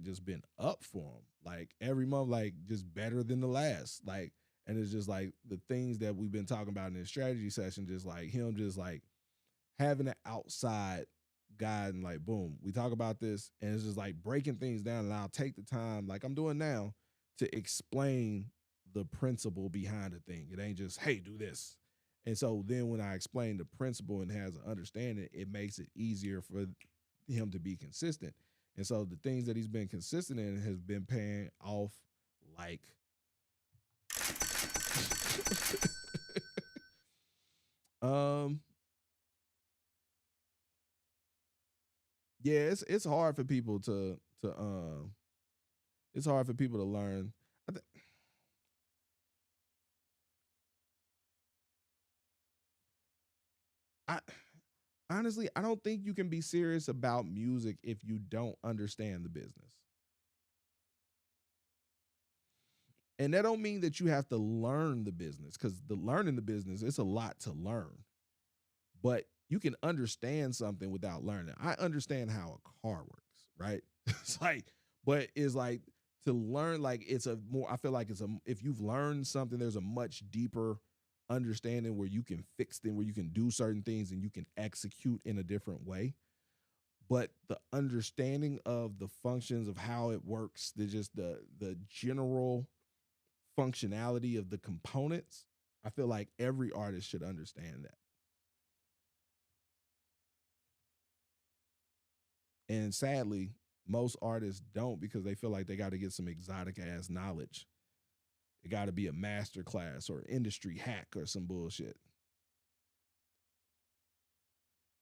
just been up for him. Like every month, like just better than the last. Like, and it's just like the things that we've been talking about in this strategy session, just like him just like having an outside guide and like boom, we talk about this and it's just like breaking things down and I'll take the time, like I'm doing now, to explain the principle behind the thing. It ain't just, hey, do this. And so then when I explain the principle and has an understanding, it makes it easier for him to be consistent. And so the things that he's been consistent in has been paying off like um yeah, it's hard for people to it's hard for people to learn. I honestly, I don't think you can be serious about music if you don't understand the business. And that don't mean that you have to learn the business, because the learning the business, it's a lot to learn. But you can understand something without learning. I understand how a car works, right? It's like, but it's like to learn, like it's a more, I feel like it's a, if you've learned something, there's a much deeper understanding where you can fix things, where you can do certain things and you can execute in a different way. But the understanding of the functions of how it works, the general functionality of the components, I feel like every artist should understand that. And sadly, most artists don't, because they feel like they got to get some exotic ass knowledge. It got to be a master class or industry hack or some bullshit.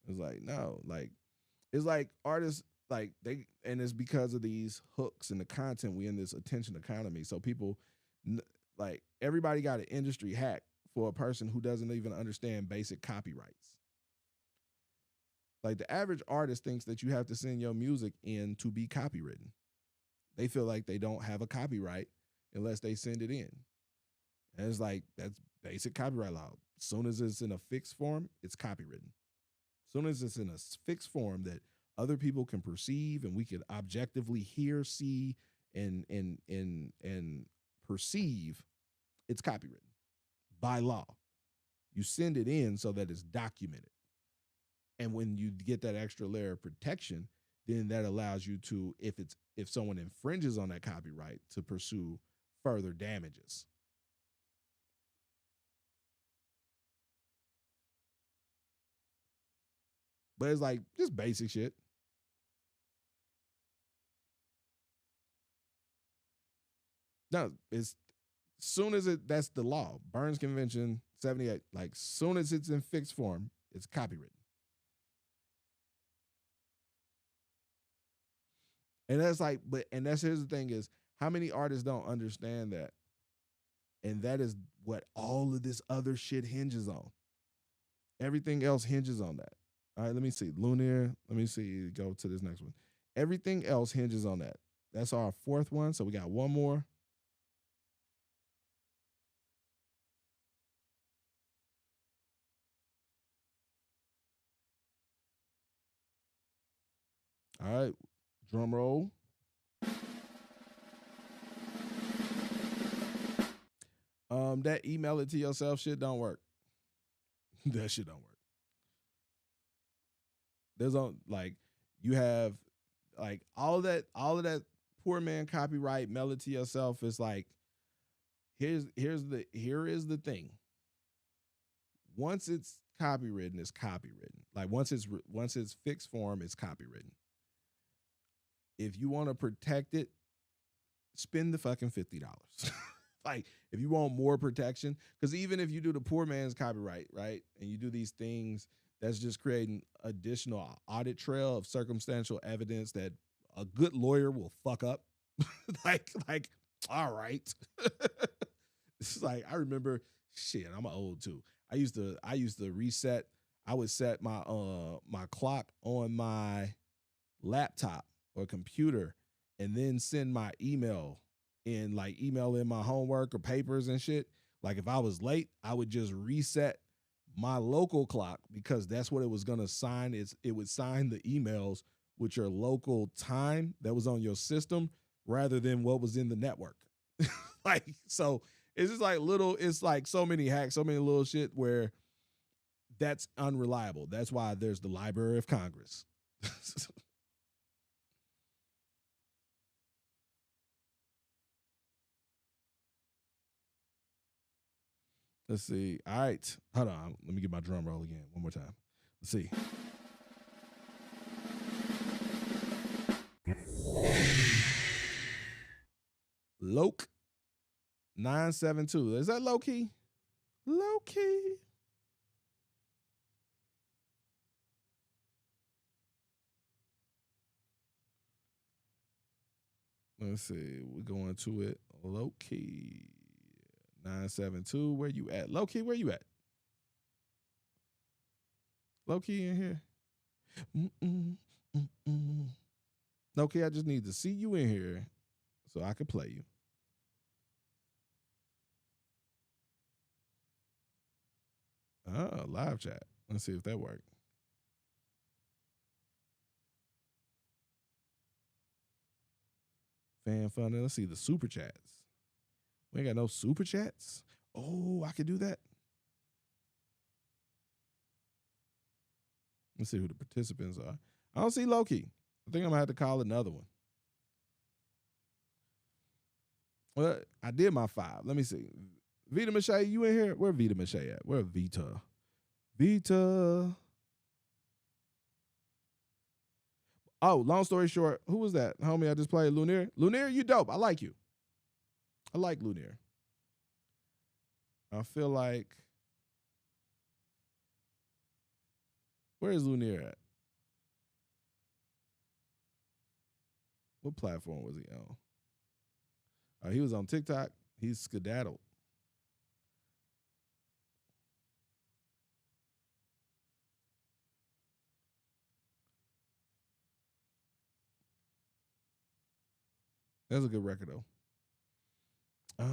It's like, no, like, it's like artists, like they, and it's because of these hooks and the content, we in this attention economy. So people, like, everybody got an industry hack for a person who doesn't even understand basic copyrights. Like the average artist thinks that you have to send your music in to be copywritten. They feel like they don't have a copyright unless they send it in. And it's like, that's basic copyright law. As soon as it's in a fixed form, it's copywritten. As soon as it's in a fixed form that other people can perceive and we can objectively hear, see, and perceive, it's copywritten by law. You send it in so that it's documented. And when you get that extra layer of protection, then that allows you to, if someone infringes on that copyright, to pursue further damages. But it's like just basic shit. No, it's soon as that's the law. Burns Convention 78, like soon as it's in fixed form, it's copywritten. And that's like, and that's, here's the thing is, how many artists don't understand that? And that is what all of this other shit hinges on. Everything else hinges on that. All right, let me see. Lunar, let me see. Go to this next one. Everything else hinges on that. That's our fourth one. So we got one more. All right, drum roll. That email it to yourself shit don't work. That shit don't work. There's on, like, you have like all of that poor man copyright, mail it to yourself. Is like, here is the thing. Once it's copywritten, it's copywritten. Like once it's fixed form, it's copywritten. If you want to protect it, spend the fucking $50. Like if you want more protection, because even if you do the poor man's copyright, right, and you do these things, that's just creating additional audit trail of circumstantial evidence that a good lawyer will fuck up. like, all right. It's like, I remember, shit, I'm old too. I used to reset. I would set my my clock on my laptop or computer and then send my email in, like email in my homework or papers and shit. Like if I was late, I would just reset my local clock, because that's what it was going to sign. It would sign the emails with your local time that was on your system rather than what was in the network. Like, so it's just like it's like so many hacks, so many little shit where that's unreliable. That's why there's the Library of Congress. Let's see. All right. Hold on. Let me get my drum roll again one more time. Let's see. Loke 972. Is that low key? Low key. Let's see. We're going to it. Low key 972. Where you at? Low key, where you at? Low key in here. Mm-mm, mm-mm. Low key, I just need to see you in here so I can play you. Oh, live chat. Let's see if that worked. Fan fun. Let's see the super chats. We ain't got no super chats. Oh, I could do that. Let's see who the participants are. I don't see Loki. I think I'm gonna have to call another one. Well, I did my 5. Let me see. Vita Mache, you in here? Where Vita Mache at? Where Vita? Vita. Oh, long story short, who was that? Homie, I just played Lunaire. Lunaire, you dope. I like you. I like Lunaire. I feel like. Where is Lunaire at? What platform was he on? He was on TikTok. He's skedaddled. That's a good record though. I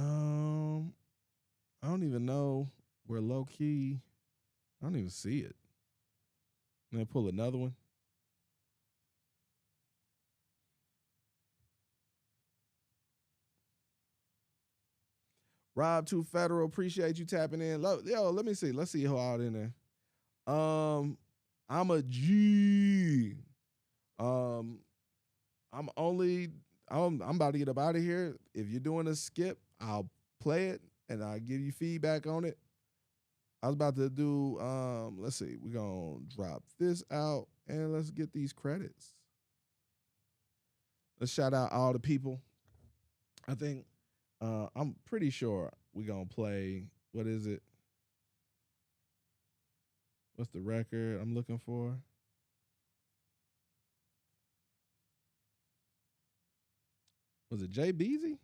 don't even know where low key. I don't even see it. I'm gonna pull another one. Rob Two Federal, appreciate you tapping in. Yo, let me see. Let's see who out in there. I'm a G. I'm about to get up out of here. If you're doing a skip, I'll play it and I'll give you feedback on it. I was about to do let's see, we're gonna drop this out and let's get these credits. Let's shout out all the people. I think I'm pretty sure we're gonna play, what is it? What's the record I'm looking for? Was it Jay Beezy?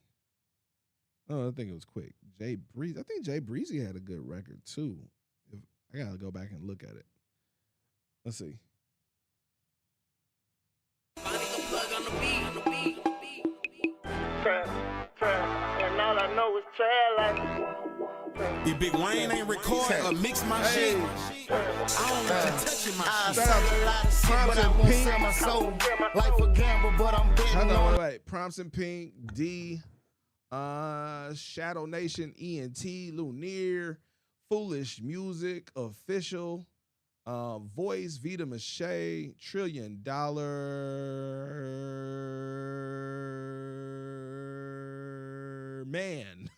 Oh, I think it was Quick. Jay Breezy. I think Jay Breezy had a good record too. If I gotta go back and look at it. Let's see. And all I know is trail. If Big Wayne ain't record or mix my shit, I don't want you touching my shit. But I won't sell my soul. Life a gamble, but I'm betting on it. Wait. Prompts and Pink, D, Shadow Nation, ENT, Lunaire, Foolish Music, Official, Voice, Vita Mache, $1 Trillion, Man.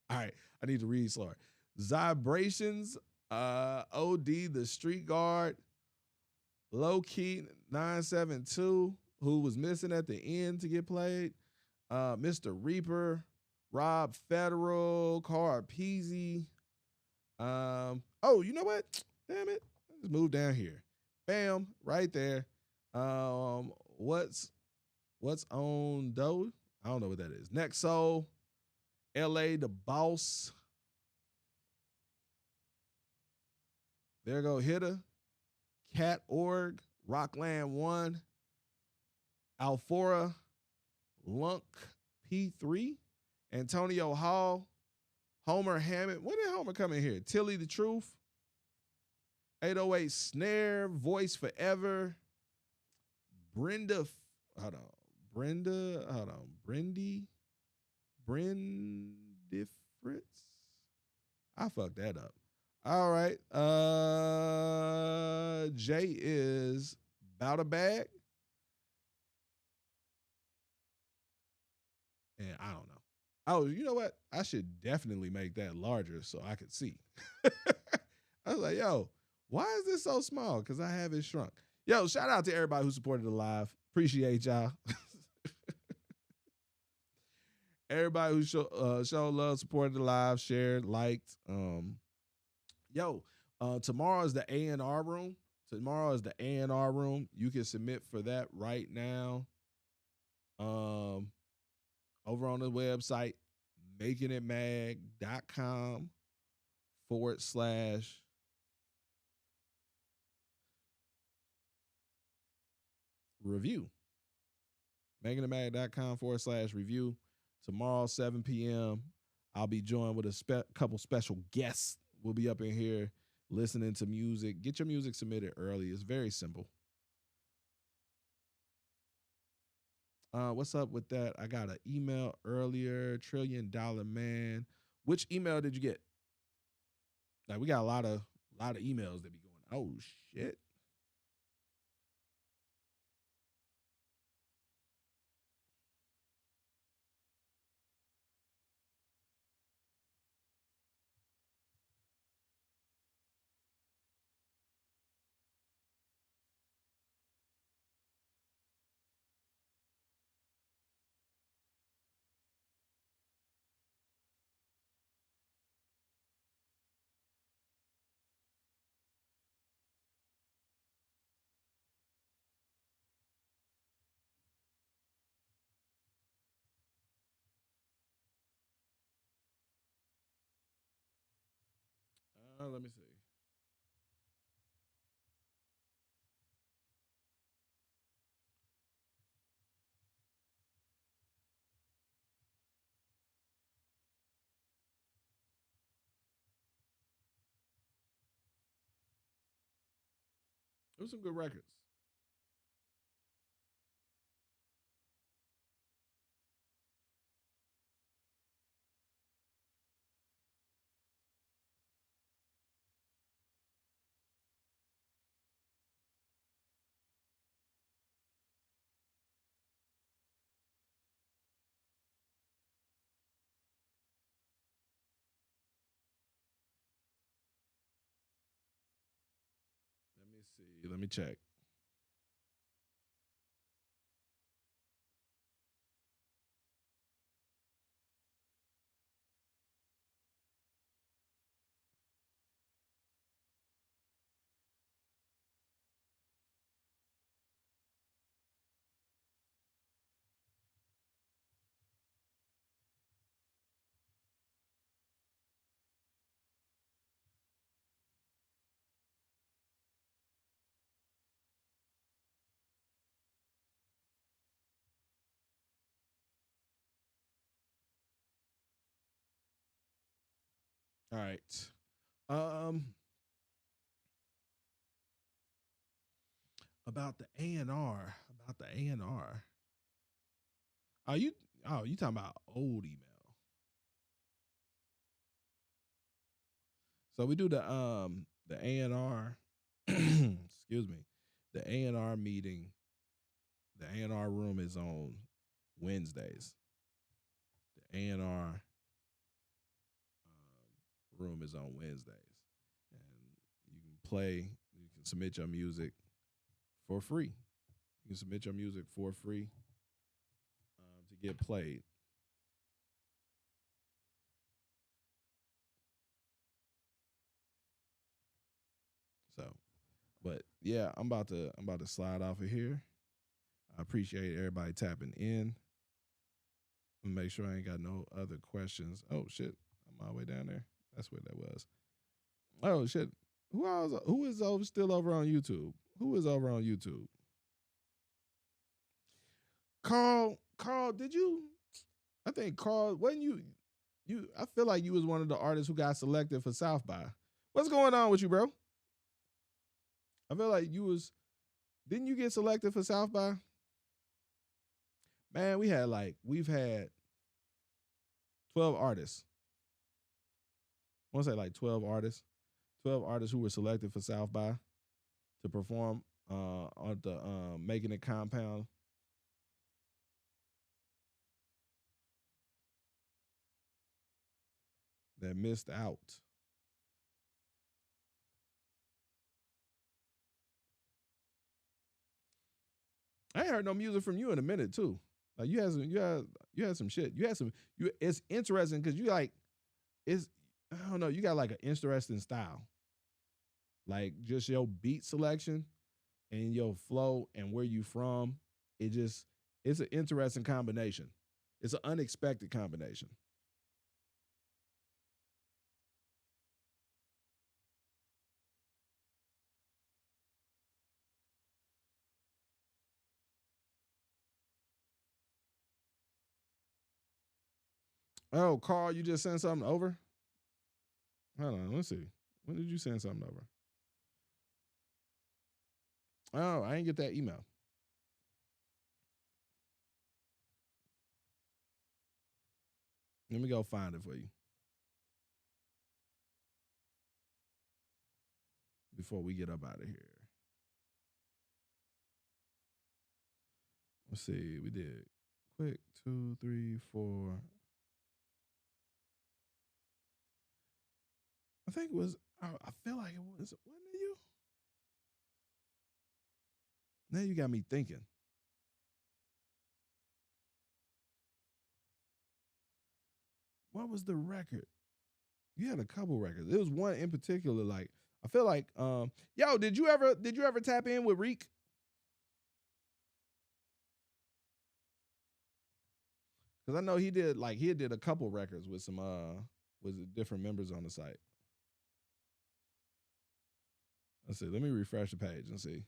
All right, I need to read slower. Vibrations, OD, The Street Guard, Low Key 972, who was missing at the end to get played, Mr. Reaper, Rob Federal, Car Peasy. Oh, you know what? Damn it. Let's move down here. Bam, right there. What's on Doe? I don't know what that is. Next Soul, LA the Boss. There go Hitter, Cat Org, Rockland 1, Alfora, Lunk P3, Antonio Hall, Homer Hammond. When did Homer come in here? Tilly the Truth, 808 Snare, Voice Forever, Brendy. Fritz. I fucked that up. All right. Jay is about a bag. And I don't know. Oh, you know what? I should definitely make that larger so I could see. I was like, yo, why is this so small? Because I have it shrunk. Yo, shout out to everybody who supported the live. Appreciate y'all. Everybody who showed love, supported the live, shared, liked. Tomorrow is the A&R room. Tomorrow is the A&R room. You can submit for that right now. Over on the website, makingitmag.com / review. MeganTheMag.com/review. Tomorrow, 7 p.m. I'll be joined with a couple special guests. We'll be up in here listening to music. Get your music submitted early. It's very simple. What's up with that? I got an email earlier. $1 trillion man. Which email did you get? Like, we got a lot of emails that be going. Oh shit. Let me see. It was some good records. Let me see. Let me check. All right. Um, about the A&R. About the A&R. You talking about old email. So we do the A&R excuse me. The A&R meeting. The A&R room is on Wednesdays. The A&R room is on Wednesdays. And you can submit your music for free. You can submit your music for free to get played. So, but yeah, I'm about to slide off of here. I appreciate everybody tapping in. Make sure I ain't got no other questions. Oh shit, I'm all the way down there. That's where that was. Oh shit, who is still over on YouTube? Who is over on YouTube? Carl, did you? I think Carl, wasn't you? I feel like you was one of the artists who got selected for South by. What's going on with you, bro? I feel like you was. Didn't you get selected for South by? Man, we've had 12 artists. I want to say like 12 artists. 12 artists who were selected for South by to perform on the Making It compound. That missed out. I ain't heard no music from you in a minute too. Like you had some shit. It's interesting because I don't know, you got like an interesting style. Like just your beat selection and your flow and where you from. It's an interesting combination. It's an unexpected combination. Oh, Carl, you just sent something over? Hold on, let's see. When did you send something over? Oh, I didn't get that email. Let me go find it for you. Before we get up out of here. Let's see. We did quick 2, 3, 4. I think it was, I feel like it was, wasn't it you? Now you got me thinking. What was the record? You had a couple records. It was one in particular, like, I feel like, yo, did you ever tap in with Reek? Because I know he did a couple records with some with different members on the site. Let's see. Let me refresh the page and see.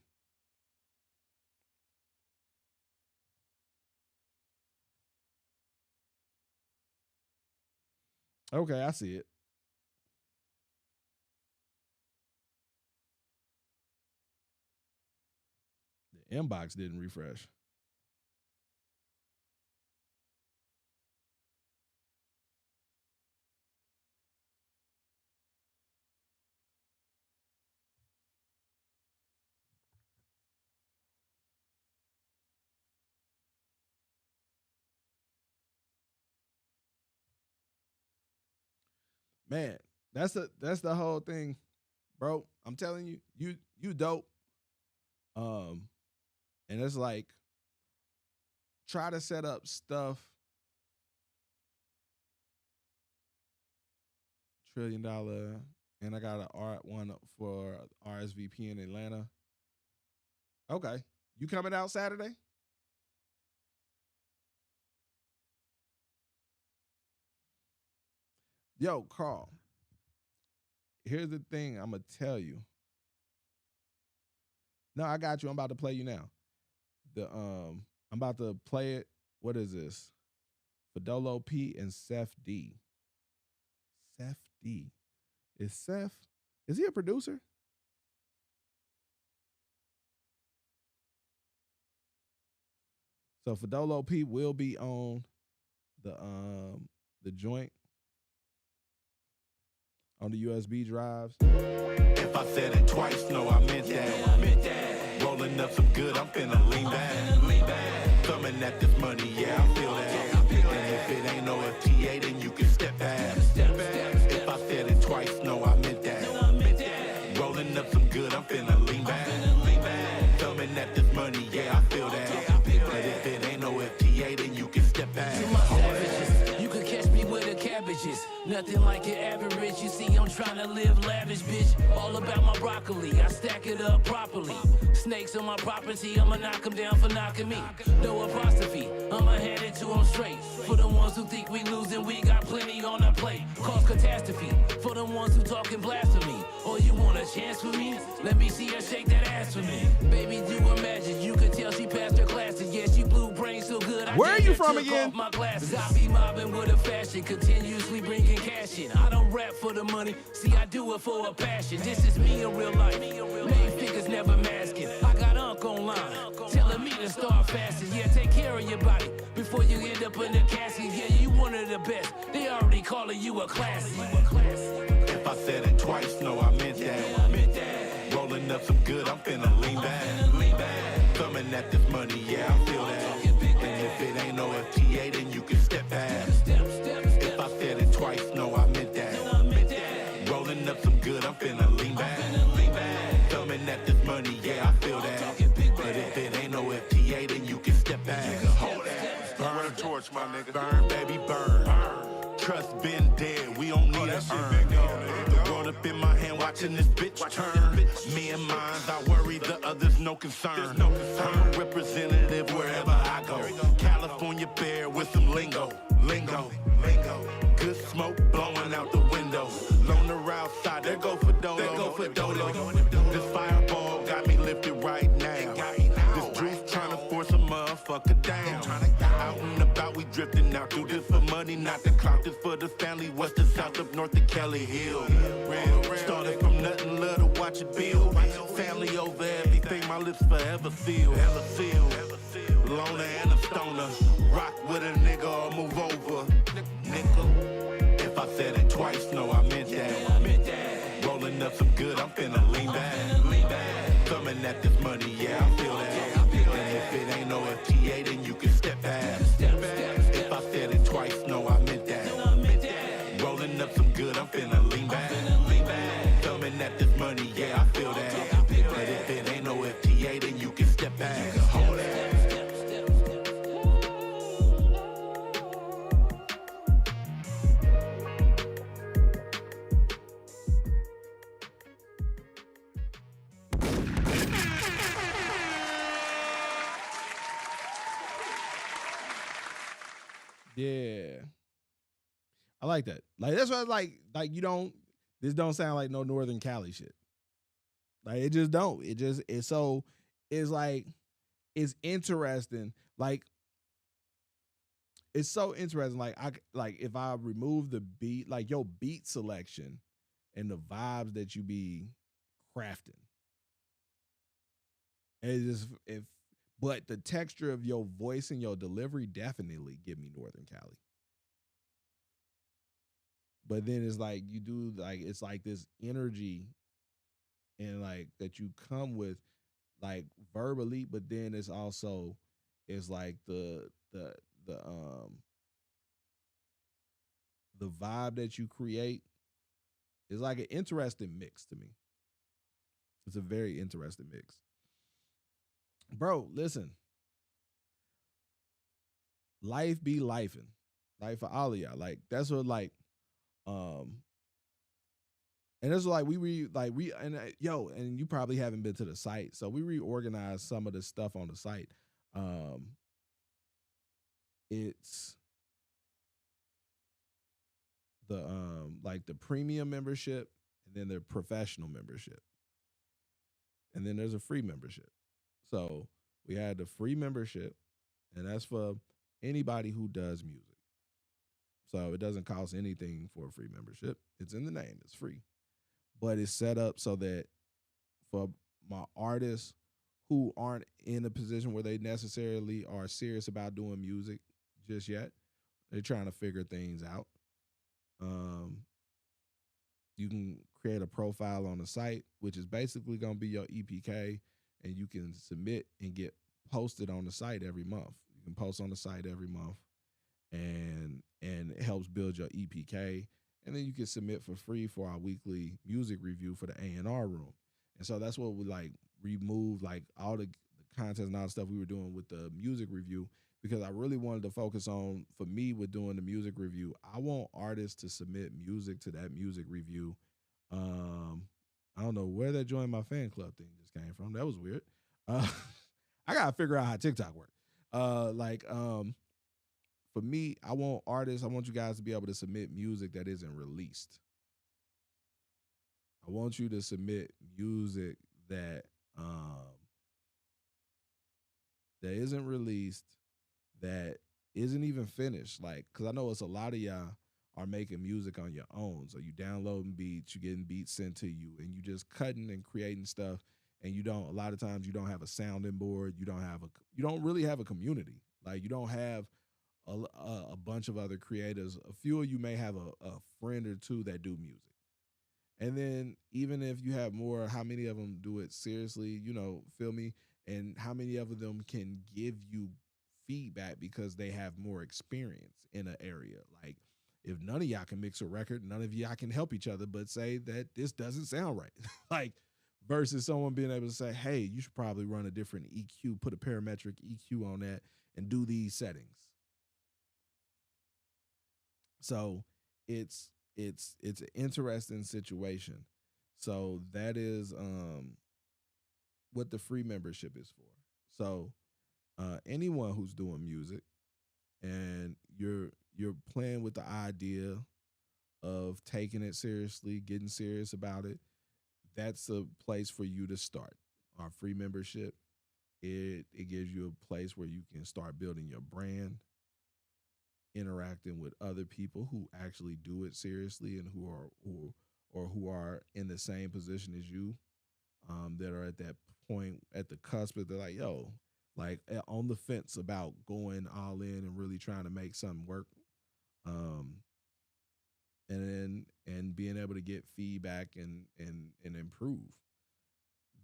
Okay, I see it. The inbox didn't refresh. Man, that's the whole thing, bro. I'm telling you, you dope. And it's like, try to set up stuff. $1 trillion, and I got an art one for RSVP in Atlanta. Okay, you coming out Saturday? Yo, Carl. Here's the thing I'm gonna tell you. No, I got you. I'm about to play you now. I'm about to play it. What is this? Fidolo P and Seth D. Seth D. Is he a producer? So Fidolo P will be on the joint on the USB drives. If I said it twice, no, I meant that. Rolling up some good, I'm finna lean back. Coming at this money, yeah, I feel that. And if it ain't no FTA, then you can step back. If I said it twice, no, I meant that. Rolling up some good, I'm finna lean back. Coming at this money, yeah, I feel that. But if it ain't no FTA, then you can step back. You could catch me with the cabbages. Nothing like your average. You see, I'm trying to live lavish, bitch. All about my broccoli. I stack it up properly. Snakes on my property. I'ma knock them down for knocking me. No apostrophe. I'ma hand it to them straight. For the ones who think we losing, we got plenty on our plate. Cause catastrophe. For the ones who talking blasphemy. Or you want a chance for me? Let me see her shake that ass for me. Baby, do imagine. You could tell she passed her classes. Yeah, she blew brains so good. Where are you from again? My glasses. I be mobbing with a fashion. Continuously bringing cash in. I don't rap for the money. See, I do it for a passion. This is me in real life. Main figures never masking. I got Unc online. Telling me to start fasting. Yeah, take care of your body before you end up in the casket. Yeah, you one of the best. They already calling you a classic. If I said it twice, no, I meant that. Rolling up some good, I'm finna lean back. Coming at this money, yeah, I feel that. And if it ain't no FTA, then you can step back. If I said it twice, no, I meant that. Rolling up some good, I'm finna lean back. Coming at this money, yeah, I feel that. But if it ain't no FTA, then you can step back. Hold that. Burn a torch, my nigga. Burn, baby, burn. Trust been dead, we don't need a urn. The world up in my hand, watching this bitch turn. Me and mine, I worry, the others no concern. I'm a representative wherever I go. California bear with some lingo. Good smoke blowing out the window. Loner outside, there go for Dolo. This fireball got me lifted right now. This juice trying to force a motherfucker down. Out and about, we drifting out. Do this for money, not the clout. This for the family, west to south, up north to Kelly Hill. Started from nothing, love to watch it build. Family over everything, my lips forever sealed. Loner and a stoner. Rock with a nigga or move over. Nickel. If I said it twice, no, I meant that. Rolling up some good, I'm finna lean back. Coming at this money, yeah, I feel that. And if it ain't no FTA, then you can step back. If I said it twice, no, I meant that. Rolling up some good, I'm finna lean back. Coming at this money, yeah, I feel that. But if it ain't no FTA, then you can step back. Hold that. Yeah. I like that. Like that's what I like you don't this don't sound like no Northern Cali shit. Like it just don't. It's like it's interesting. Like it's so interesting. Like if I remove the beat, like your beat selection and the vibes that you be crafting. It just but the texture of your voice and your delivery definitely give me Northern Cali. But then it's like you do like it's like this energy and like that you come with like verbally, but then it's like the vibe that you create is like an interesting mix to me. It's a very interesting mix. Bro, listen. Life be lifing. Like for all of y'all. Like that's what like and it's like and you probably haven't been to the site. So we reorganized some of the stuff on the site. It's the like the premium membership and then the professional membership. And then there's a free membership. So we had the free membership, and that's for anybody who does music. So it doesn't cost anything for a free membership. It's in the name, it's free. But it's set up so that for my artists who aren't in a position where they necessarily are serious about doing music just yet, they're trying to figure things out. You can create a profile on the site, which is basically going to be your EPK, and you can submit and get posted on the site every month. You can post on the site every month, and it helps build your EPK. And then you can submit for free for our weekly music review for the A&R room. And so that's what we like remove like all the content and all the stuff we were doing with the music review, because I really wanted to focus on, for me with doing the music review, I want artists to submit music to that music review. I don't know where that join my fan club thing just came from. That was weird. I gotta figure out how TikTok works. For me, I want you guys to be able to submit music that isn't released. I want you to submit music that that isn't released, that isn't even finished. Like, cause I know it's a lot of y'all are making music on your own. So you downloading beats, you getting beats sent to you, and you just cutting and creating stuff. And a lot of times you don't have a sounding board. You don't really have a community. Like you don't have a bunch of other creators. A few of you may have a friend or two that do music. And then even if you have more, how many of them do it seriously, feel me? And how many of them can give you feedback because they have more experience in an area? Like if none of y'all can mix a record, none of y'all can help each other, but say that this doesn't sound right. Like versus someone being able to say, hey, you should probably run a different EQ, put a parametric EQ on that and do these settings. So it's an interesting situation. So that is what the free membership is for. So anyone who's doing music and you're playing with the idea of taking it seriously, getting serious about it, that's a place for you to start. Our free membership, it gives you a place where you can start building your brand. interacting with other people who actually do it seriously and who are in the same position as you, that are at that point at the cusp of they're like, yo, like on the fence about going all in and really trying to make something work. Um, and being able to get feedback and improve.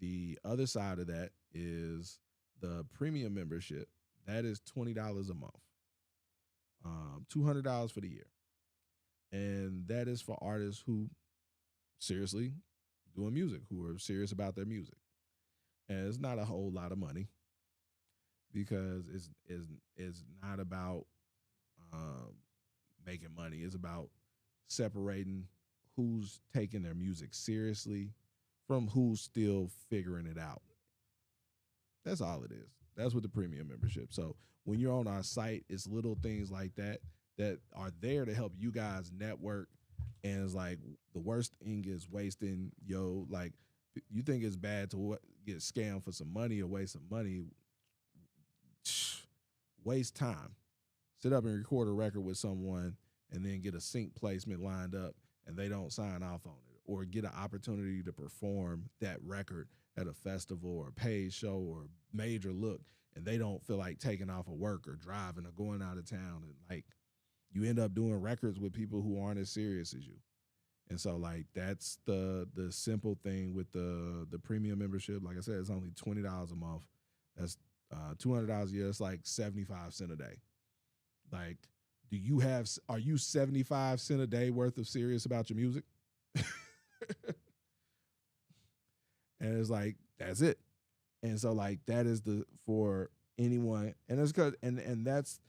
The other side of that is the premium membership. That is $20 a month, $200 for the year, and that is for artists who seriously doing music, who are serious about their music. And it's not a whole lot of money because it's not about making money. It's about separating who's taking their music seriously from who's still figuring it out. That's all it is. That's what the premium membership. So when you're on our site, it's little things like that that are there to help you guys network. And it's like the worst thing is wasting like you think it's bad to get scammed for some money or waste some money. Waste time. Sit up and record a record with someone and then get a sync placement lined up and they don't sign off on it, or get an opportunity to perform that record at a festival or a paid show or major look, and they don't feel like taking off of work or driving or going out of town, and like you end up doing records with people who aren't as serious as you. And so like that's the simple thing with the premium membership. Like I said, it's only $20 a month. That's $200 a year. It's like 75 cents a day. Like, are you 75 cents a day worth of serious about your music? And it's like, that's it. And so like that is for anyone. And it's because and that's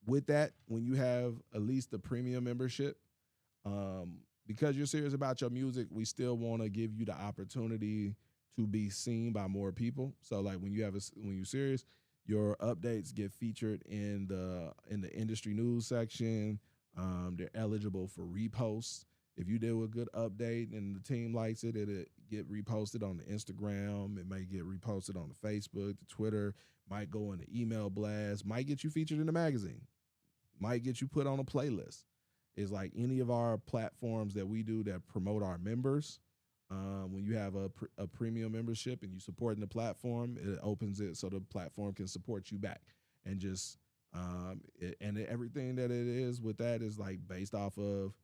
with that, when you have at least the premium membership, because you're serious about your music, we still want to give you the opportunity to be seen by more people. So like when you're serious, your updates get featured in the industry news section. They're eligible for reposts. If you do a good update and the team likes it, it'll get reposted on the Instagram. It may get reposted on the Facebook, the Twitter, might go in the email blast, might get you featured in the magazine, might get you put on a playlist. It's like any of our platforms that we do that promote our members. When you have a premium membership and you supporting the platform, it opens it so the platform can support you back. And just and everything that it is with that is like based off of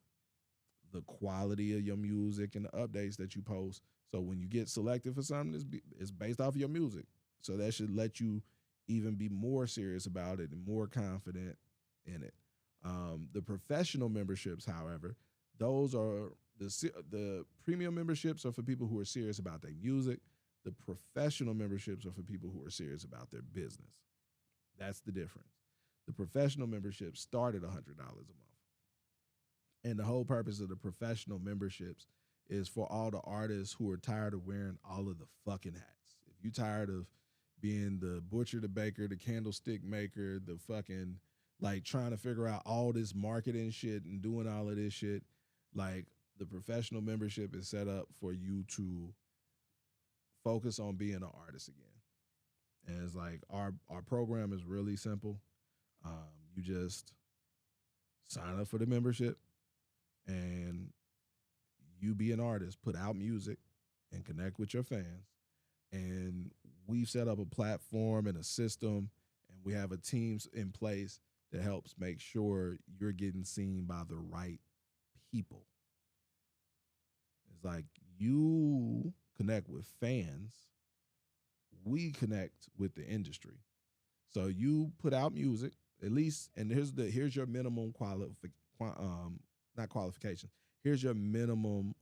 the quality of your music and the updates that you post. So when you get selected for something, it's based off of your music. So that should let you even be more serious about it and more confident in it. The professional memberships, however, those are the premium memberships are for people who are serious about their music. The professional memberships are for people who are serious about their business. That's the difference. The professional memberships start at $100 a month. And the whole purpose of the professional memberships is for all the artists who are tired of wearing all of the fucking hats. If you're tired of being the butcher, the baker, the candlestick maker, the fucking like trying to figure out all this marketing shit and doing all of this shit, like the professional membership is set up for you to focus on being an artist again. And it's like our program is really simple. You just sign up for the membership and you be an artist, put out music and connect with your fans. And we've set up a platform and a system, and we have a team in place that helps make sure you're getting seen by the right people. It's like you connect with fans, we connect with the industry. So you put out music, at least, and here's your minimum not qualifications. Here's your minimum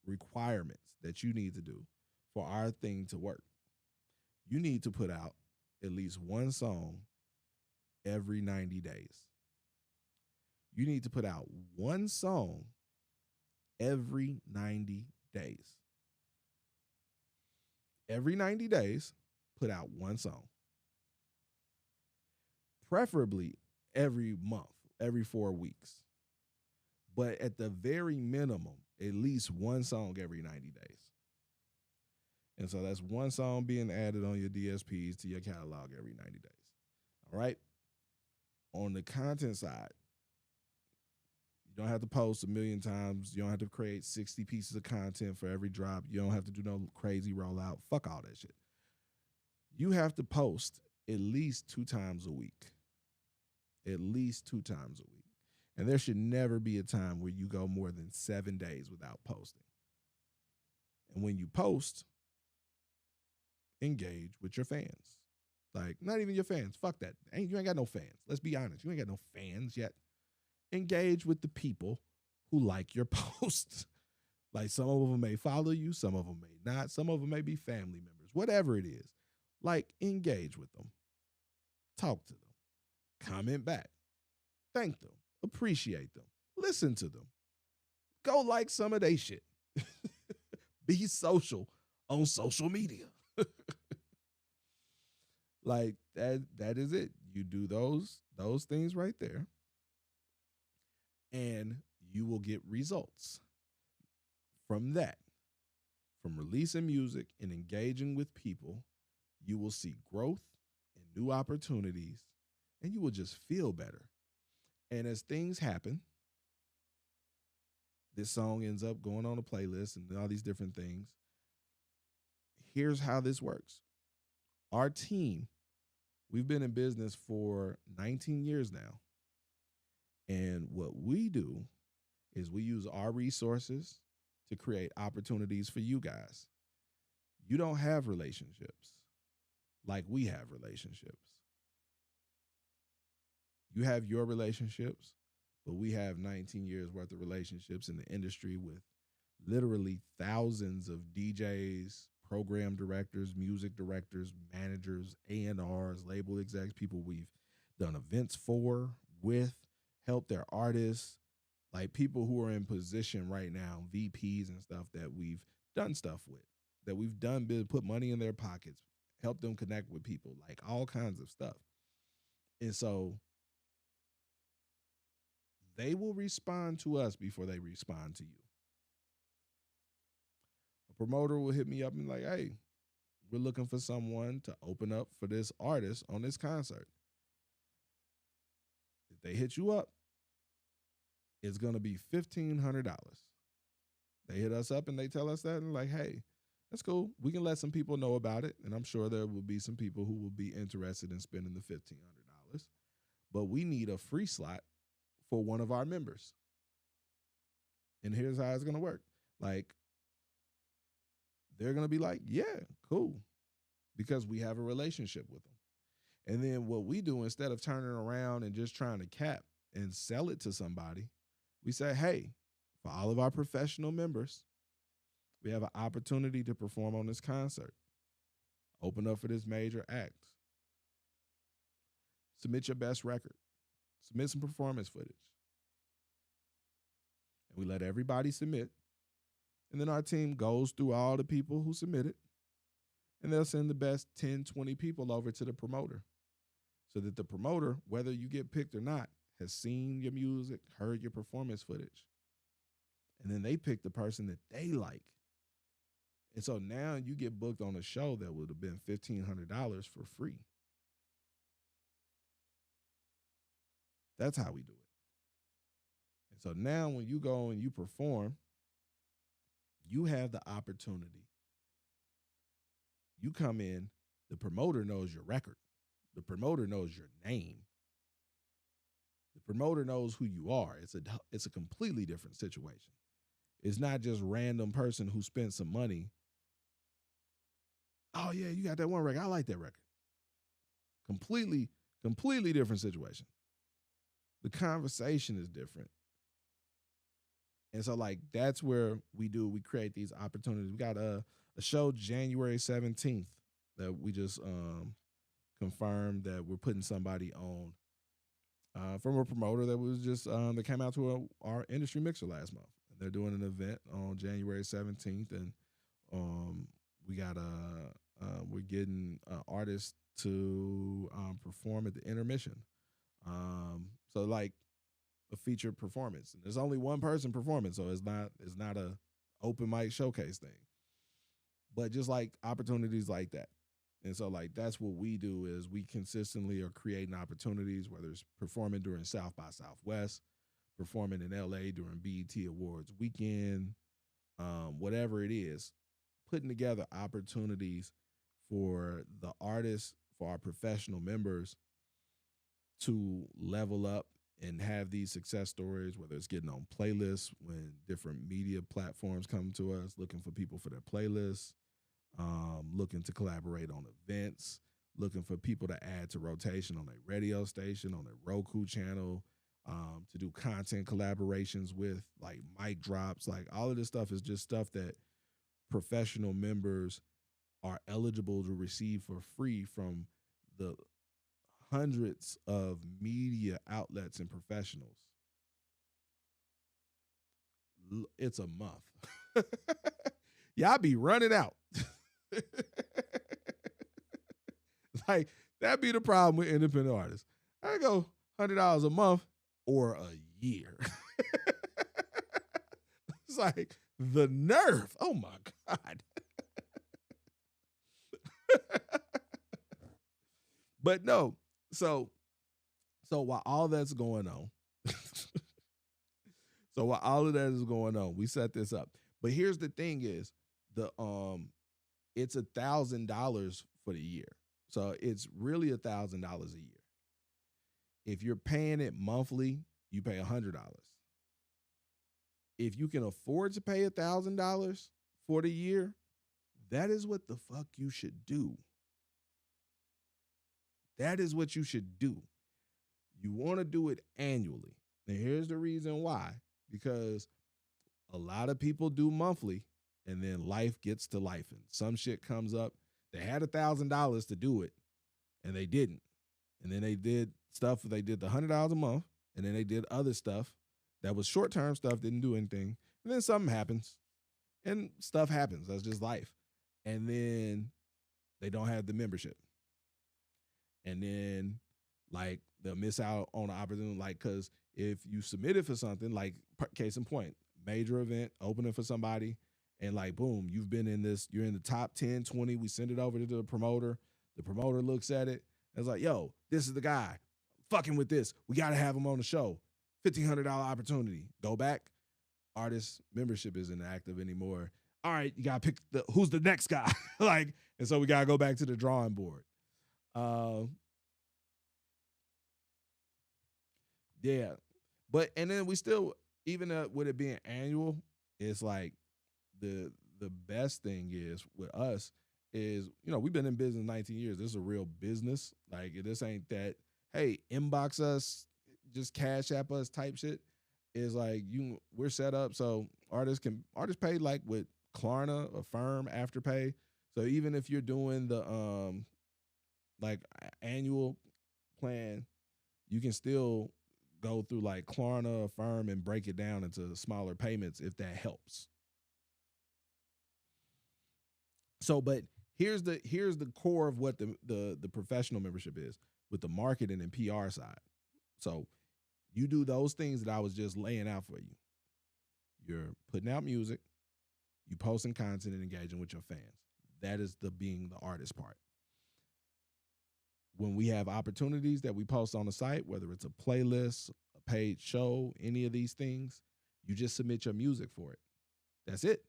requirements that you need to do for our thing to work. You need to put out at least one song every 90 days. You need to put out one song every 90 days. Every 90 days, put out one song. Preferably every month, every 4 weeks. But at the very minimum, at least one song every 90 days. And so that's one song being added on your DSPs to your catalog every 90 days. All right? On the content side, you don't have to post a million times. You don't have to create 60 pieces of content for every drop. You don't have to do no crazy rollout. Fuck all that shit. You have to post at least 2 times a week. At least 2 times a week. And there should never be a time where you go more than 7 days without posting. And when you post, engage with your fans. Like, not even your fans. Fuck that. You ain't got no fans. Let's be honest. You ain't got no fans yet. Engage with the people who like your posts. Like, some of them may follow you. Some of them may not. Some of them may be family members. Whatever it is. Like, engage with them. Talk to them. Comment back. Thank them. Appreciate them. Listen to them. Go like some of they shit. Be social on social media. Like, that is it. You do those things right there, and you will get results from that. From releasing music and engaging with people, you will see growth and new opportunities, and you will just feel better. And as things happen, this song ends up going on a playlist and all these different things. Here's how this works. Our team, we've been in business for 19 years now. And what we do is we use our resources to create opportunities for you guys. You don't have relationships like we have relationships. You have your relationships, but we have 19 years worth of relationships in the industry with literally thousands of DJs, program directors, music directors, managers, A&Rs, label execs, people we've done events for, with, helped their artists, like people who are in position right now, VPs and stuff that we've done stuff with, that we've done, put money in their pockets, helped them connect with people, like all kinds of stuff. And so they will respond to us before they respond to you. A promoter will hit me up and like, hey, we're looking for someone to open up for this artist on this concert. If they hit you up, it's going to be $1,500. They hit us up and they tell us that and like, hey, that's cool. We can let some people know about it. And I'm sure there will be some people who will be interested in spending the $1,500. But we need a free slot for one of our members. And here's how it's going to work. Like, they're going to be like, yeah, cool. Because we have a relationship with them. And then what we do, instead of turning around and just trying to cap and sell it to somebody, we say, hey, for all of our professional members, we have an opportunity to perform on this concert. Open up for this major act. Submit your best record. Submit some performance footage. And we let everybody submit. And then our team goes through all the people who submitted. And they'll send the best 10, 20 people over to the promoter. So that the promoter, whether you get picked or not, has seen your music, heard your performance footage. And then they pick the person that they like. And so now you get booked on a show that would have been $1,500 for free. That's how we do it. And so now when you go and you perform, you have the opportunity. You come in, the promoter knows your record. The promoter knows your name. The promoter knows who you are. It's a completely different situation. It's not just random person who spent some money. Oh yeah, you got that one record. I like that record. Completely different situation. The conversation is different. And so like that's where we create these opportunities. We got a show January 17th that we just confirmed that we're putting somebody on from a promoter that was just that came out to our industry mixer last month. And they're doing an event on January 17th, and we got we're getting artists to perform at the intermission. So like a featured performance, and there's only one person performing, so it's not a open mic showcase thing. But just like opportunities like that, And so like that's what we do is we consistently are creating opportunities, whether it's performing during South by Southwest, performing in LA during BET Awards weekend, whatever it is, putting together opportunities for the artists, for our professional members to level up and have these success stories, whether it's getting on playlists when different media platforms come to us, looking for people for their playlists, looking to collaborate on events, looking for people to add to rotation on a radio station, on a Roku channel, to do content collaborations with, like mic drops. Like all of this stuff is just stuff that professional members are eligible to receive for free from the hundreds of media outlets and professionals. It's a month. Y'all be running out. Like that be the problem with independent artists. I go $100 a month or a year. It's like the nerve. Oh my God. But no, so while all that's going on, so while all of that is going on, we set this up. But here's the thing is it's $1,000 for the year. So it's really $1,000 a year. If you're paying it monthly, you pay $100. If you can afford to pay $1,000 for the year, that is what the fuck you should do. That is what you should do. You want to do it annually. Now, here's the reason why. Because a lot of people do monthly, and then life gets to life, and some shit comes up. They had $1,000 to do it, and they didn't. And then they did stuff. They did the $100 a month, and then they did other stuff that was short-term stuff, didn't do anything. And then something happens, and stuff happens. That's just life. And then they don't have the membership. And then, like, they'll miss out on the opportunity, like, because if you submitted for something, like, case in point, major event, opening for somebody, and, like, boom, you've been in this, you're in the top 10, 20, we send it over to the promoter looks at it, and it's like, yo, this is the guy, fucking with this, we got to have him on the show, $1,500 opportunity, go back, artist membership isn't active anymore, all right, you got to pick who's the next guy, like, and so we got to go back to the drawing board. Yeah, but and then we still, even with it being annual, it's like the best thing is with us is, you know, we've been in business 19 years. This is a real business. Like, this ain't that, hey, inbox us, just cash app us type shit. Is like we're set up so artists pay like with Klarna, Affirm, Afterpay. So even if you're doing the like annual plan, you can still go through like Klarna, Affirm, and break it down into smaller payments if that helps. So, but here's the core of what the professional membership is with the marketing and PR side. So you do those things that I was just laying out for you. You're putting out music, you posting content and engaging with your fans. That is being the artist part. When we have opportunities that we post on the site, whether it's a playlist, a paid show, any of these things, you just submit your music for it. That's it.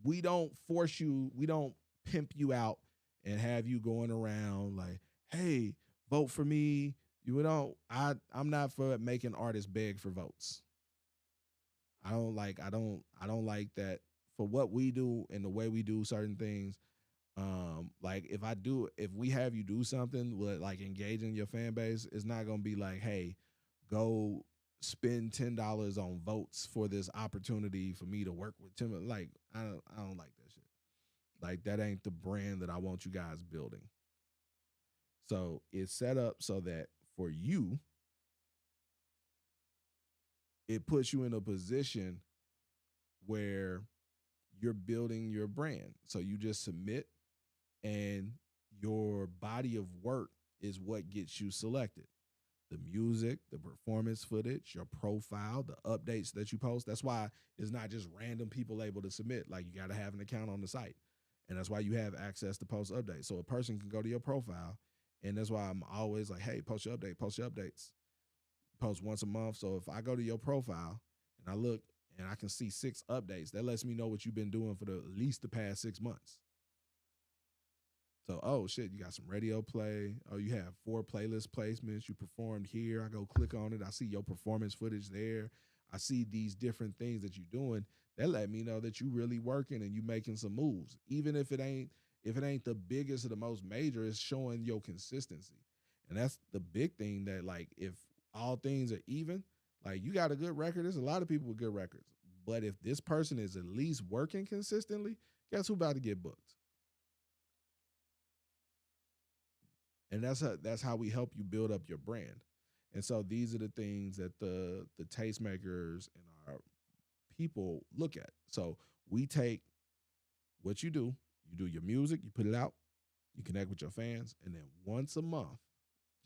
We don't force you, we don't pimp you out and have you going around like, hey, vote for me. I'm not for making artists beg for votes. I don't like that for what we do and the way we do certain things. Like if we have you do something with like engaging your fan base, it's not gonna be like, hey, go spend $10 on votes for this opportunity for me to work with Tim. Like, I don't like that shit. Like, that ain't the brand that I want you guys building. So it's set up so that for you, it puts you in a position where you're building your brand. So you just submit, and your body of work is what gets you selected. The music, the performance footage, your profile, the updates that you post. That's why it's not just random people able to submit. Like, you got to have an account on the site. And that's why you have access to post updates. So a person can go to your profile, and that's why I'm always like, hey, post your updates. Post once a month. So if I go to your profile and I look and I can see 6 updates, that lets me know what you've been doing for at least the past 6 months. So, oh shit, you got some radio play. Oh, you have 4 playlist placements. You performed here. I go click on it. I see your performance footage there. I see these different things that you're doing. That let me know that you really working and you making some moves. Even if it ain't the biggest or the most major, it's showing your consistency. And that's the big thing, that like if all things are even, like you got a good record. There's a lot of people with good records. But if this person is at least working consistently, guess who about to get booked? And that's how we help you build up your brand. And so these are the things that the tastemakers and our people look at. So we take what you do your music, you put it out, you connect with your fans, and then once a month,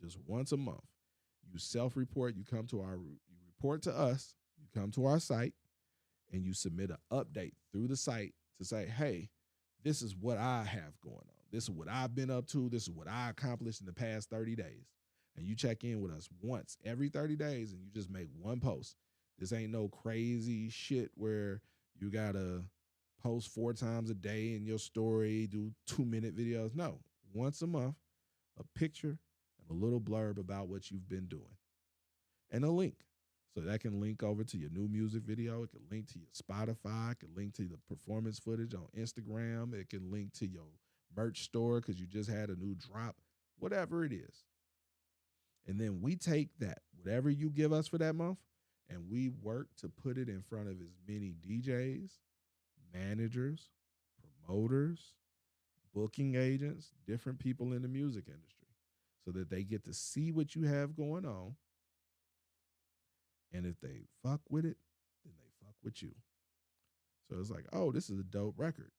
just once a month, you self-report, you report to us, you come to our site, and you submit an update through the site to say, hey, this is what I have going on. This is what I've been up to. This is what I accomplished in the past 30 days. And you check in with us once every 30 days and you just make one post. This ain't no crazy shit where you got to post 4 times a day in your story, do 2-minute videos. No, once a month, a picture and a little blurb about what you've been doing and a link. So that can link over to your new music video. It can link to your Spotify. It can link to the performance footage on Instagram. It can link to your merch store because you just had a new drop, whatever it is. And then we take that, whatever you give us for that month, and we work to put it in front of as many DJs, managers, promoters, booking agents, different people in the music industry, so that they get to see what you have going on. And if they fuck with it, then they fuck with you. So it's like, oh, this is a dope record.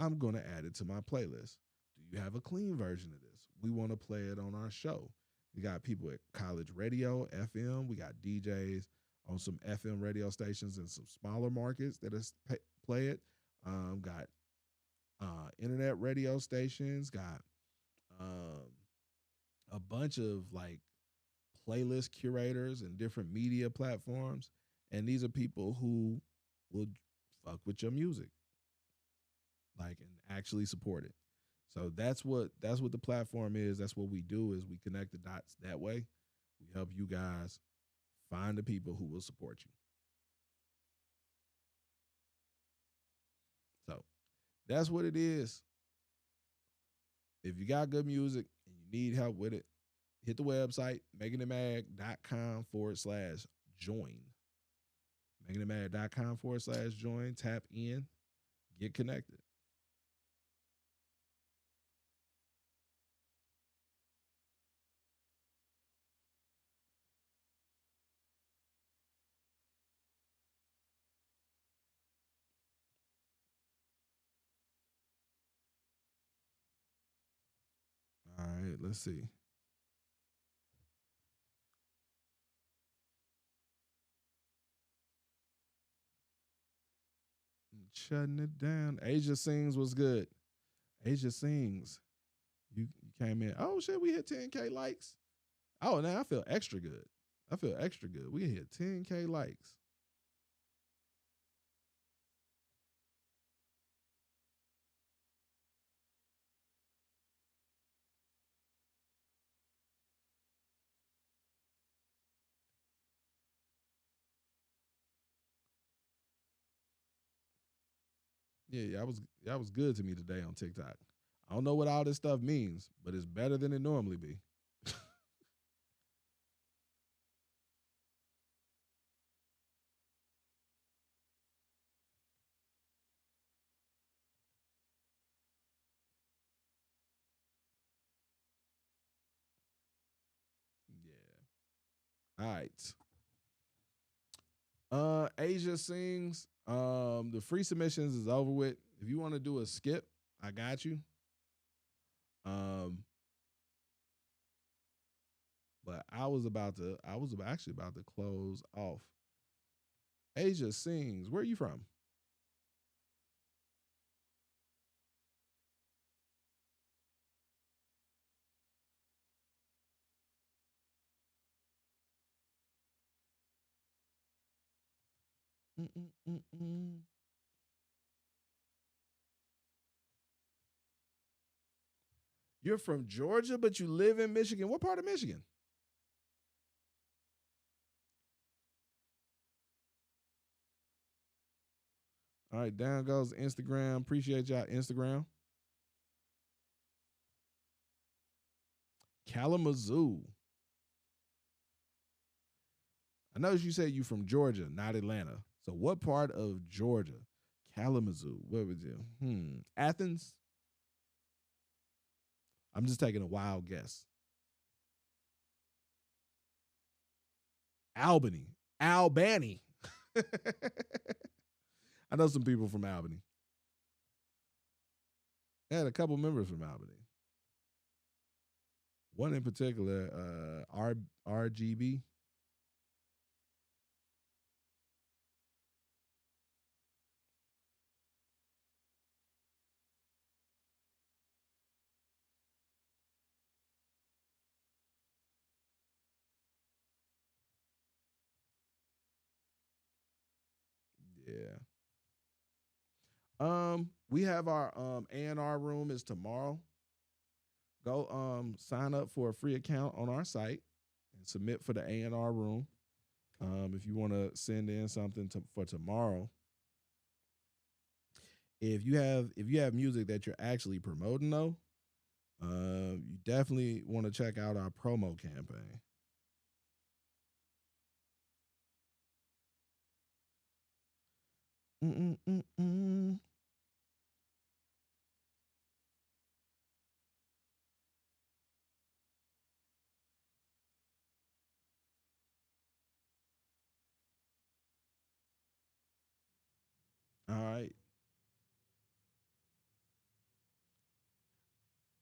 I'm going to add it to my playlist. Do you have a clean version of this? We want to play it on our show. We got people at college radio, FM. We got DJs on some FM radio stations in some smaller markets that play it. Got internet radio stations. Got a bunch of like playlist curators and different media platforms. And these are people who will fuck with your music, like, and actually support it. So that's what the platform is. That's what we do, is we connect the dots that way. We help you guys find the people who will support you. So that's what it is. If you got good music and you need help with it, hit the website, makingitmag.com/join. makingitmag.com/join. Tap in, get connected. All right, let's see. Shutting it down. Asia Sings was good. Asia Sings. You came in. Oh shit, we hit 10K likes. Oh, now I feel extra good. We hit 10K likes. Yeah, that was good to me today on TikTok. I don't know what all this stuff means, but it's better than it normally be. Yeah. All right. Asia Sings. The free submissions is over with. If you want to do a skip, I got you. But I was actually about to close off. Asia Sings. Where are you from? You're from Georgia, but you live in Michigan. What part of Michigan? All right, down goes Instagram. Appreciate y'all, Instagram. Kalamazoo. I noticed you said you from Georgia, not Atlanta. So what part of Georgia? Kalamazoo. What would you? Athens? I'm just taking a wild guess. Albany. Albany. I know some people from Albany. I had a couple members from Albany. One in particular, RGB. Yeah. We have our A&R room is tomorrow. Go sign up for a free account on our site and submit for the A&R room. If you want to send in something for tomorrow. If you have music that you're actually promoting though, you definitely want to check out our promo campaign. All right.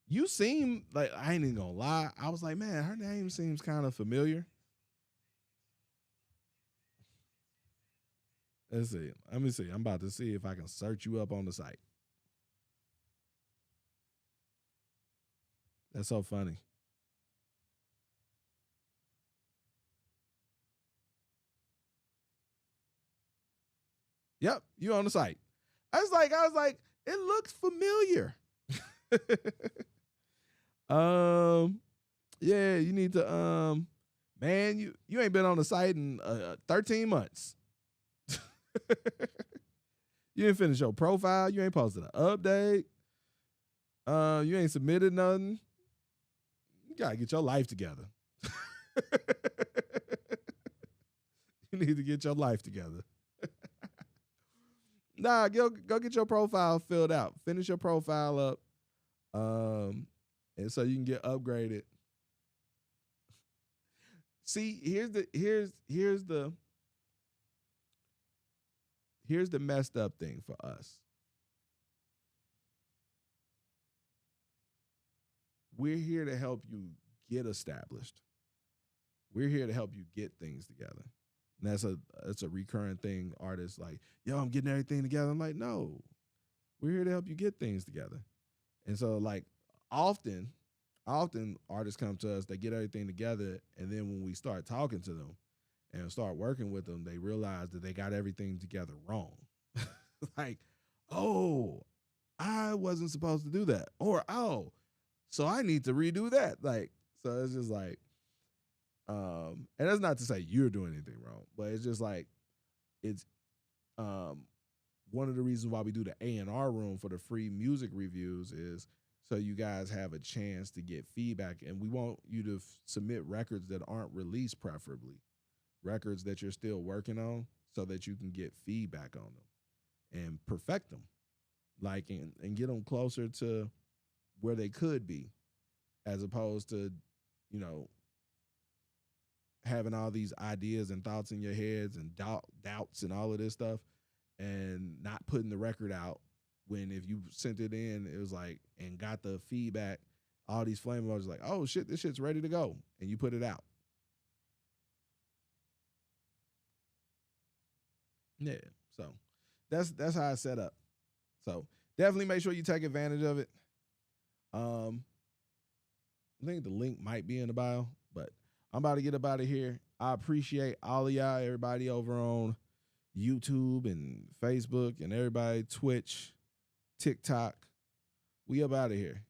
You seem like, I ain't even gonna lie. I was like, man, her name seems kind of familiar. Let's see. Let me see. I'm about to see if I can search you up on the site. That's so funny. Yep, you on the site. I was like, it looks familiar. Yeah, you need to man, you ain't been on the site in 13 months. You didn't finish your profile. You ain't posted an update. You ain't submitted nothing. You gotta get your life together. You need to get your life together. Nah, go get your profile filled out. Finish your profile up. And so you can get upgraded. See, here's the messed up thing for us. We're here to help you get established. We're here to help you get things together. And that's a recurring thing. Artists like, yo, I'm getting everything together. I'm like, no, we're here to help you get things together. And so like often artists come to us, they get everything together, and then when we start talking to them and start working with them, they realize that they got everything together wrong. Like, oh, I wasn't supposed to do that. Or, oh, so I need to redo that. Like, so it's just like, and that's not to say you're doing anything wrong, but it's just like, it's one of the reasons why we do the A&R room for the free music reviews is so you guys have a chance to get feedback. And we want you to submit records that aren't released, preferably records that you're still working on, so that you can get feedback on them and perfect them, like, and get them closer to where they could be, as opposed to, you know, having all these ideas and thoughts in your heads and doubts and all of this stuff and not putting the record out, when if you sent it in, it was like, and got the feedback, all these flame emojis like, oh shit, this shit's ready to go, and you put it out. Yeah, so that's how it's set up. So definitely make sure you take advantage of it. I think the link might be in the bio, but I'm about to get up out of here. I appreciate all of y'all, everybody over on YouTube and Facebook and everybody, Twitch, TikTok. We up out of here.